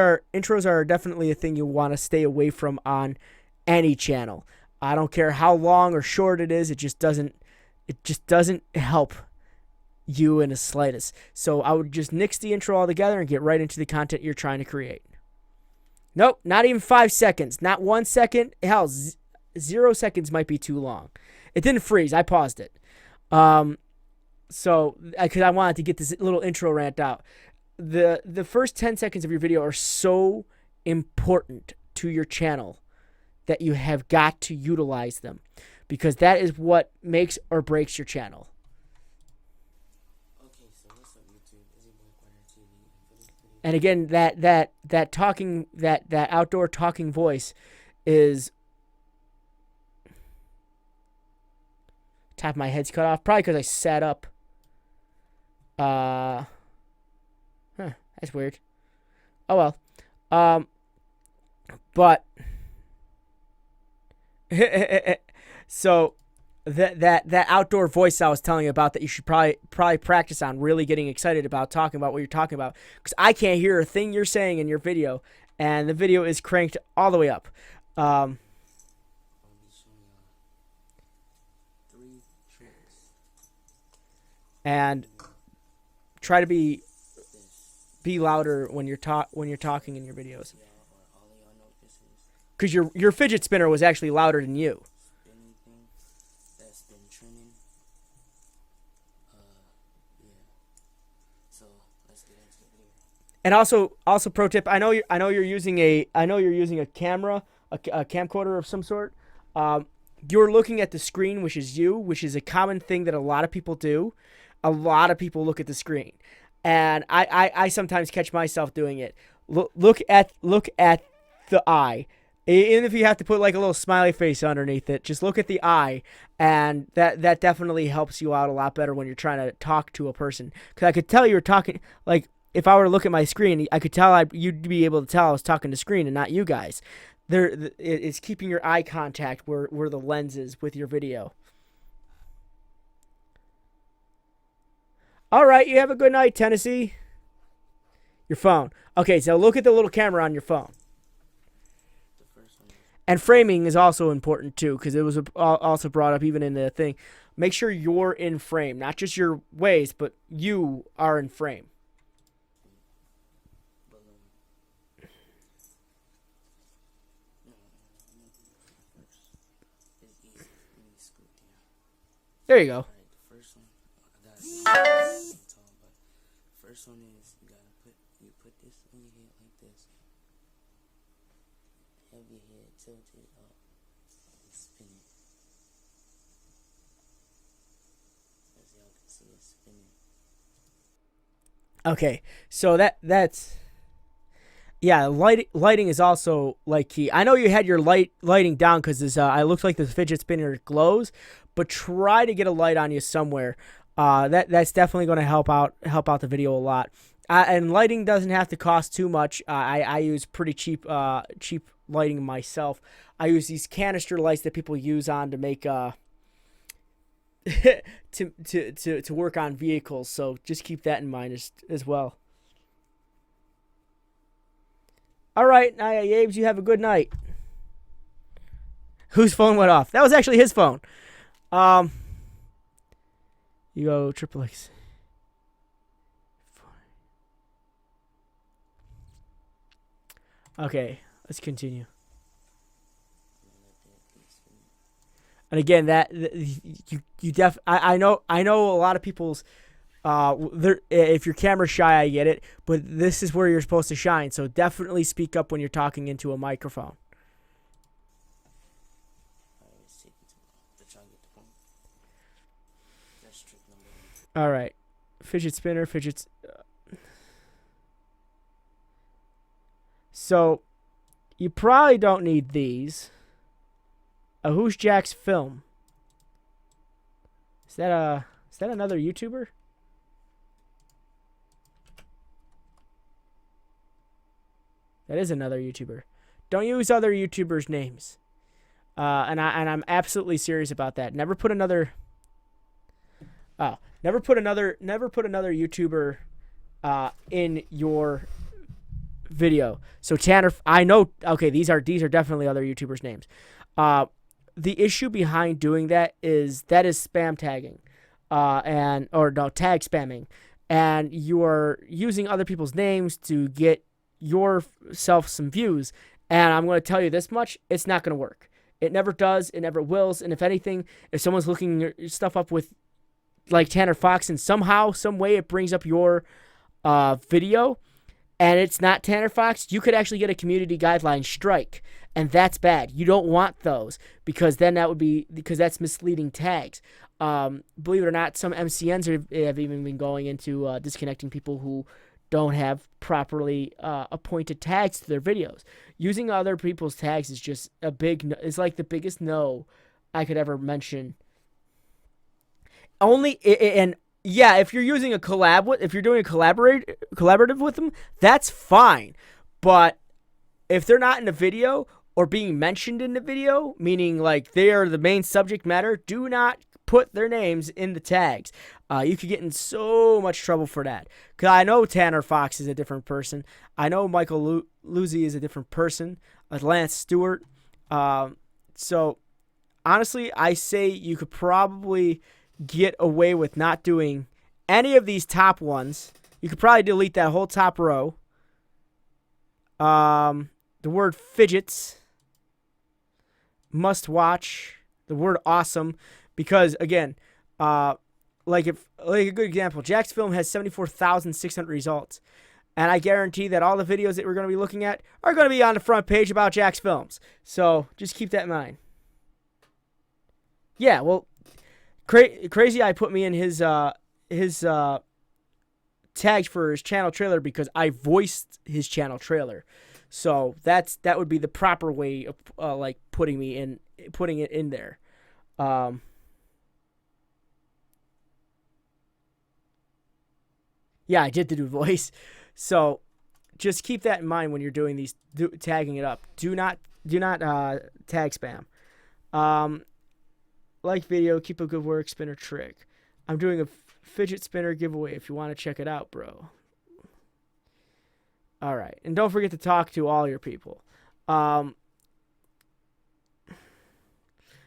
are definitely a thing you want to stay away from on any channel. I don't care how long or short it is. It just doesn't help you in the slightest. So I would just nix the intro altogether and get right into the content you're trying to create. Nope, not even 5 seconds. Not 1 second. Hell, 0 seconds might be too long. It didn't freeze. I paused it. So, because I wanted to get this little intro rant out. The first 10 seconds of your video are so important to your channel that you have got to utilize them, because that is what makes or breaks your channel. Okay, so what's up, YouTube? Is it Blackwater TV? For this video, And again, that talking, that outdoor talking voice is, top of my head's cut off, probably because I sat up. That's weird. Oh well. But so that outdoor voice I was telling you about that you should probably practice on really getting excited about talking about what you're talking about, because I can't hear a thing you're saying in your video, and the video is cranked all the way up. I'll be showing y'all 3 tricks. And try to be louder when you're talking in your videos, Y'all, or all of y'all know what this is. because your fidget spinner was actually louder than you. Spinning thing that's been trending. Yeah. So let's get into the video. And also pro tip, I know you're using a camera, a camcorder of some sort. You're looking at the screen, which is a common thing that a lot of people do. A lot of people look at the screen, and I sometimes catch myself doing it. Look at the eye. Even if you have to put like a little smiley face underneath it, just look at the eye, and that definitely helps you out a lot better when you're trying to talk to a person. Because I could tell you were talking, like, if I were to look at my screen, I could tell you'd be able to tell I was talking to screen and not you guys. It's keeping your eye contact where the lens is with your video. All right, you have a good night, Tennessee. Your phone. Okay, so look at the little camera on your phone. The first one is And framing is also important too, because it was also brought up even in the thing. Make sure you're in frame, not just your ways, but you are in frame. balloon. No, I'm gonna do it first. It's easy. Let me scoot down. There you go. Alright, the first one, I gotta be tall, but first one is you put this on your head like this. Have your head tilted up and spin it. As y'all can see, it's spinning. Okay, so that's yeah. Lighting is also like key. I know you had your lighting down because it looks like the fidget spinner glows, but try to get a light on you somewhere. That's definitely going to help out the video a lot. And lighting doesn't have to cost too much. I use pretty cheap lighting myself. I use these canister lights that people use on to make to work on vehicles. So just keep that in mind as well. All right, Yabes, you have a good night. Whose phone went off? That was actually his phone. You go triple X. Okay, let's continue. And again, I know a lot of people's if you're camera shy, I get it, but this is where you're supposed to shine. So definitely speak up when you're talking into a microphone. All right, fidget spinner, fidgets. So you probably don't need these. Who's Jack's Film? Is that another YouTuber? That is another YouTuber. Don't use other YouTubers' names. And I'm absolutely serious about that. Never put another YouTuber in your video. So Tanner, I know. Okay, these are definitely other YouTubers' names. The issue behind doing that is spam tagging, tag spamming, and you are using other people's names to get yourself some views. And I'm going to tell you this much: it's not going to work. It never does. It never wills. And if anything, if someone's looking your stuff up with like Tanner Fox, and somehow, some way, it brings up your video, and it's not Tanner Fox, you could actually get a community guideline strike, and that's bad. You don't want those because that's misleading tags. Believe it or not, some MCNs have even been going into disconnecting people who don't have properly appointed tags to their videos. Using other people's tags is just it's like the biggest no I could ever mention. If you're using if you're doing a collaborative with them, that's fine. But if they're not in the video or being mentioned in the video, meaning like they are the main subject matter, do not put their names in the tags. You could get in so much trouble for that. Because I know Tanner Fox is a different person. I know Michael Luzzi is a different person. Lance Stewart. So honestly, I say you could probably get away with not doing any of these top ones. You could probably delete that whole top row. The word fidgets, must watch, the word awesome, because again, like a good example, Jack's Film has 74,600 results, and I guarantee that all the videos that we're going to be looking at are going to be on the front page about Jack's Films. So just keep that in mind. Yeah, well, Crazy Eye put me in his tags for his channel trailer because I voiced his channel trailer. So that would be the proper way of like putting it in there. Yeah, I did do voice. So just keep that in mind when you're doing these, tagging it up. Do not tag spam. Like video, keep a good work, spinner trick. I'm doing a fidget spinner giveaway if you want to check it out, bro. All right. And don't forget to talk to all your people. The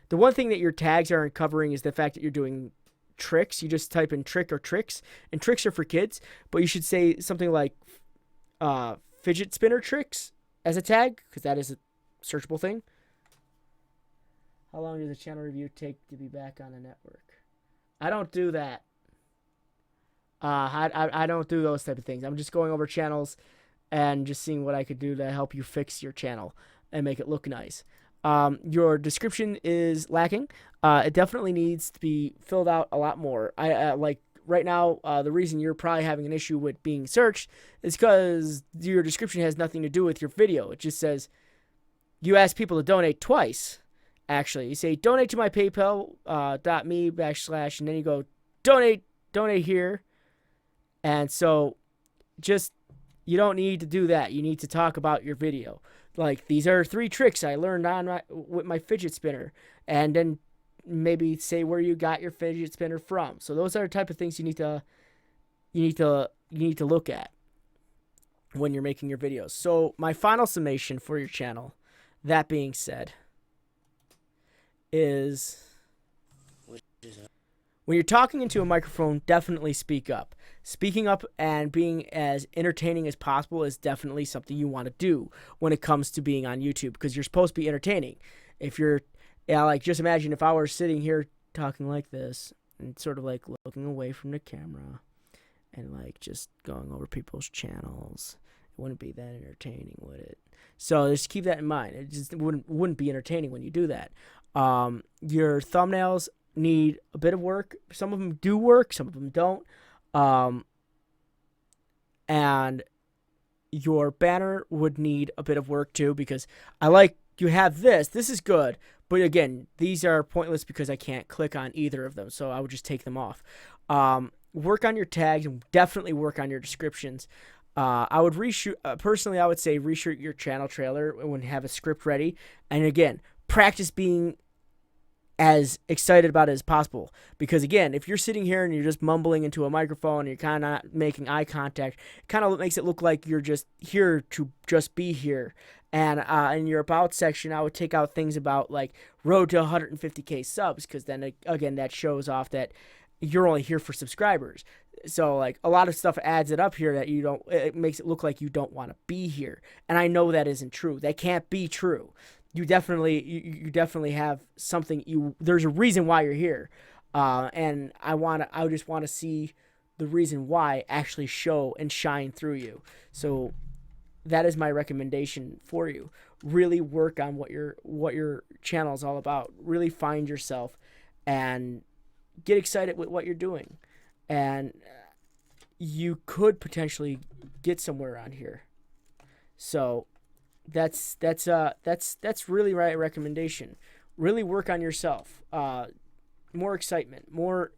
one thing that your tags aren't covering is the fact that you're doing tricks. You just type in trick or tricks, and tricks are for kids, but you should say something like fidget spinner tricks as a tag, because that is a searchable thing. How long does a channel review take to be back on the network? I don't do that. I don't do those type of things. I'm just going over channels and just seeing what I could do to help you fix your channel and make it look nice. Your description is lacking. It definitely needs to be filled out a lot more. Like right now, the reason you're probably having an issue with being searched is because your description has nothing to do with your video. It just says you ask people to donate twice. Actually, you say donate to my PayPal.me / and then you go donate donate here. And so just, you don't need to do that. You need to talk about your video. Like, these are 3 tricks I learned with my fidget spinner. And then maybe say where you got your fidget spinner from. So those are the type of things you need to look at when you're making your videos. So my final summation for your channel, that being said, is when you're talking into a microphone, definitely speak up. Speaking up and being as entertaining as possible is definitely something you want to do when it comes to being on YouTube, because you're supposed to be entertaining. If you're, like, just imagine if I were sitting here talking like this and sort of like looking away from the camera and like just going over people's channels. It wouldn't be that entertaining, would it? So just keep that in mind. It just wouldn't be entertaining when you do that. Your thumbnails need a bit of work. Some of them do work, some of them don't. And your banner would need a bit of work too, because I like you have this. This is good, but again, these are pointless because I can't click on either of them, so I would just take them off. Work on your tags and definitely work on your descriptions. I would reshoot. Personally, I would say reshoot your channel trailer when you have a script ready, and again, practice being as excited about it as possible. Because again, if you're sitting here and you're just mumbling into a microphone and you're kind of not making eye contact, it kind of makes it look like you're just here to just be here. And in your about section, I would take out things about like road to 150K subs, because then again, that shows off that you're only here for subscribers. So like a lot of stuff adds it up here that you don't, it makes it look like you don't want to be here. And I know that isn't true. That can't be true. You definitely have something, there's a reason why you're here. And I just want to see the reason why actually show and shine through you. So that is my recommendation for you. Really work on what your channel is all about. Really find yourself and get excited with what you're doing. And you could potentially get somewhere on here. So that's really my recommendation. Really work on yourself. More excitement. More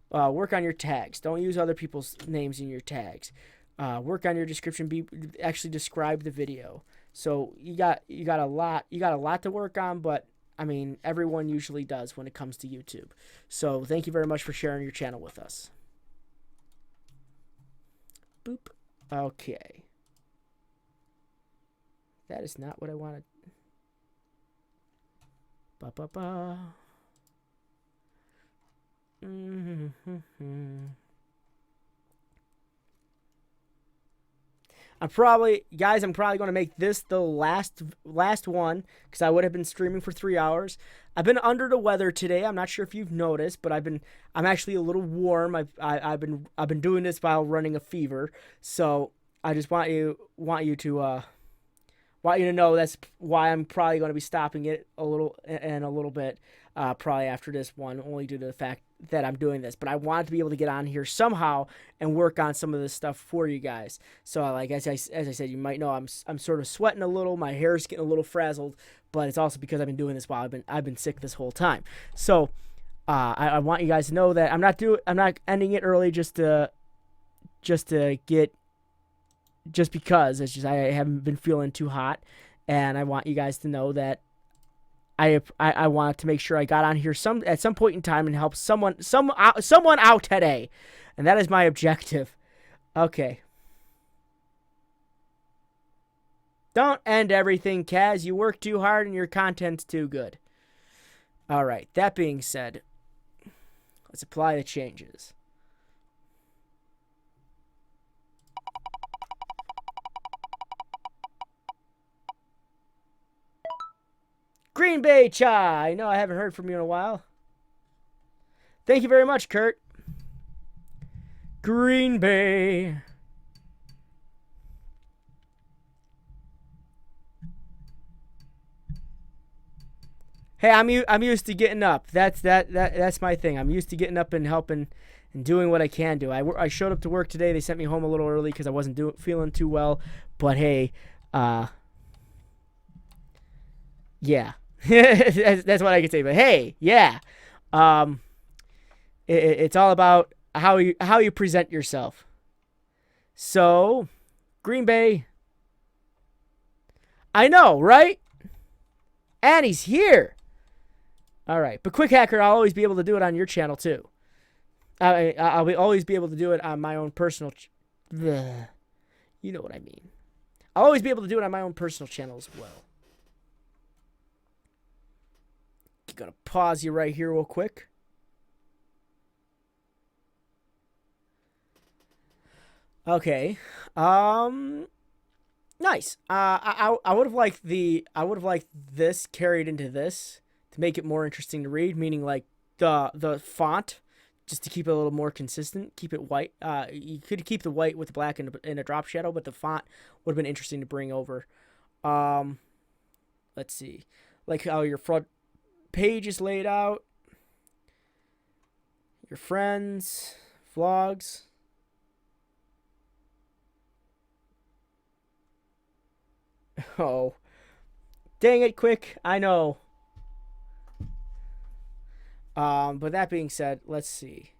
work on your tags. Don't use other people's names in your tags. Work on your description. Actually describe the video. So you got a lot to work on, but I mean, everyone usually does when it comes to YouTube. So thank you very much for sharing your channel with us. Boop. Okay. That is not what I wanted. Ba-ba-ba. I'm probably going to make this the last one, because I would have been streaming for 3 hours. I've been under the weather today. I'm not sure if you've noticed, but I'm actually a little warm. I've been doing this while running a fever. So I just want you to know that's why I'm probably going to be stopping it a little bit, probably after this one, only due to the fact that I'm doing this. But I wanted to be able to get on here somehow and work on some of this stuff for you guys. So like as I said, you might know I'm sort of sweating a little. My hair is getting a little frazzled, but it's also because I've been doing this while I've been sick this whole time. So I want you guys to know that I'm not ending it early just because it's just I haven't been feeling too hot, and I want you guys to know that I want to make sure I got on here at some point in time and help someone out today, and that is my objective. Okay. Don't end everything, Kaz. You work too hard and your content's too good. All right. That being said, let's apply the changes. Green Bay Cha. I know I haven't heard from you in a while. Thank you very much, Kurt. Green Bay. Hey, I'm used to getting up. That's my thing. I'm used to getting up and helping and doing what I can do. I showed up to work today. They sent me home a little early because I wasn't feeling too well. But hey, yeah. That's what I can say. But hey, yeah, it's all about how you present yourself. So, Green Bay. I know, right? And he's here. All right, but Quick Hacker, I'll always be able to do it on your channel too. I'll always be able to do it on my own personal. You know what I mean. I'll always be able to do it on my own personal channel as well. Gonna pause you right here real quick. Okay. Nice. I would have liked this carried into this to make it more interesting to read, meaning like the font, just to keep it a little more consistent, keep it white. You could keep the white with the black in a drop shadow, but the font would have been interesting to bring over. Let's see. Like how your front page is laid out. Your friends, vlogs. Oh, dang it, Quick. I know. But that being said, let's see.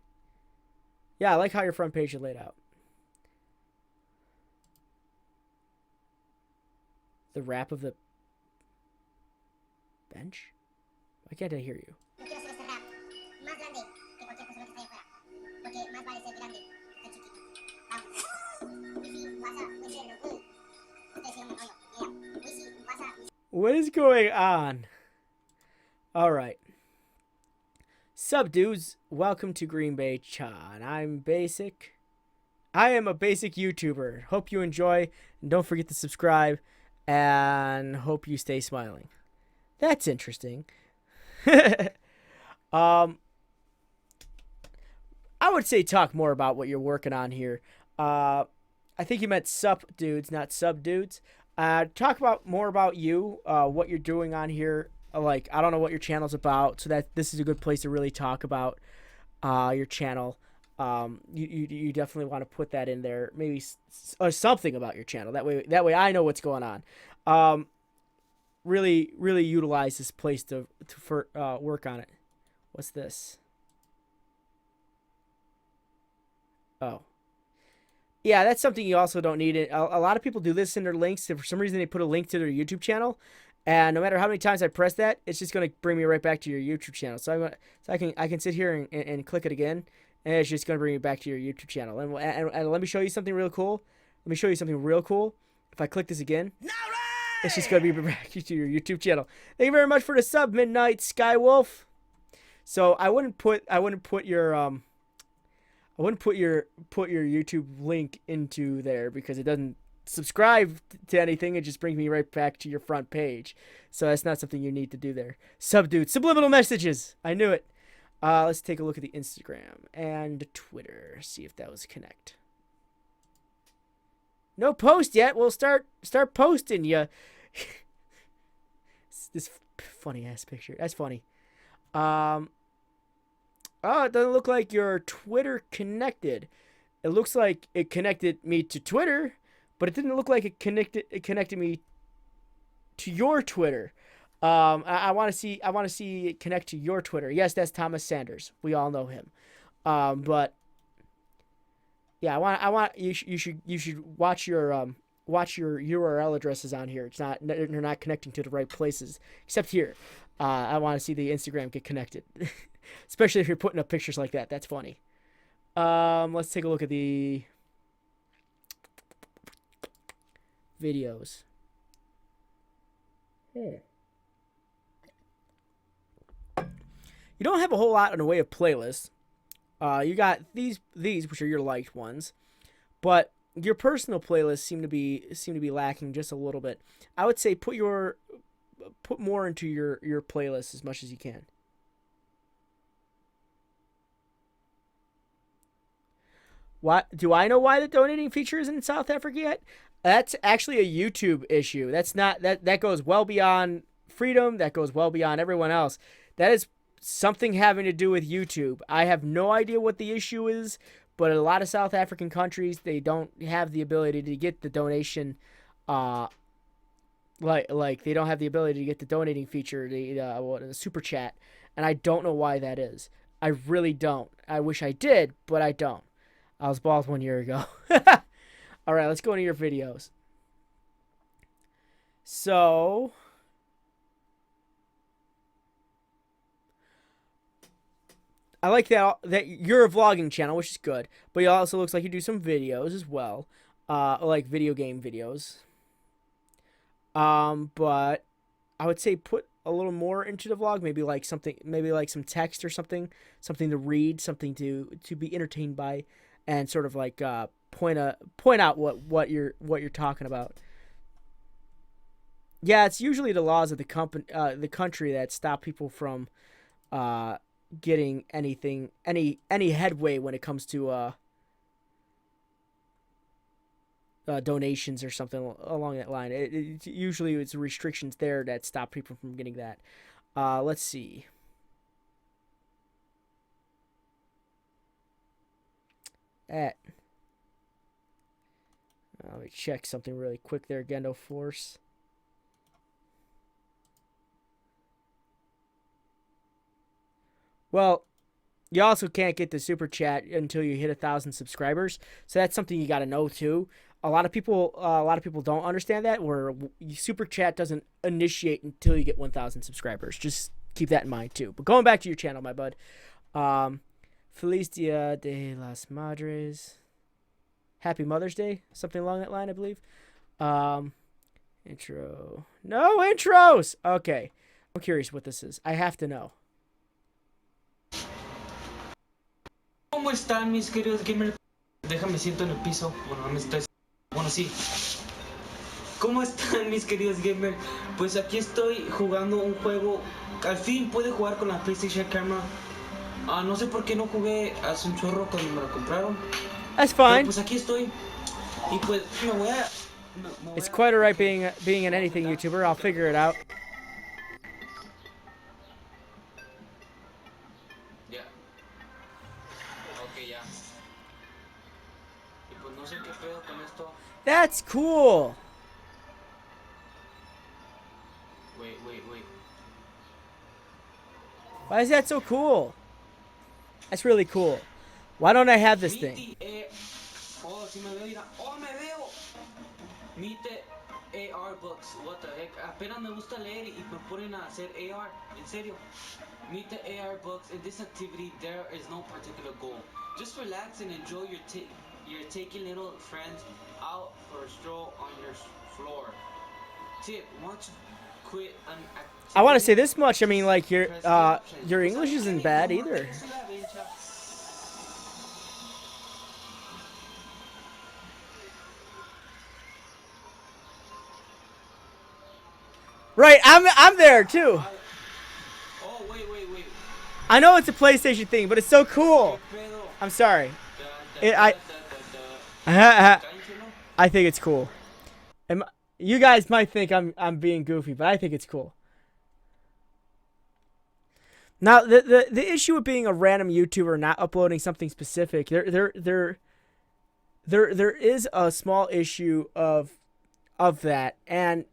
Yeah, I like how your front page is laid out. The wrap of the bench? Why can't I hear you? What is going on? All right. Sup, dudes. Welcome to Green Bay Chan. I'm Basic. I am a basic YouTuber. Hope you enjoy. And don't forget to subscribe. And hope you stay smiling. That's interesting. I would say talk more about what you're working on here. I think you meant sup dudes, not sub dudes. Talk about more about you, what you're doing on here. Like, I don't know what your channel's about, so that this is a good place to really talk about your channel. You definitely want to put that in there, maybe or something about your channel. That way I know what's going on. Really utilize this place to work on it. What's this? Oh. Yeah, that's something you also don't need. A lot of people do this in their links. For some reason, they put a link to their YouTube channel, and no matter how many times I press that, it's just going to bring me right back to your YouTube channel. So I can sit here and click it again, and it's just going to bring me back to your YouTube channel. And let me show you something real cool. Let me show you something real cool. If I click this again, it's just going to be back to your YouTube channel. Thank you very much for the sub, Midnight Skywolf. So I wouldn't put your YouTube link into there because it doesn't subscribe to anything. It just brings me right back to your front page. So that's not something you need to do there. Sub dude, subliminal messages. I knew it. Let's take a look at the Instagram and Twitter. See if that was connect. No post yet. We'll start posting ya. This funny ass picture. That's funny. Oh, it doesn't look like your Twitter connected. It looks like it connected me to Twitter, but it didn't look like it connected me to your Twitter. I want to see it connect to your Twitter. Yes, that's Thomas Sanders. We all know him. But yeah, I want you should watch your URL addresses on here. They're not connecting to the right places except here. I want to see the Instagram get connected. Especially if you're putting up pictures like that. That's funny. Let's take a look at the videos. You don't have a whole lot in the way of playlists. You got these which are your liked ones, but your personal playlists seem to be lacking just a little bit. I would say put more into your playlist as much as you can. What do I know why the donating feature isn't in South Africa yet? That's actually a YouTube issue. That's not that goes well beyond freedom. That goes well beyond everyone else. That is something having to do with YouTube. I have no idea what the issue is, but in a lot of South African countries, they don't have the ability to get the donation. Like they don't have the ability to get the donating feature, the super chat, and I don't know why that is. I really don't. I wish I did, but I don't. I was bald 1 year ago. All right, let's go into your videos. So, I like that you're a vlogging channel, which is good. But it also looks like you do some videos as well, like video game videos. But I would say put a little more into the vlog, maybe like something, maybe like some text or something to read, something to be entertained by, and sort of like point out what you're talking about. Yeah, it's usually the laws of the country that stop people from getting any headway when it comes to donations or something along that line. Usually it's restrictions there that stop people from getting that. Let's see. Let me check something really quick there, Gendo Force. Well, you also can't get the super chat until you hit 1,000 subscribers, so that's something you got to know too. A lot of people don't understand that, where super chat doesn't initiate until you get 1,000 subscribers. Just keep that in mind too. But going back to your channel, my bud, Feliz Dia de las Madres, Happy Mother's Day, something along that line, I believe. Intro, no intros. Okay, I'm curious what this is. I have to know. ¿Cómo están mis queridos gamers? Déjame siento en el piso. Bueno, me estoy... Bueno, sí. ¿Cómo están mis queridos gamers? Pues aquí estoy jugando un juego. Al fin pude jugar con la PlayStation Camera. No sé por qué no jugué hace un chorro cuando me la compraron. That's fine. Pero pues aquí estoy. Y pues me voy a... It's quite alright being an anything YouTuber. I'll figure it out. That's cool. Wait. Why is that so cool? That's really cool. Why don't I have this thing? Oh, si me veo, mira. Oh, me veo. Mite AR books. What the heck? Apenas me gusta leer y me ponen a hacer AR. En serio. Mite AR books. In this activity, there is no particular goal. Just relax and enjoy you're taking little friends out for a stroll on your floor. Tip: once you quit an activity, I want to say this much. I mean, like your English isn't bad either. Right, I'm there too. Oh, wait. I know it's a PlayStation thing, but it's so cool. I'm sorry. I think it's cool. And you guys might think I'm being goofy, but I think it's cool. Now, the issue with being a random YouTuber not uploading something specific, there is a small issue of that, and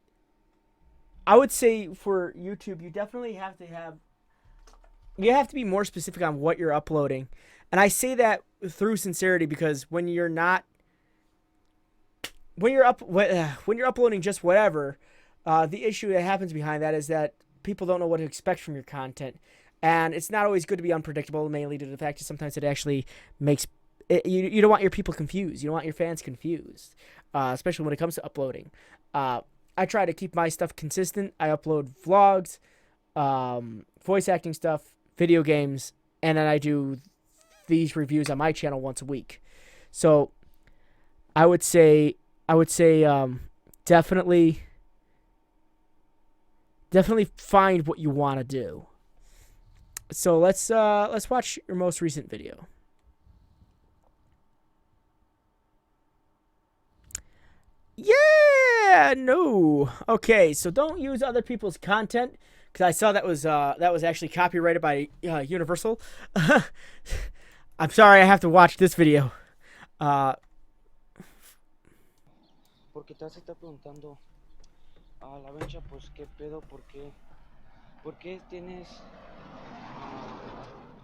I would say for YouTube, you definitely have to be more specific on what you're uploading. And I say that through sincerity, because when you're uploading just whatever, the issue that happens behind that is that people don't know what to expect from your content, and it's not always good to be unpredictable, mainly due to the fact that sometimes it actually makes it, you don't want your people confused. You don't want your fans confused, especially when it comes to uploading. I try to keep my stuff consistent. I upload vlogs, voice acting stuff, video games, and then I do these reviews on my channel once a week. So I would say definitely find what you want to do. So let's watch your most recent video. Yeah, no. Okay, so don't use other people's content, because I saw that was actually copyrighted by Universal. I'm sorry, I have to watch this video. Porque te vas a estar preguntando a la bencha, pues qué pedo, por qué tienes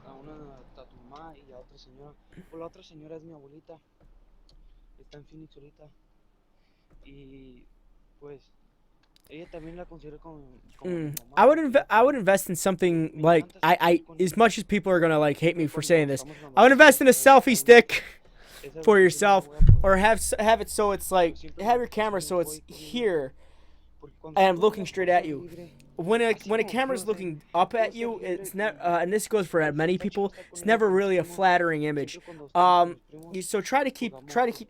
a a tu mamá y a otra señora. Pues la otra señora es mi abuelita. Está en Phoenix ahorita. Y pues ella también la considero como mi mamá. I would invest in something like I as much as people are gonna like hate me for saying this, I would invest in a selfie stick for yourself, or have it so it's like have your camera so it's here and looking straight at you. When a camera's looking up at you, it's never and this goes for many people, it's never really a flattering image. So try to keep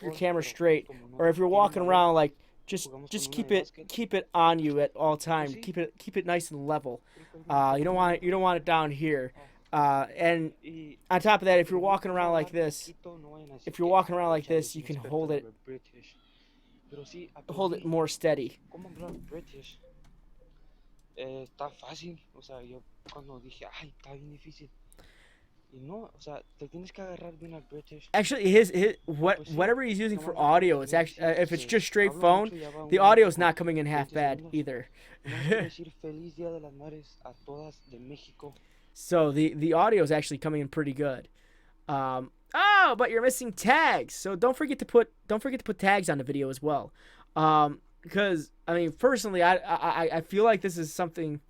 your camera straight, or if you're walking around, like just keep it on you at all times. Keep it nice and level. You don't want it down here. And on top of that, if you're walking around like this, you can hold it more steady. Está fácil, o sea, yo cuando dije, ay, está bien difícil. Y no, o sea, te tienes que agarrar bien al British. Actually, whatever he's using for audio, it's actually if it's just straight phone, the audio is not coming in half bad either. So the audio is actually coming in pretty good. Oh, but you're missing tags. So don't forget to put tags on the video as well. Because I mean, personally, I feel like this is something.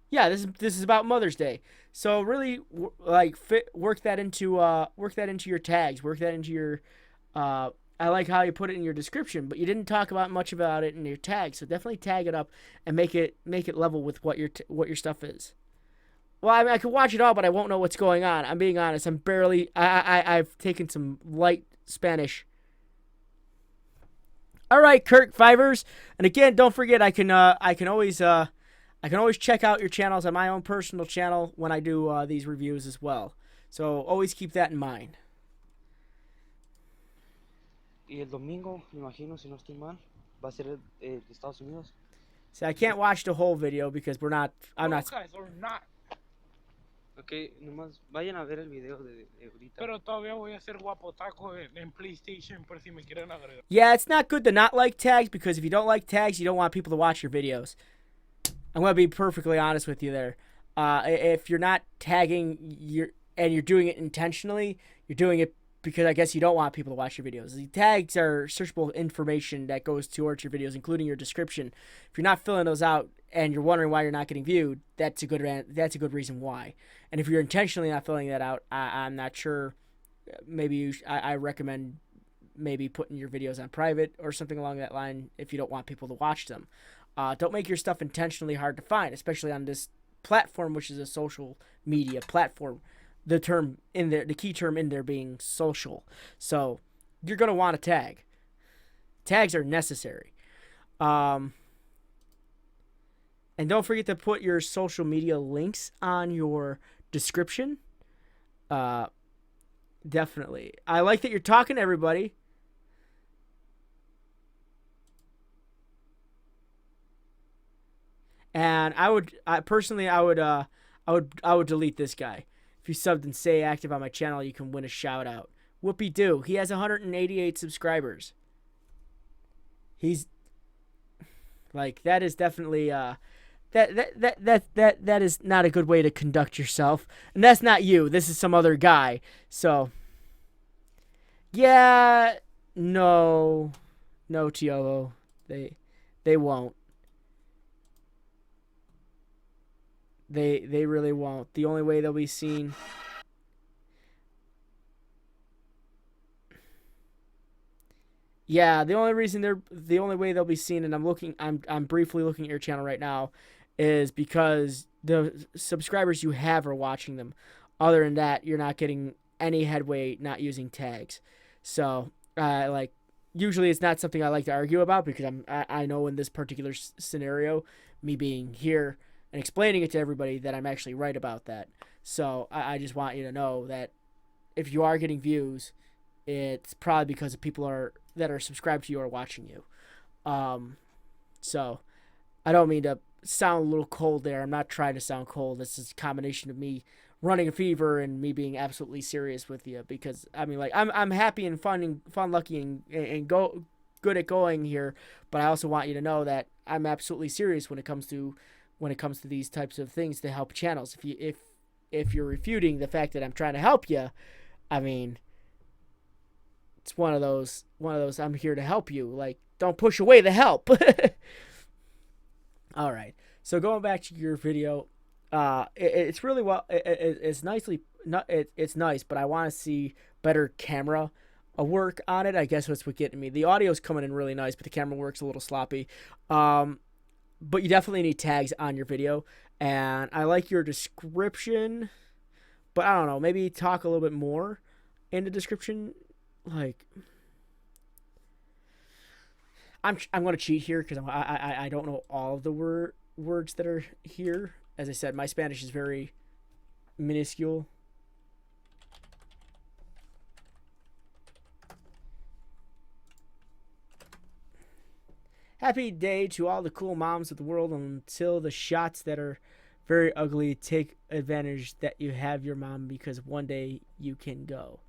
Yeah, this is about Mother's Day. So really, like, work that into your tags. Work that into your. I like how you put it in your description, but you didn't talk about much about it in your tags. So definitely tag it up and make it level with what your stuff is. Well, I mean, I could watch it all, but I won't know what's going on. I'm being honest. I'm barely. I've taken some light Spanish. All right, Kirk Fivers, and again, don't forget I can always check out your channels on my own personal channel when I do these reviews as well. So always keep that in mind. Y el domingo, me imagino, si no estoy mal, va a ser de Estados Unidos. See, I can't watch the whole video because I'm not. Guys, or not. Okay, nomás vayan a ver el video de ahorita. Pero todavía voy a hacer guapo taco en PlayStation por si me quieren agregar. Yeah, it's not good to not like tags, because if you don't like tags, you don't want people to watch your videos. I'm going to be perfectly honest with you there. If you're not tagging and you're doing it intentionally, you're doing it because I guess you don't want people to watch your videos. The tags are searchable information that goes towards your videos, including your description. If you're not filling those out and you're wondering why you're not getting viewed, that's a good reason why. And if you're intentionally not filling that out, I'm not sure. Maybe I recommend maybe putting your videos on private or something along that line if you don't want people to watch them. Don't make your stuff intentionally hard to find, especially on this platform, which is a social media platform. The key term in there being social. So you're going to want a tag. Tags are necessary. And don't forget to put your social media links on your description. Definitely. I like that you're talking to everybody. And I would delete this guy. If you subbed and stay active on my channel, you can win a shout out. Whoopie doo. He has 188 subscribers. He's like, that is definitely that is not a good way to conduct yourself. And that's not you. This is some other guy. So yeah, no Tiovo. They won't. They really won't. The only way they'll be seen. Yeah, the only way they'll be seen, and I'm briefly looking at your channel right now, is because the subscribers you have are watching them. Other than that, you're not getting any headway not using tags. So, usually it's not something I like to argue about, because I know in this particular scenario, me being here and explaining it to everybody, that I'm actually right about that. So I just want you to know that if you are getting views, it's probably because of people that are subscribed to you or watching you. So I don't mean to sound a little cold there. I'm not trying to sound cold. This is a combination of me running a fever and me being absolutely serious with you, because I mean, like, I'm happy and fun, lucky and good at going here, but I also want you to know that I'm absolutely serious when it comes to when it comes to these types of things to help channels. If you're refuting the fact that I'm trying to help you, I mean, it's one of those I'm here to help you. Like, don't push away the help. All right. So going back to your video, it's really it's nicely it's nice, but I want to see better camera work on it. I guess that's what getting me. The audio's coming in really nice, but the camera work's a little sloppy. But you definitely need tags on your video, and I like your description, but I don't know, maybe talk a little bit more in the description. Like, I'm going to cheat here because I don't know all of the words that are here. As I said, my Spanish is very minuscule. Happy day to all the cool moms of the world until the shots that are very ugly take advantage that you have your mom, because one day you can go.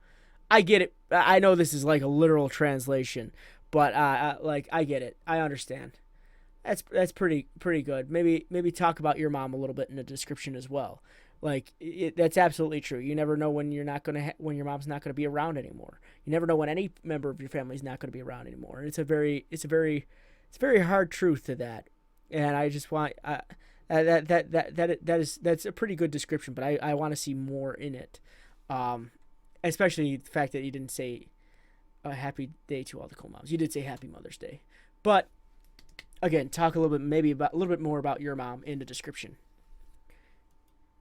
I get it. I know this is like a literal translation, but like, I get it. I understand. That's pretty good. Maybe talk about your mom a little bit in the description as well. Like, that's absolutely true. You never know when when your mom's not gonna be around anymore. You never know when any member of your family is not gonna be around anymore. And it's a very hard truth to that. And I just want that's a pretty good description, but I want to see more in it. Especially the fact that you didn't say a happy day to all the cool moms. You did say happy Mother's Day. But again, talk a little bit more about your mom in the description.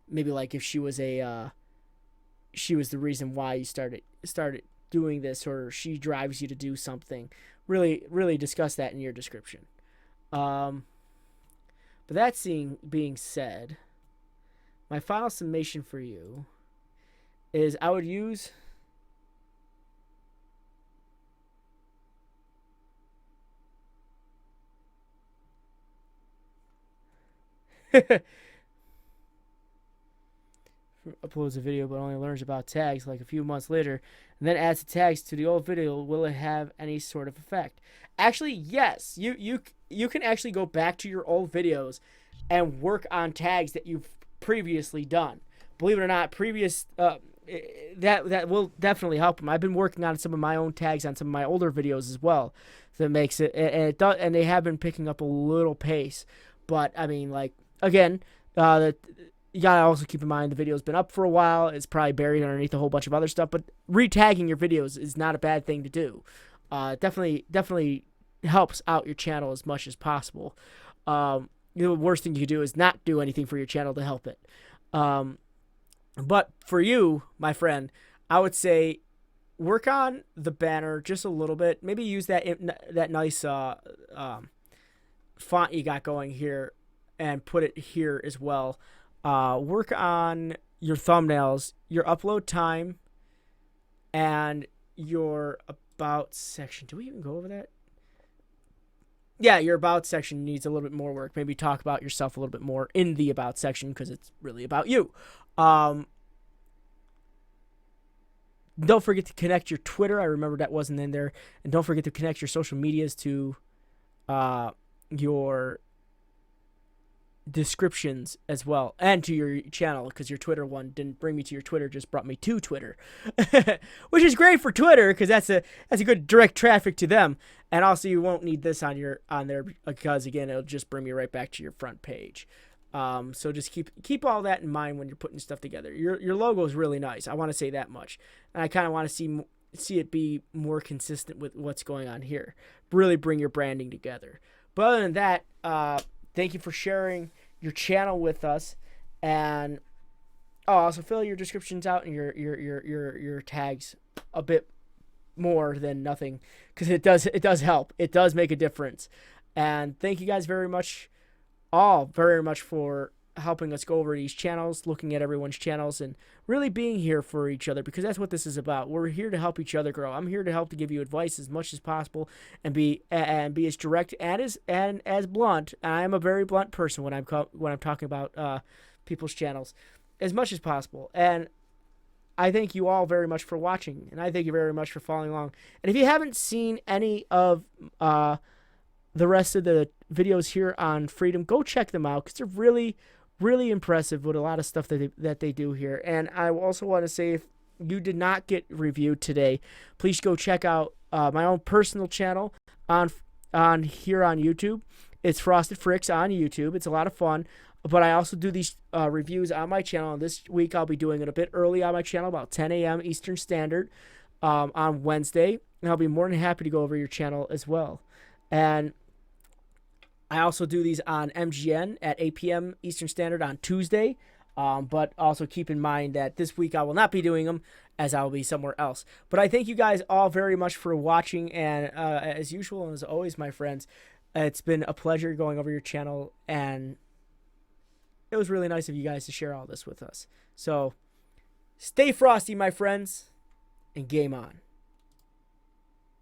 Maybe like if she was the reason why you started doing this, or she drives you to do something. Really discuss that in your description. But that being said, my final summation for you is I would use uploads a video but only learns about tags like a few months later and then adds the tags to the old video. Will it have any sort of effect? Actually, yes. You can actually go back to your old videos and work on tags that you've previously done. Believe it or not, that will definitely help them. I've been working on some of my own tags on some of my older videos as well. That makes it, and they have been picking up a little pace. But I mean, like, again, you gotta also keep in mind the video's been up for a while. It's probably buried underneath a whole bunch of other stuff. But retagging your videos is not a bad thing to do. Definitely helps out your channel as much as possible. The worst thing you could do is not do anything for your channel to help it. But for you, my friend, I would say work on the banner just a little bit. Maybe use that nice font you got going here and put it here as well. Work on your thumbnails, your upload time, and your about section. Do we even go over that? Yeah, your about section needs a little bit more work. Maybe talk about yourself a little bit more in the about section because it's really about you. Don't forget to connect your Twitter. I remember that wasn't in there. And don't forget to connect your social medias to your descriptions as well, and to your channel, because your Twitter one didn't bring me to your Twitter, just brought me to Twitter. Which is great for Twitter because that's a good direct traffic to them. And also you won't need this on there because again it'll just bring me right back to your front page. So just keep all that in mind when you're putting stuff together. Your logo is really nice. I want to say that much, and I kind of want to see it be more consistent with what's going on here. Really bring your branding together. But other than that, thank you for sharing your channel with us, and also fill your descriptions out and your tags a bit more than nothing, because it does help. It does make a difference. And thank you guys very much for helping us go over these channels, looking at everyone's channels, and really being here for each other, because that's what this is about. We're here to help each other grow. I'm here to help to give you advice as much as possible and be as direct and as blunt. I am a very blunt person when I'm talking about people's channels as much as possible. And I thank you all very much for watching, and I thank you very much for following along. And if you haven't seen any of the rest of the videos here on Freedom, go check them out because they're really, really impressive with a lot of stuff that they do here. And I also want to say, if you did not get reviewed today, please go check out my own personal channel on here on YouTube. It's Frosted Fricks on YouTube. It's a lot of fun. But I also do these reviews on my channel. And this week I'll be doing it a bit early on my channel, about 10 a.m. Eastern Standard on Wednesday. And I'll be more than happy to go over your channel as well. And I also do these on MGN at 8 p.m. Eastern Standard on Tuesday. But also keep in mind that this week I will not be doing them, as I will be somewhere else. But I thank you guys all very much for watching. And as usual, and as always, my friends, it's been a pleasure going over your channel. And it was really nice of you guys to share all this with us. So stay frosty, my friends, and game on.